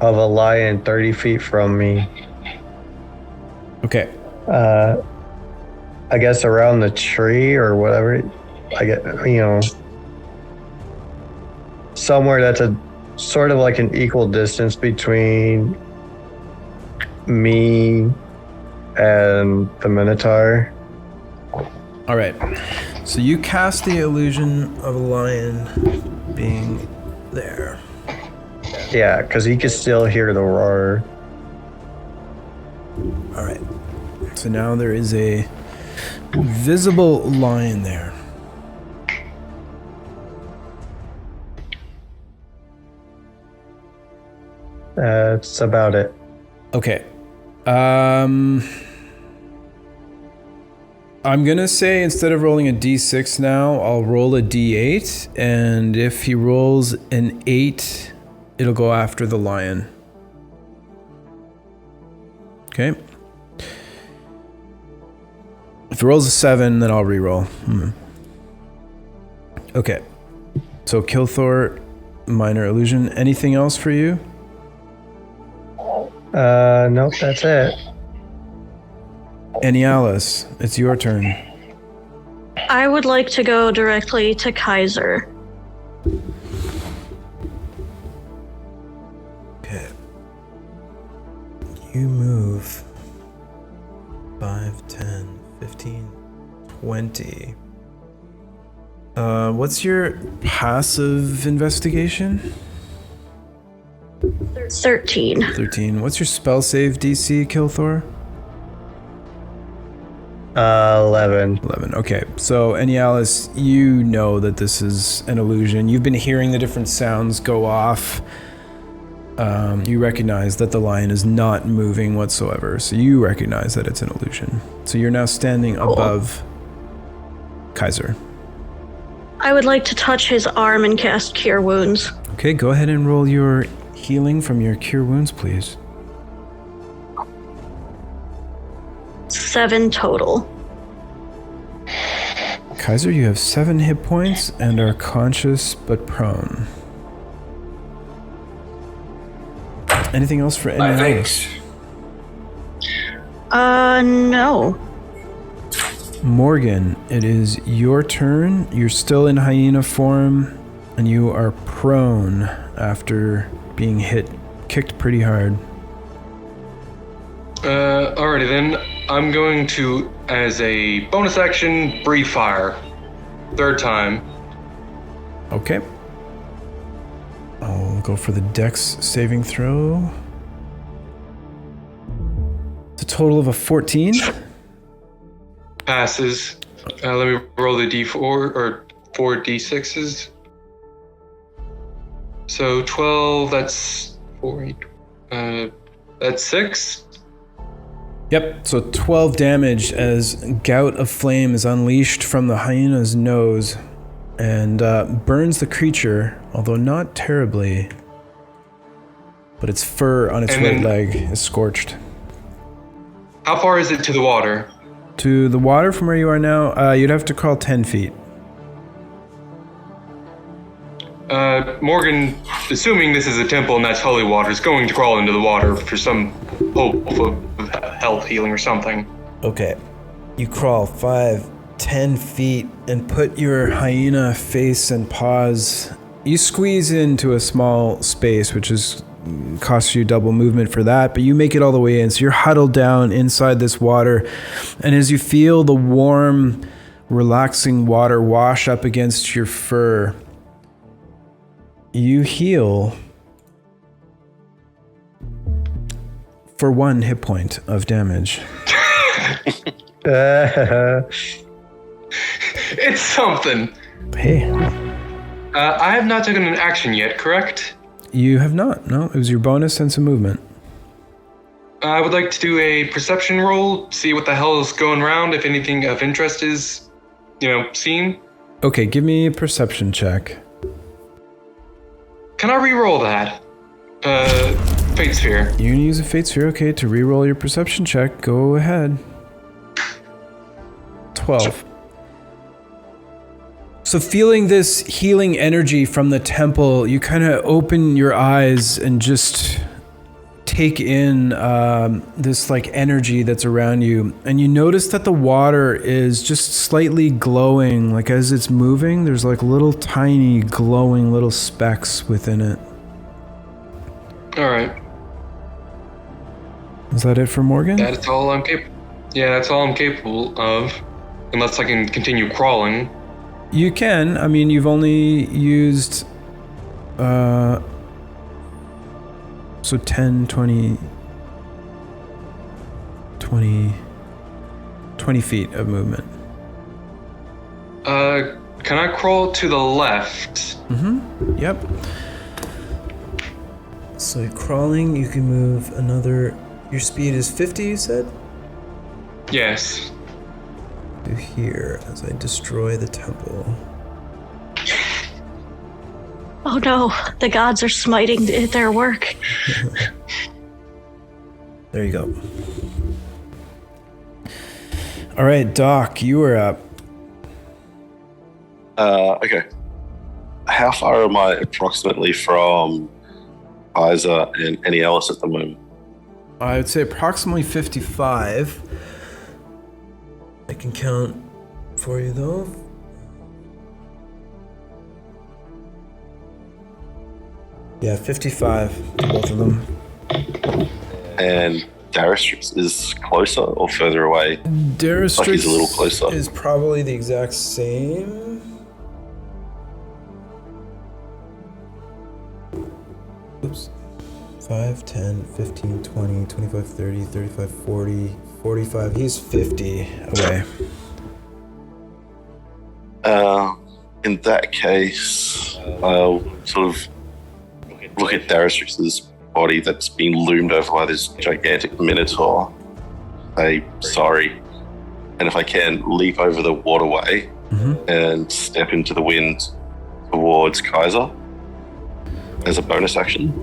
a lion 30 feet from me. Okay. I guess around the tree or whatever. I get, somewhere that's a sort of like an equal distance between me and the Minotaur. All right. So you cast the illusion of a lion being there. Yeah, because he could still hear the roar. All right. So now there is a visible lion there. That's about it. Okay. I'm gonna say instead of rolling a d6 now, I'll roll a d8, and if he rolls an 8, it'll go after the lion. Okay. If it rolls a 7, then I'll reroll. Okay. So Kilthor, minor illusion. Anything else for you? Nope, that's it. Alice, it's your turn. I would like to go directly to Kaiser. Okay. You move 5, 10, 15, 20. What's your passive investigation? 13. 13. What's your spell save DC, Kilthor? 11. 11. Okay. So, Alice, you know that this is an illusion. You've been hearing the different sounds go off. You recognize that the lion is not moving whatsoever. So you recognize that it's an illusion. So you're now standing above Kaiser. I would like to touch his arm and cast Cure Wounds. Okay, go ahead and roll your healing from your Cure Wounds, please. 7 total. Kaiser, you have 7 hit points and are conscious but prone. Anything else for anyone else? No. Morgan, it is your turn. You're still in hyena form, and you are prone after being kicked pretty hard. Alrighty then. I'm going to, as a bonus action, breathe fire. 3rd time. Okay. I'll go for the Dex saving throw. It's a total of a 14. Passes. Let me roll the d4 or 4 d6s. So 12, that's 4, 8. That's 6. Yep, so 12 damage as Gout of Flame is unleashed from the hyena's nose and burns the creature, although not terribly. But its fur on its right leg is scorched. How far is it to the water? To the water from where you are now, you'd have to crawl 10 feet. Morgan, assuming this is a temple and that's holy water, is going to crawl into the water for some hope of health healing or something. Okay. You crawl 5, 10 feet and put your hyena face and paws. You squeeze into a small space, which costs you double movement for that, but you make it all the way in. So you're huddled down inside this water. And as you feel the warm, relaxing water wash up against your fur, you heal for 1 hit point of damage. It's something. Hey. I have not taken an action yet, correct? You have not. No, it was your bonus and some movement. I would like to do a perception roll, see what the hell is going around, if anything of interest is, seen. Okay, give me a perception check. Can I re-roll that? Fate Sphere. You can use a Fate Sphere, okay, to re-roll your perception check. Go ahead. 12. So feeling this healing energy from the temple, you kind of open your eyes and just take in this energy that's around you. And you notice that the water is just slightly glowing, as it's moving, there's little tiny glowing little specks within it. All right. Is that it for Morgan? That's all I'm capable. Yeah, that's all I'm capable of, unless I can continue crawling. You can. I mean, you've only used so 10, 20 feet of movement. Can I crawl to the left? Mm-hmm. Yep. So you're crawling, you can move another... Your speed is 50, you said? Yes. To here, as I destroy the temple. Oh no, the gods are smiting their work. There you go. All right, Doc, you are up. Okay. How far am I approximately from Kaiser and any else at the moment? I would say approximately 55. I can count for you though. Yeah, 55 to both of them. And Daristrix is closer or further away? Daristrix like he's a little closer. Is probably the exact same. Oops. 5, 10, 15, 20, 25, 30, 35, 40, 45. He's 50 away. In that case, I'll sort of look at Daristrix's body that's been loomed over by this gigantic minotaur. Say sorry. And if I can, leap over the waterway and step into the wind towards Kaiser as a bonus action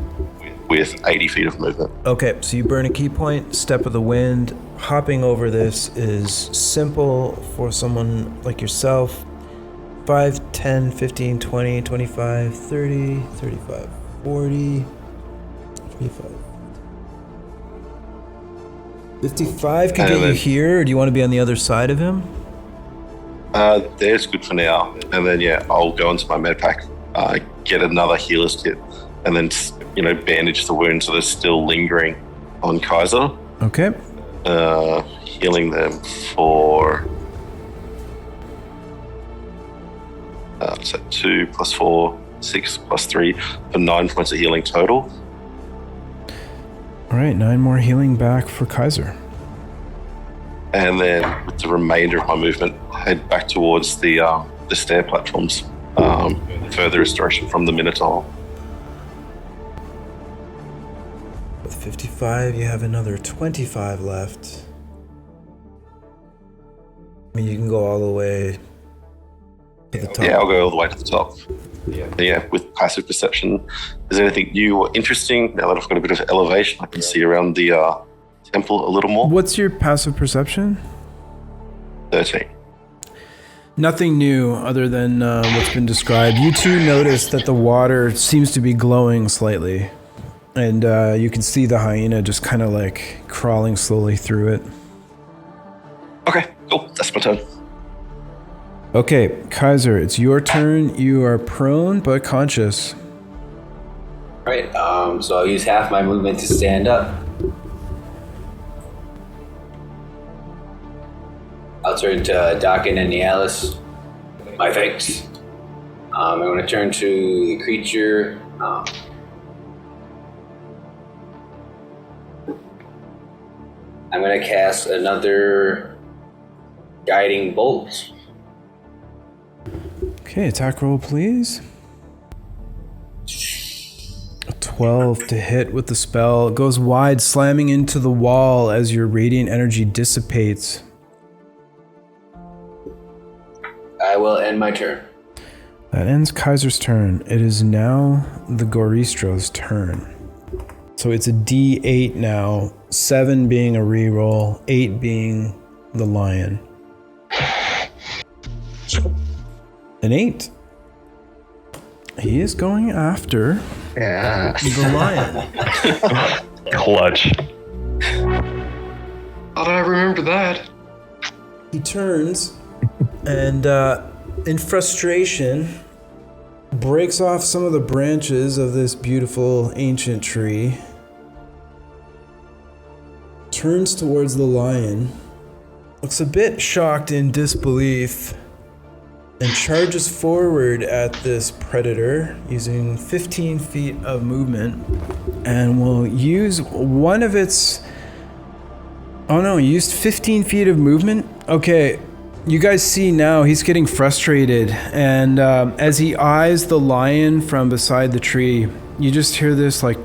with 80 feet of movement. Okay, so you burn a key point, step of the wind. Hopping over this is simple for someone like yourself. 5, 10, 15, 20, 25, 30, 35, 40, 45. 55 can get you here, or do you want to be on the other side of him? There's good for now. And then, yeah, I'll go into my med pack, get another healer's kit, and then, bandage the wound so they're still lingering on Kaiser. Okay. Healing them for... so 2 plus 4, 6 plus 3, for 9 points of healing total. All right, 9 more healing back for Kaiser. And then with the remainder of my movement, head back towards the stair platforms. Further restoration from the Minotaur. With 55, you have another 25 left. I mean, you can go all the way to the top. Yeah, I'll go all the way to the top. Yeah, with passive perception. Is there anything new or interesting? Now that I've got a bit of elevation, I can see around the temple a little more. What's your passive perception? 13. Nothing new other than what's been described. You two notice that the water seems to be glowing slightly. And you can see the hyena just kind of like crawling slowly through it. Okay, cool. That's my turn. Okay, Kaiser, it's your turn. You are prone but conscious. Right, so I'll use half my movement to stand up. I'll turn to Dakin and Nialis. My thanks. I'm going to turn to the creature. I'm going to cast another guiding bolt. Okay, attack roll, please. 12 to hit with the spell. It goes wide, slamming into the wall as your radiant energy dissipates. I will end my turn. That ends Kaiser's turn. It is now the Goristro's turn. So it's a D8 now, 7 being a reroll, 8 being the lion. An 8. He is going after the lion. Clutch. Thought I remember that. He turns and in frustration breaks off some of the branches of this beautiful ancient tree, turns towards the lion, looks a bit shocked in disbelief, and charges forward at this predator using 15 feet of movement, and will use one of its... Oh no, he used 15 feet of movement? Okay, you guys see now he's getting frustrated, and as he eyes the lion from beside the tree, you just hear this like...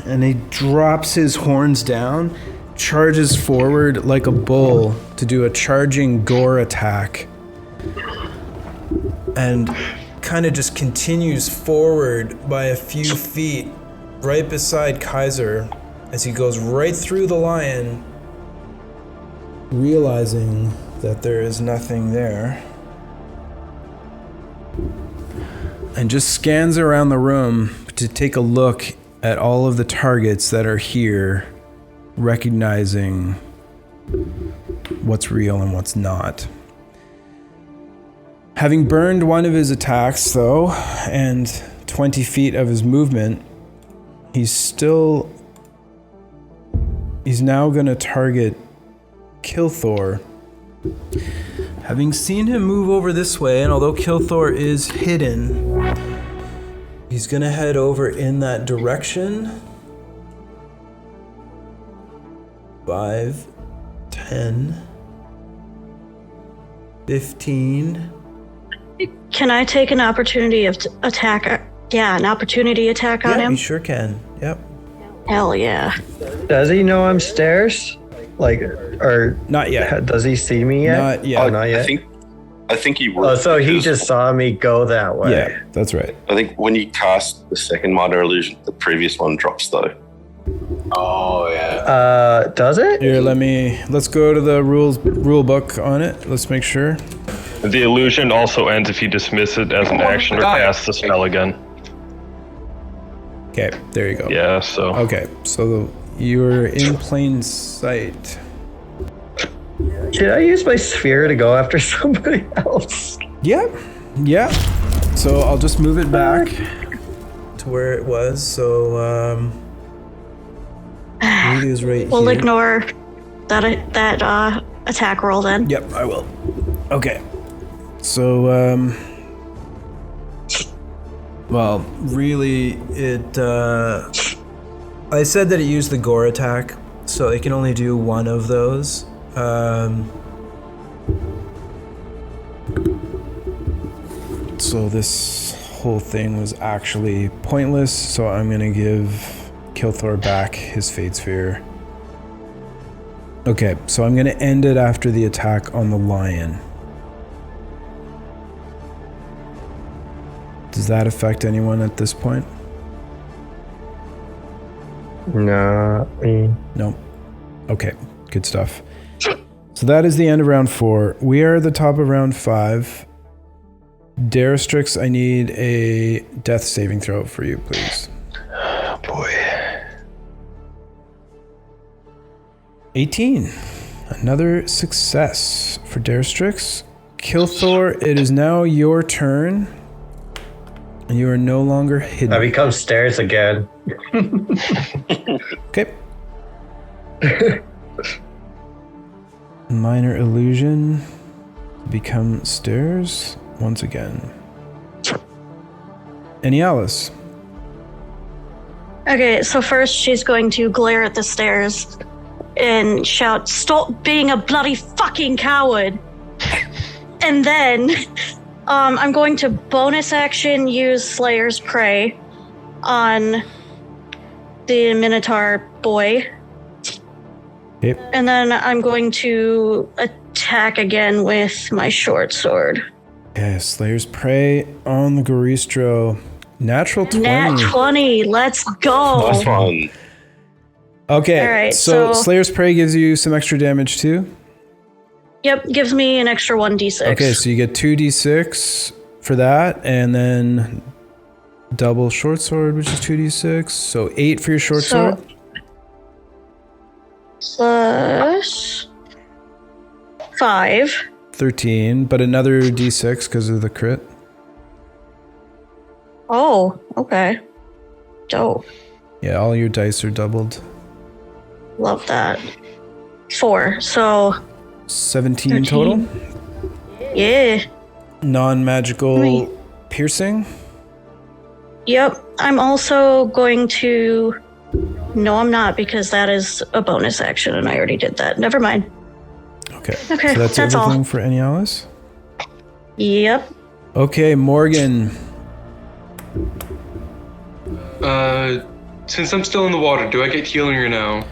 and he drops his horns down, charges forward like a bull to do a charging gore attack, and kind of just continues forward by a few feet right beside Kaiser, as he goes right through the lion, realizing that there is nothing there, and just scans around the room to take a look at all of the targets that are here, recognizing what's real and what's not. Having burned one of his attacks, though, and 20 feet of his movement, he's now going to target Kilthor. Having seen him move over this way, and although Kilthor is hidden, he's going to head over in that direction. 5, 10, 15. Can I take an opportunity attack? An opportunity attack on him? You sure can. Yep. Hell yeah. Does he know I'm stairs? Like, or Not yet. does he see me yet? Not yet. Oh, not yet. I think he would. Oh, so he just saw me go that way. Yeah, that's right. I think when you cast the second minor illusion, the previous one drops though. Oh, yeah. Does it? Here, let's go to the rule book on it. Let's make sure. The illusion also ends if you dismiss it as an action or cast the spell again. Okay, there you go. Yeah, so. Okay, so you're in plain sight. Should I use my sphere to go after somebody else? Yeah. So I'll just move it back. To where it was, so, Rudy is right We'll here. ignore that attack roll then. Yep, I will. Okay. So, well, Really, I said that it used the gore attack, so it can only do one of those. so this whole thing was actually pointless, so I'm gonna give Kilthor back his Fate Sphere. Okay, so I'm gonna end it after the attack on the lion. Does that affect anyone at this point? Not me. No. Okay, good stuff. So that is the end of round 4. We are at the top of round 5. Daristrix, I need a death saving throw for you, please. Oh boy. 18. Another success for Daristrix. Kilthor, it is now your turn. And you are no longer hidden. I become stairs again. Okay. Minor illusion. Become stairs once again. Any Alice? Okay, so first she's going to glare at the stairs and shout, "Stop being a bloody fucking coward!" And then I'm going to bonus action use Slayer's Prey on the Minotaur boy. Yep. And then I'm going to attack again with my short sword. Yeah, Slayer's Prey on the Goristro. Natural 20. Nat 20, let's go. Nice one. Okay, All right, so so- Slayer's Prey gives you some extra damage too. Yep, gives me an extra 1d6. Okay, so you get 2d6 for that, and then double short sword, which is 2d6. So 8 for your short sword. Plus 5. 13, but another d6 because of the crit. Oh, okay. Dope. Yeah, all your dice are doubled. Love that. 4. So 17 13. total. yeah. Non-magical Wait. piercing. Yep. I'm also going to. No, I'm not, because that is a bonus action and I already did that. Never mind. Okay. Okay, So that's that's all. everything for any Alice. Yep. Okay, Morgan. Since I'm still in the water, do I get healing or no?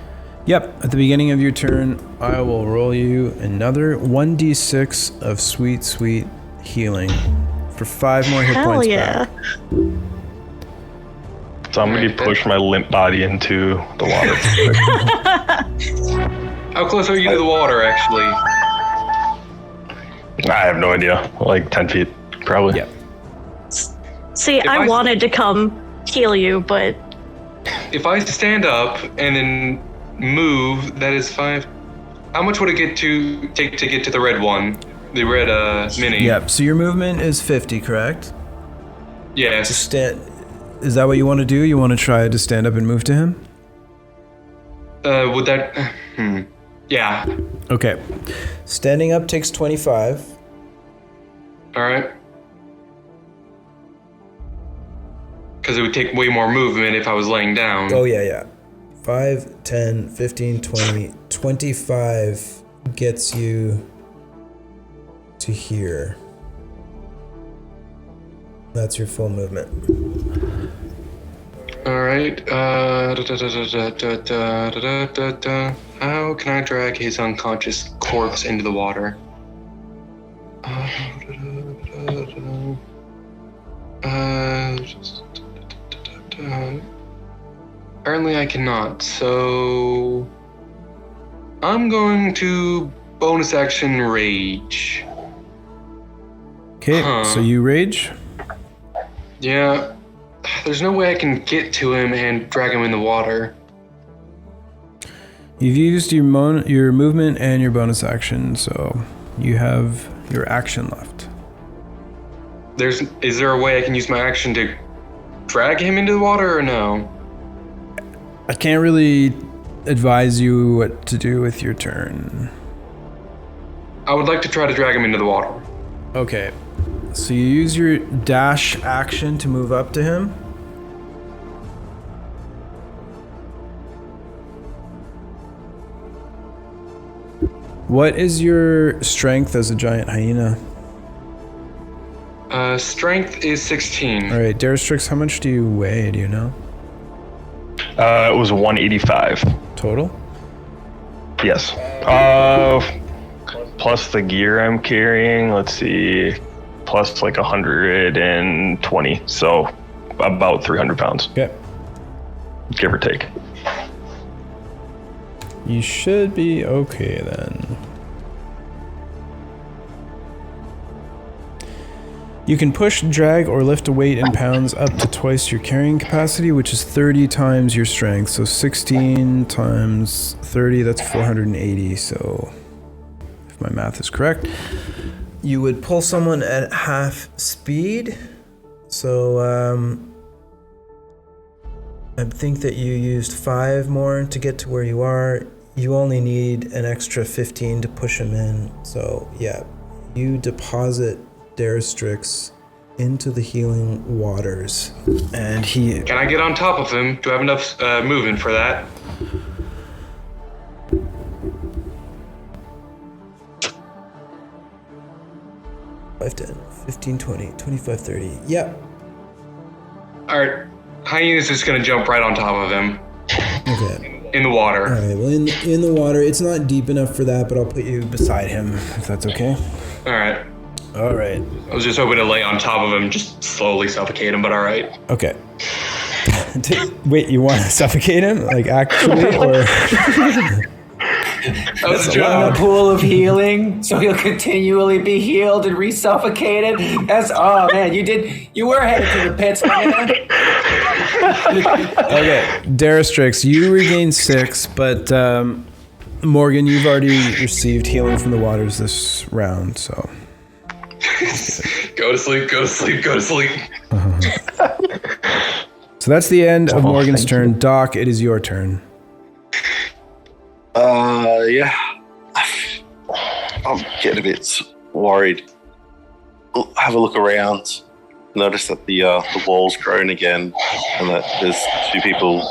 Yep, at the beginning of your turn, I will roll you another 1d6 of sweet, sweet healing for 5 more hit Hell points yeah. back. Somebody push my limp body into the water. How close are you to the water, actually? I have no idea. Like 10 feet, probably. Yeah. See, I wanted to come heal you, but If I stand up and then move, that is 5. How much would it take to get to the red one? The red mini? Yep, so your movement is 50, correct? Yes. Is that what you want to do? You want to try to stand up and move to him? Would that... Yeah. Okay. Standing up takes 25. Alright. Because it would take way more movement if I was laying down. Oh, yeah. 5, 10, 15, 20, 25 gets you to here. That's your full movement. Alright. How can I drag his unconscious corpse into the water? Apparently I cannot, so I'm going to bonus action rage. Okay, so you rage? Yeah, there's no way I can get to him and drag him in the water. You've used your movement and your bonus action, so you have your action left. Is there a way I can use my action to drag him into the water or no? I can't really advise you what to do with your turn. I would like to try to drag him into the water. Okay, so you use your dash action to move up to him. What is your strength as a giant hyena? Strength is 16. All right, Daristrix, how much do you weigh? Do you know? It was 185. Total? Yes. Plus the gear I'm carrying, let's see, plus like 120. So about 300 pounds. Okay. Give or take. You should be okay then. You can push, drag, or lift a weight in pounds up to twice your carrying capacity, which is 30 times your strength. So 16 times 30, that's 480. So if my math is correct. You would pull someone at half speed. So I think that you used 5 more to get to where you are. You only need an extra 15 to push him in. So yeah, you deposit Daristrix into the healing waters, and he... Can I get on top of him? Do I have enough movement for that? Five, 10, 15, 20, 25, 30. Yep. Alright, Hyena's just gonna jump right on top of him. Okay. In the water. Alright, well in the water, it's not deep enough for that, but I'll put you beside him, if that's okay. Alright. Alright. I was just hoping to lay on top of him, just slowly suffocate him, but alright. Okay. Wait, you want to suffocate him? Like, actually, or... That was a A joke. pool of healing, so he'll continually be healed and resuffocated. That's, oh man, you were headed to the pits, man. Okay, Daristrix, you regain 6, but Morgan, you've already received healing from the waters this round, so... Go to sleep, go to sleep, go to sleep. So that's the end of Morgan's turn. Doc, it is your turn. Yeah. I'm getting a bit worried. I'll have a look around. Notice that the wall's grown again, and that there's 2 people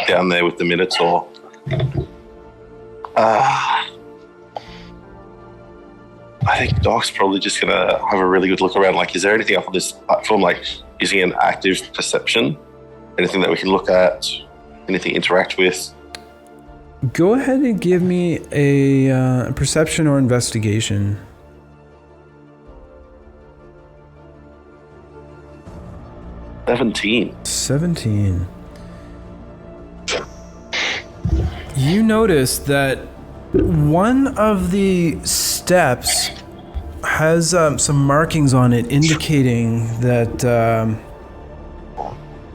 down there with the Minotaur. I think Doc's probably just gonna have a really good look around. Like, is there anything up on this platform, like using an active perception? Anything that we can look at? Anything interact with? Go ahead and give me a perception or investigation. 17. 17. you notice that one of the steps has some markings on it indicating that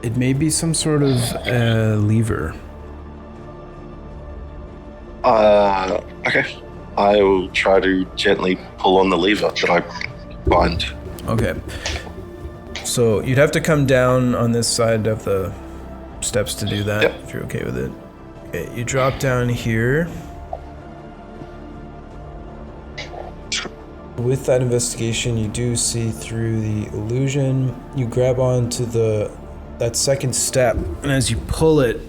it may be some sort of lever. Okay. I will try to gently pull on the lever that I find. Okay. So you'd have to come down on this side of the steps to do that, if you're okay with it. Okay, you drop down here. With that investigation, you do see through the illusion. You grab onto that second step, and as you pull it,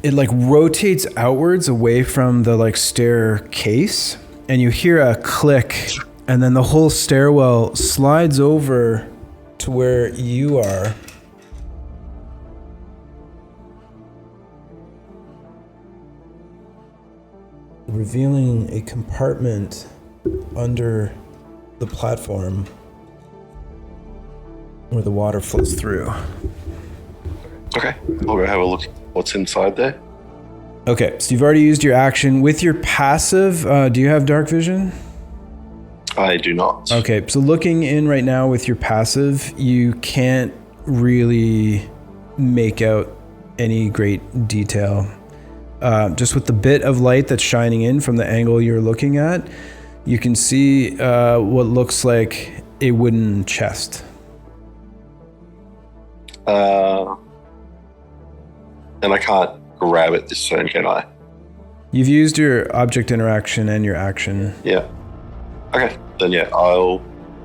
it like rotates outwards away from the like staircase, and you hear a click, and then the whole stairwell slides over to where you are. Revealing a compartment under the platform where the water flows through. Okay, I'll go have a look what's inside there. Okay, so you've already used your action. With your passive, do you have dark vision? I do not. Okay, so looking in right now with your passive, you can't really make out any great detail. Just with the bit of light that's shining in from the angle you're looking at, you can see what looks like a wooden chest. And I can't grab it this turn, can I? You've used your object interaction and your action. Yeah. Okay, then yeah,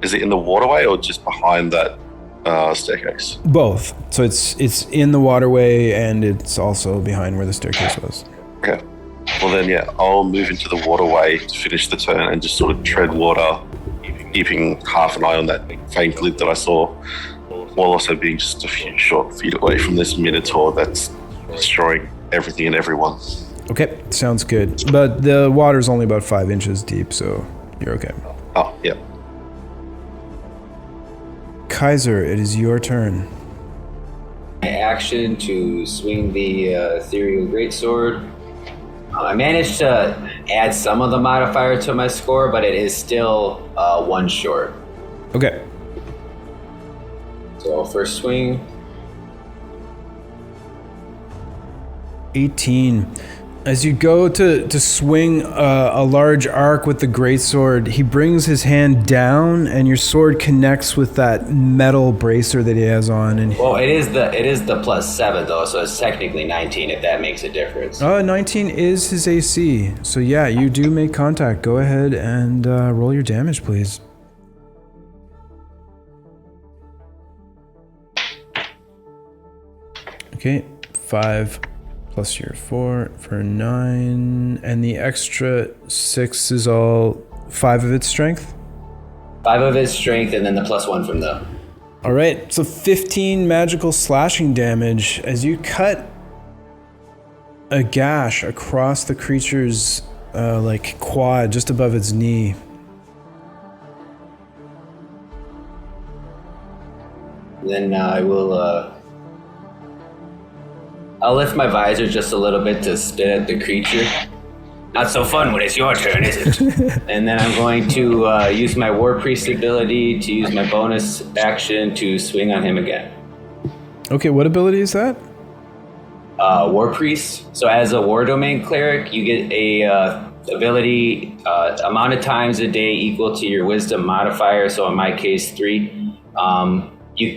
is it in the waterway or just behind that staircase? Both. So it's in the waterway and it's also behind where the staircase was. Okay. Well then, yeah, I'll move into the waterway to finish the turn and just sort of tread water, keeping half an eye on that faint glint that I saw, while also being just a few short feet away from this Minotaur that's destroying everything and everyone. Okay, sounds good. But the water's only about 5 inches deep, so you're okay. Oh, yeah. Kaiser, it is your turn. My action to swing the ethereal greatsword. I managed to add some of the modifier to my score, but it is still 1 short. Okay. So first swing. 18. As you go to swing a large arc with the greatsword, he brings his hand down, and your sword connects with that metal bracer that he has on. And well, it is the +7 though, so it's technically 19 if that makes a difference. 19 is his AC. So yeah, you do make contact. Go ahead and roll your damage, please. Okay, 5 plus your 4 for 9, and the extra 6 is all 5 of its strength? 5 of its strength, and then the +1 from the... All right, so 15 magical slashing damage as you cut a gash across the creature's quad just above its knee. Then I will... I'll lift my visor just a little bit to spit at the creature. Not so fun when it's your turn, is it? And then I'm going to use my War Priest ability to use my bonus action to swing on him again. Okay, what ability is that? War Priest. So as a War Domain Cleric, you get a ability amount of times a day equal to your Wisdom modifier, so in my case 3.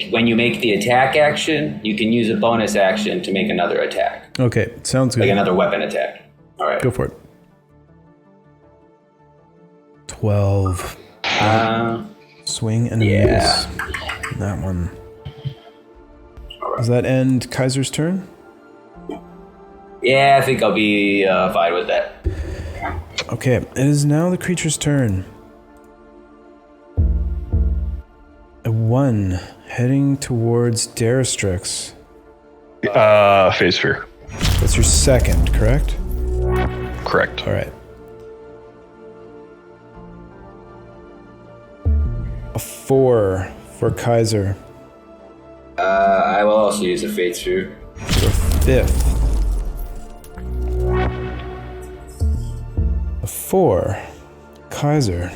When you make the attack action, you can use a bonus action to make another attack. Okay, sounds good. Like another weapon attack. All right. Go for it. 12. Swing and a miss. That one. All right. Does that end Kaiser's turn? Yeah, I think I'll be fine with that. Okay, it is now the creature's turn. A 1 heading towards Daristrix. Phase fear. That's your second, correct? Correct. All right. A 4 for Kaiser. I will also use a Fate Sphere. Your 5th. 4. Kaiser.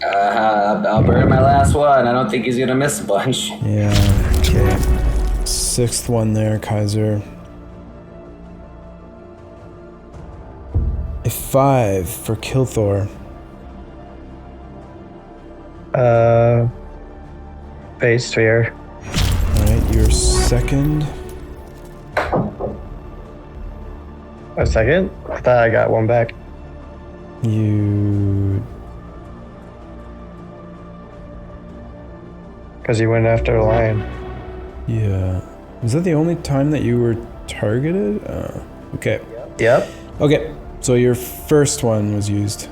I'll burn my last one. I don't think he's gonna miss a bunch. Yeah, okay. 6th one there, Kaiser. A 5 for Kilthor. Fate Sphere. Alright, your 2nd. A second? I thought I got one back. You... Because he went after a lion. Yeah. Was that the only time that you were targeted? Okay. Yep. Okay, so your first one was used.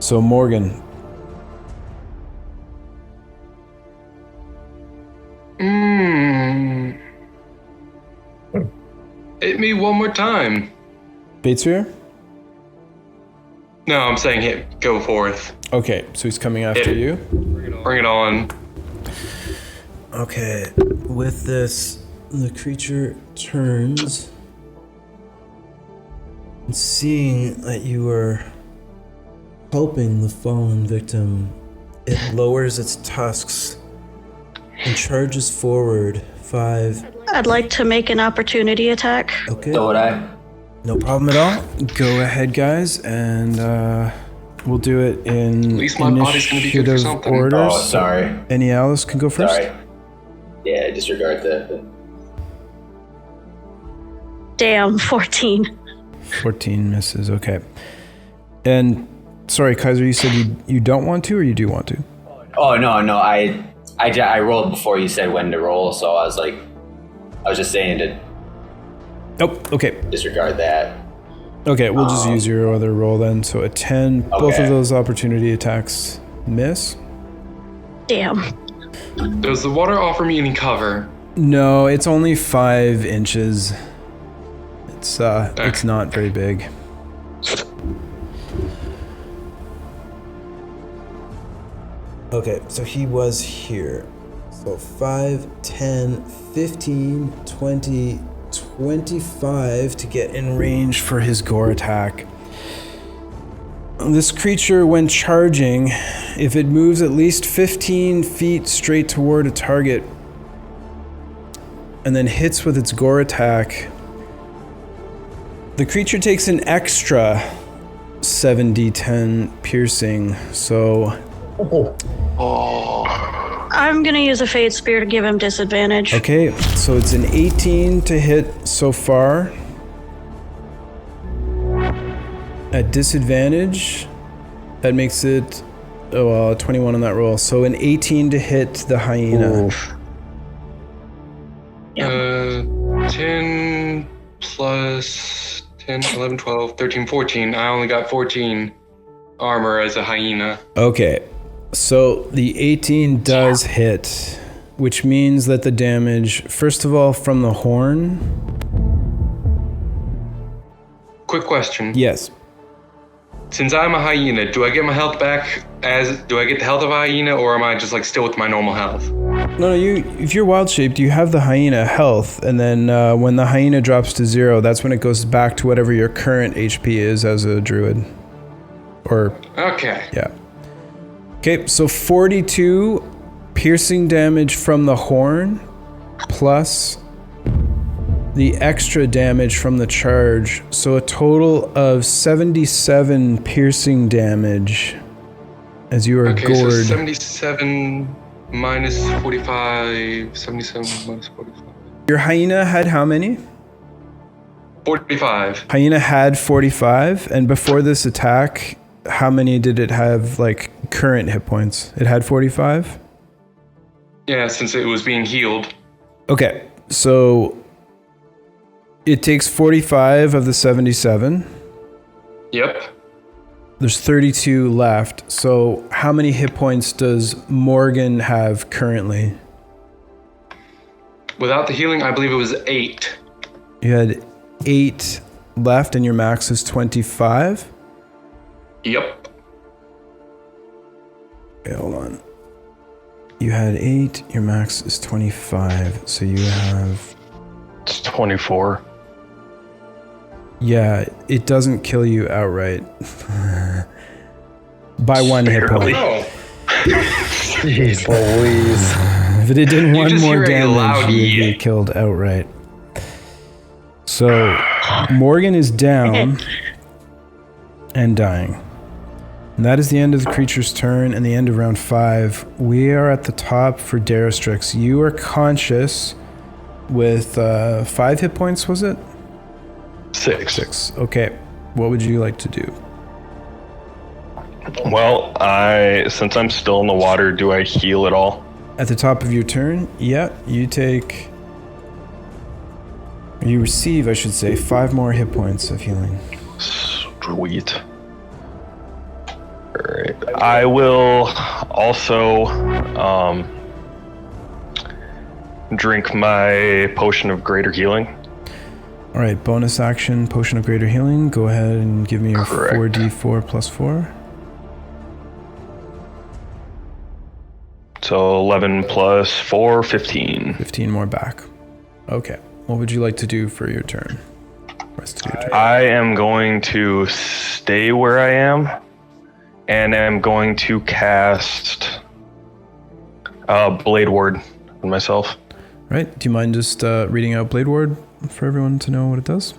So Morgan. Hit me one more time. Batesphere? No, I'm saying go forth. Okay, so he's coming after you. Bring it on. Okay, with this, the creature turns, and seeing that you are helping the fallen victim, it lowers its tusks and charges forward 5. I'd like to make an opportunity attack. Okay, So would I. No problem at all. Go ahead, guys, and we'll do it in At least my body's gonna be good for initiative something. order. Oh, So sorry. any Alice can go first? Sorry. Yeah, disregard that. Damn, 14. 14 misses, okay. And, sorry, Kaiser, you said you don't want to, or you do want to? Oh, no, I rolled before you said when to roll, so I was just saying to Oh, okay. disregard that. Okay, we'll just use your other roll then. So a 10, both Okay. of those opportunity attacks miss. Damn. Does the water offer me any cover? No, it's only 5 inches. It's not very big. okay, so he was here. So 5, 10, 15, 20, 25 to get in range for his gore attack. This creature, when charging, if it moves at least 15 feet straight toward a target and then hits with its gore attack, the creature takes an extra 7d10 piercing. So I'm gonna use a Fate Spear to give him disadvantage. okay, so it's an 18 to hit so far. At disadvantage, that makes it 21 on that roll. So an 18 to hit the hyena. Oof. 10 plus 10, 11, 12, 13, 14. I only got 14 armor as a hyena. Okay, so the 18 does hit, which means that the damage, first of all, from the horn. Quick question. Yes. Since I'm a hyena, do I get my health back do I get the health of a hyena, or am I just like still with my normal health? No, if you're wild shaped, you have the hyena health, and then when the hyena drops to 0, that's when it goes back to whatever your current HP is as a druid. Or Okay. yeah. Okay, so 42 piercing damage from the horn, plus the extra damage from the charge. So a total of 77 piercing damage as you are Okay, gored. so 77 minus 45, 77 minus 45. Your hyena had how many? 45. Hyena had 45, and before this attack, how many did it have, like, current hit points? It had 45? Yeah, since it was being healed. Okay, so it takes 45 of the 77. Yep. There's 32 left. So how many hit points does Morgan have currently? Without the healing, I believe it was 8. You had 8 left and your max is 25? Yep. Okay, hold on. You had 8. Your max is 25. So you have... It's 24. Yeah, it doesn't kill you outright. By 1 hit point. Oh, Jeez Louise. If it did one just more hear a loud damage, you would be killed outright. So, Morgan is down and dying. And that is the end of the creature's turn and the end of round 5. We are at the top for Daristrix. You are conscious with 5 hit points, was it? 6. Okay. What would you like to do? Well, since I'm still in the water, do I heal at all? At the top of your turn, yeah, you receive, I should say, 5 more hit points of healing. Sweet. Alright. I will also drink my potion of greater healing. Alright, bonus action, potion of greater healing. Go ahead and give me your Correct. 4d4 plus 4. So 11 plus 4, 15. 15 more back. Okay. What would you like to do for your turn? Rest of your turn. I am going to stay where I am, and I'm going to cast Blade Ward on myself. Right. Do you mind just reading out Blade Ward for everyone to know what it does?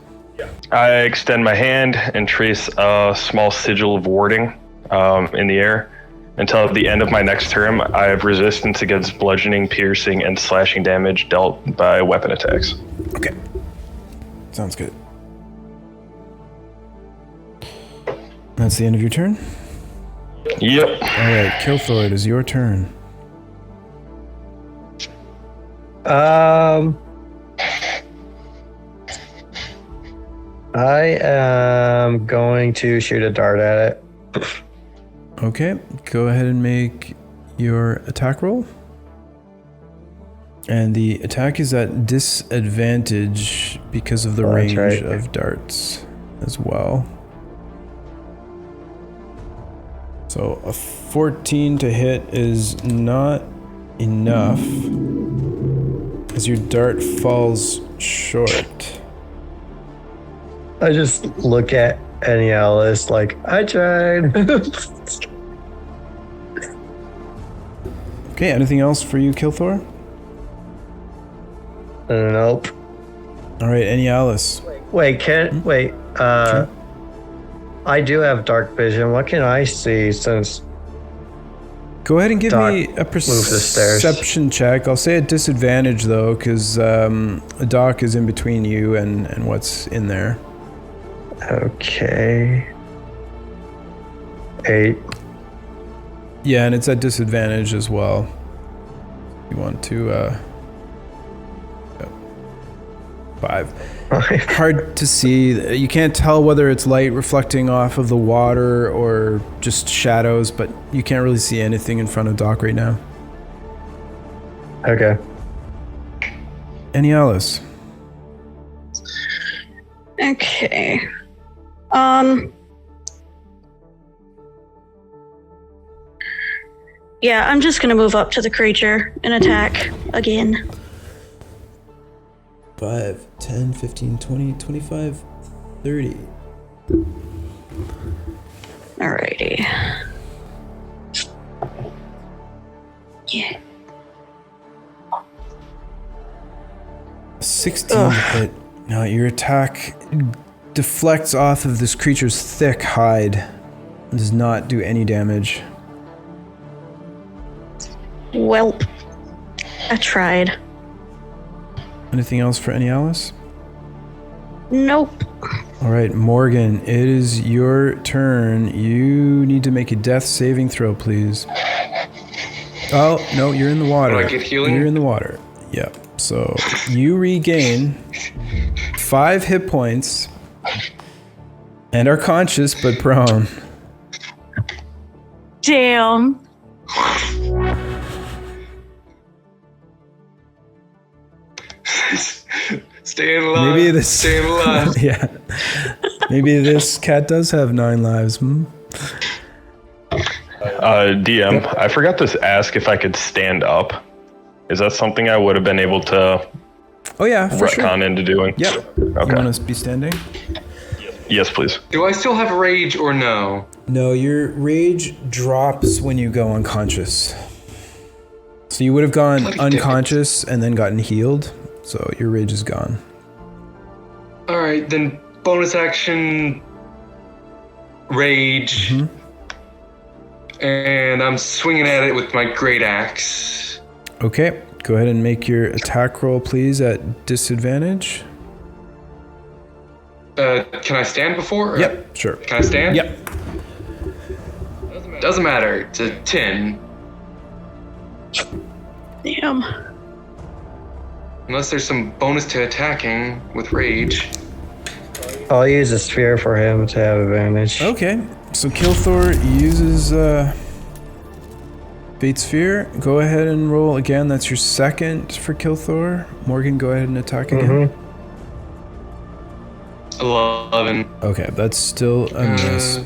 I extend my hand and trace a small sigil of warding in the air. Until the end of my next turn, I have resistance against bludgeoning, piercing, and slashing damage dealt by weapon attacks. Okay. Sounds good. That's the end of your turn? Yep. Alright, Kilthor, it is your turn. I am going to shoot a dart at it. Okay, go ahead and make your attack roll. And the attack is at disadvantage because of the range of darts as well. So a 14 to hit is not enough as your dart falls short. I just look at Alice like, I tried. Okay, anything else for you, Kilthor? Nope. Alright, Alice. Wait, Sure. I do have dark vision. What can I see since... Go ahead and give Doc, me a move the stairs. perception check. I'll say at disadvantage though, because Doc is in between you and what's in there. Okay. 8. Yeah, and it's at disadvantage as well. You want to 5. Hard to see. You can't tell whether it's light reflecting off of the water or just shadows, but you can't really see anything in front of Doc right now. Okay. Alice? Okay. Yeah, I'm just gonna move up to the creature and attack again. 5, 10, 15, 20, 25, 30. Alrighty. Yeah. 16 to hit. Now your attack deflects off of this creature's thick hide and does not do any damage. Welp. I tried. Anything else for Alice? Nope. All right, Morgan, it is your turn. You need to make a death saving throw, please. Oh, no, you're in the water. Do I get healing? You're in the water. Yep. So you regain 5 hit points and are conscious but prone. Damn. Staying alive. Maybe this. Staying alive. Yeah. Maybe this cat does have 9 lives. DM, I forgot to ask if I could stand up. Is that something I would have been able to Oh yeah, for retcon sure. into doing? Yep. Okay. You want to be standing? Yes, please. Do I still have rage or no? No, your rage drops when you go unconscious. So you would have gone Bloody unconscious and then gotten healed. So your rage is gone. All right, then bonus action, rage, and I'm swinging at it with my great axe. Okay, go ahead and make your attack roll, please, at disadvantage. Can I stand before? Yep, sure. Can I stand? Yep. Doesn't matter. It's a 10. Damn. Unless there's some bonus to attacking with rage. I'll use a sphere for him to have advantage. Okay, so Kilthor uses Fate Sphere. Go ahead and roll again. That's your second for Kilthor. Morgan, go ahead and attack again. 11. Okay, that's still a miss.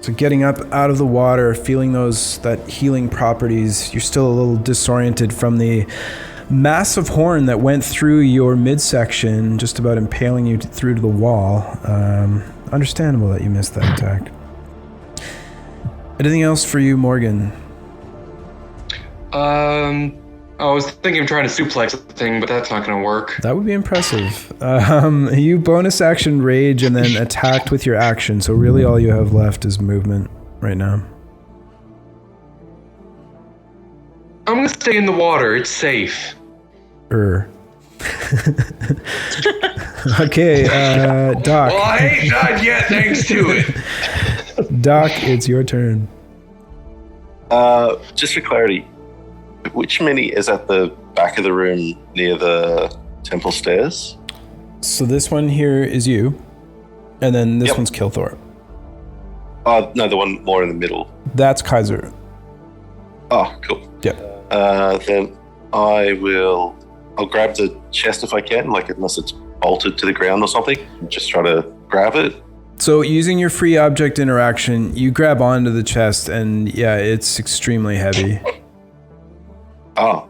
So getting up out of the water, feeling that healing properties, you're still a little disoriented from the massive horn that went through your midsection, just about impaling you through to the wall. Understandable that you missed that attack. Anything else for you, Morgan? I was thinking of trying to suplex the thing, but that's not going to work. That would be impressive. You bonus action rage and then attacked with your action, so really all you have left is movement right now. I'm going to stay in the water. It's safe. Okay, Doc. Well, I ain't died yet, thanks to it. Doc, it's your turn. Just for clarity, which mini is at the back of the room near the temple stairs? So this one here is you, and then this one's Kilthor. No, the one more in the middle. That's Kaiser. Oh, cool. Yep. Then I'll grab the chest if I can, like unless it's bolted to the ground or something. Just try to grab it. So using your free object interaction, you grab onto the chest, and yeah, it's extremely heavy. Oh.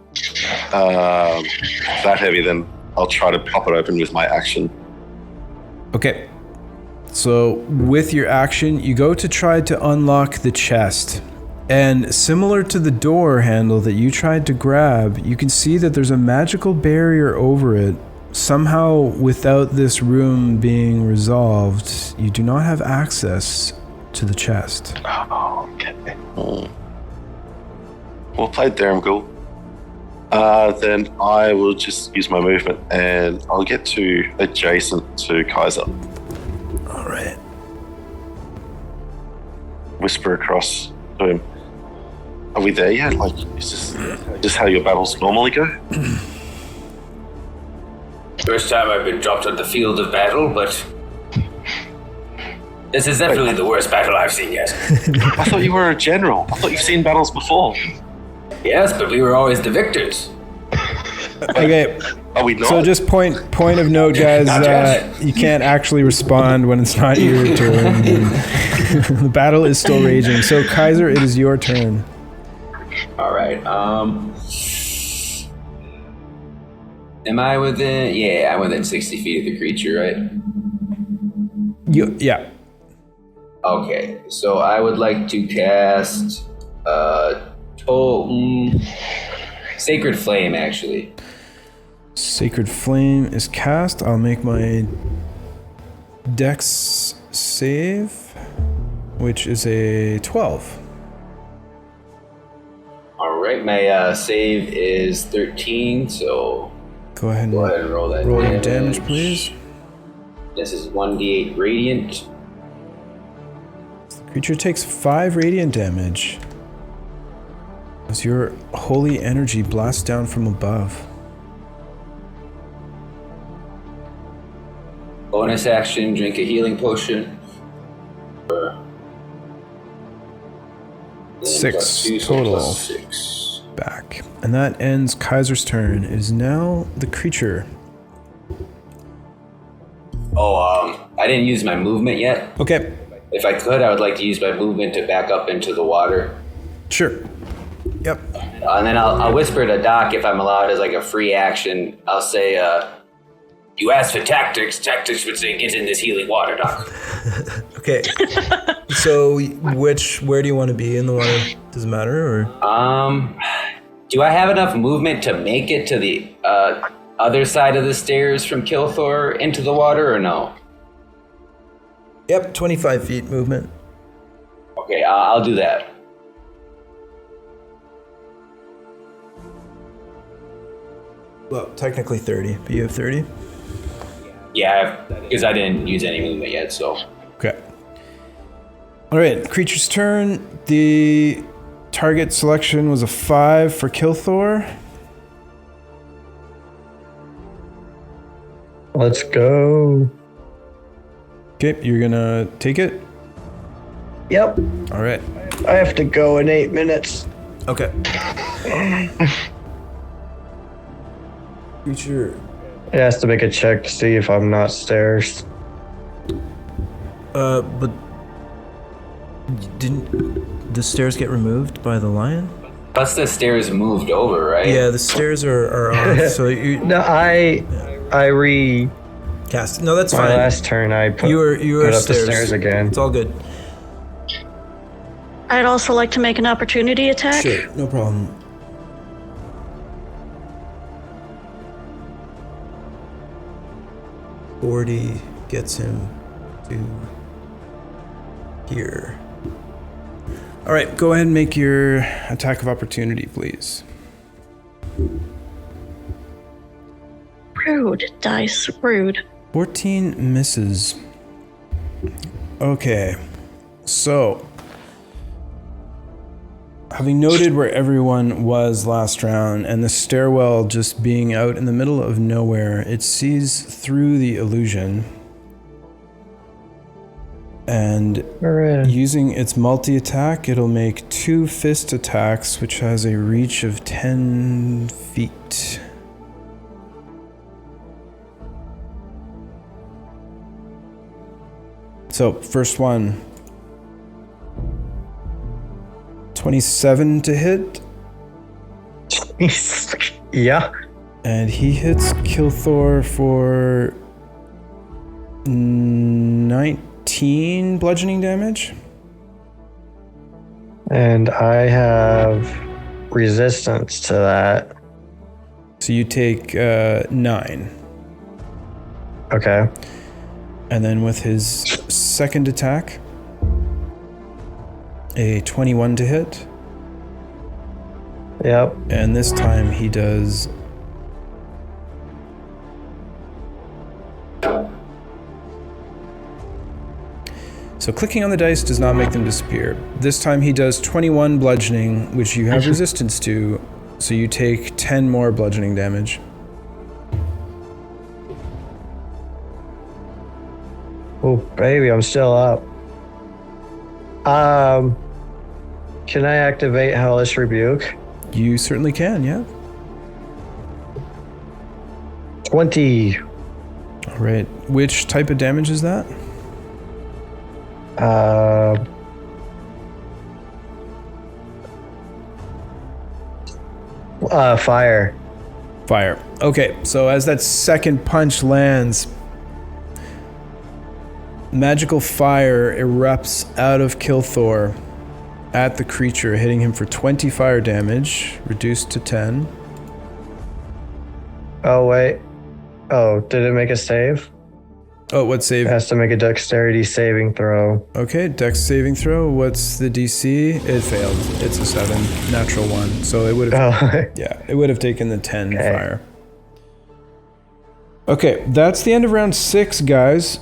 That heavy, then I'll try to pop it open with my action. Okay. So with your action, you go to try to unlock the chest. And similar to the door handle that you tried to grab, you can see that there's a magical barrier over it. Somehow, without this room being resolved, you do not have access to the chest. Oh, okay. Well played there, Ghoul. Then I will just use my movement and I'll get to adjacent to Kaiser. All right. Whisper across to him. Are we there yet? Like, is this just how your battles normally go? First time I've been dropped on the field of battle, but this is definitely the worst battle I've seen yet. I thought you were a general. I thought you've seen battles before. Yes, but we were always the victors. Okay. Are we not? So just point of note, guys, you can't actually respond when it's not your turn. The battle is still raging. So Kaiser, it is your turn. All right. Am I within? Yeah, I'm within 60 feet of the creature, right? Yeah. Okay, so I would like to cast Sacred Flame, actually. Sacred Flame is cast. I'll make my Dex save, which is a 12. All right, my save is 13, so Go ahead and roll that. Roll your damage, please. This is 1d8 radiant. The creature takes 5 radiant damage as your holy energy blasts down from above. Bonus action, drink a healing potion. 6 2, so total. plus 6. Back. And that ends Kaiser's turn. It is now the creature. I didn't use my movement yet. Okay. If I could, I would like to use my movement to back up into the water. Sure. Yep. And then I'll whisper to Doc if I'm allowed as like a free action. I'll say, you asked for tactics. Tactics would say, get in this healing water, Doc. Okay. So, where do you want to be in the water? Does it matter, or? Do I have enough movement to make it to the other side of the stairs from Kilthor into the water, or no? Yep, 25 feet movement. Okay, I'll do that. Well, technically 30, but you have 30? Yeah, because I didn't use any movement yet, so. Okay. All right, creature's turn. The target selection was a 5 for Kilthor. Let's go. Okay, you're gonna take it? Yep. All right. I have to go in 8 minutes. Okay. Creature. It has to make a check to see if I'm not stairs. But didn't the stairs get removed by the lion? Plus the stairs moved over, right? Yeah, the stairs are off. So you. No, I Cast. No, that's my fine. last turn I put You were up the stairs. stairs again. It's all good. I'd also like to make an opportunity attack. Sure, no problem. $40 gets him to here. All right, go ahead and make your attack of opportunity, please. Rude, dice, rude. 14 misses. Okay, so having noted where everyone was last round and the stairwell just being out in the middle of nowhere, it sees through the illusion and using its multi-attack, it'll make 2 fist attacks, which has a reach of 10 feet. So, first one. 27 to hit. Yeah. And he hits Kilthor for 19 bludgeoning damage. And I have resistance to that. So you take 9. Okay. And then with his second attack, a 21 to hit. Yep. And this time he does so clicking on the dice does not make them disappear. This time he does 21 bludgeoning, which you have resistance to, so you take 10 more bludgeoning damage. Oh, baby, I'm still up. Can I activate Hellish Rebuke? You certainly can, yeah. 20. All right. Which type of damage is that? Fire. Fire. Okay, so as that second punch lands, magical fire erupts out of Kilthor at the creature, hitting him for 20 fire damage, reduced to 10. Oh, wait. Oh, did it make a save? Oh, what save? It has to make a dexterity saving throw. Okay, dex saving throw. What's the DC? It failed. It's a 7, natural 1. So it would have, yeah, it would have taken the 10 fire. Okay, that's the end of round 6, guys.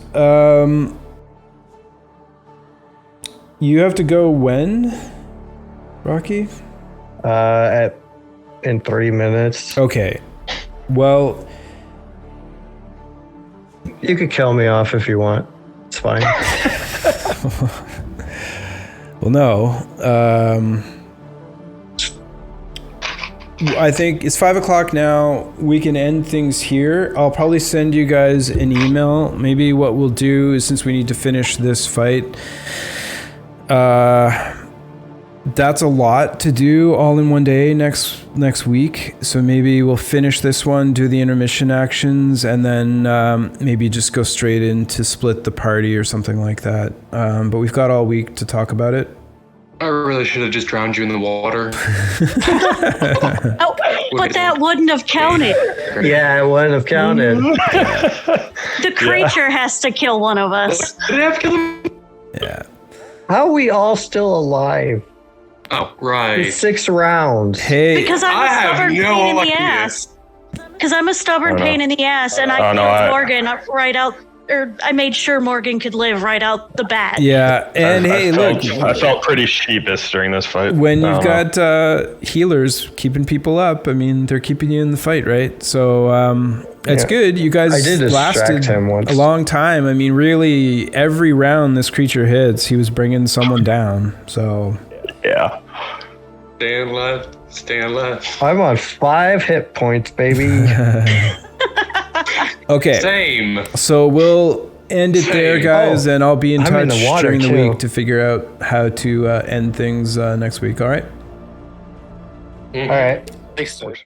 You have to go when, Rocky? In 3 minutes. Okay. Well, you could kill me off if you want. It's fine. Well, no. I think it's 5 o'clock now. We can end things here. I'll probably send you guys an email. Maybe what we'll do is, since we need to finish this fight, that's a lot to do all in one day next week. So maybe we'll finish this one, do the intermission actions, and then maybe just go straight into split the party or something like that. But we've got all week to talk about it. I really should have just drowned you in the water. Oh, but that wouldn't have counted. Yeah, it wouldn't have counted. The creature has to kill one of us. Did I have to kill him? Yeah. How are we all still alive? Oh, right. It's 6 rounds. Hey. Because I'm a stubborn pain in the ass. Because I'm a stubborn pain in the ass, and I killed Morgan right out. Or I made sure Morgan could live right out the bat. Yeah, and I felt pretty sheepish during this fight. When you've got healers keeping people up, I mean, they're keeping you in the fight, right? So it's good. You guys lasted a long time. I mean, really, every round this creature hits, he was bringing someone down. So yeah. Stay alive. I'm on 5 hit points, baby. Okay. Same. So we'll end it there, guys, and I'll be in touch during the week to figure out how to end things next week. All right? All right. Thanks, George.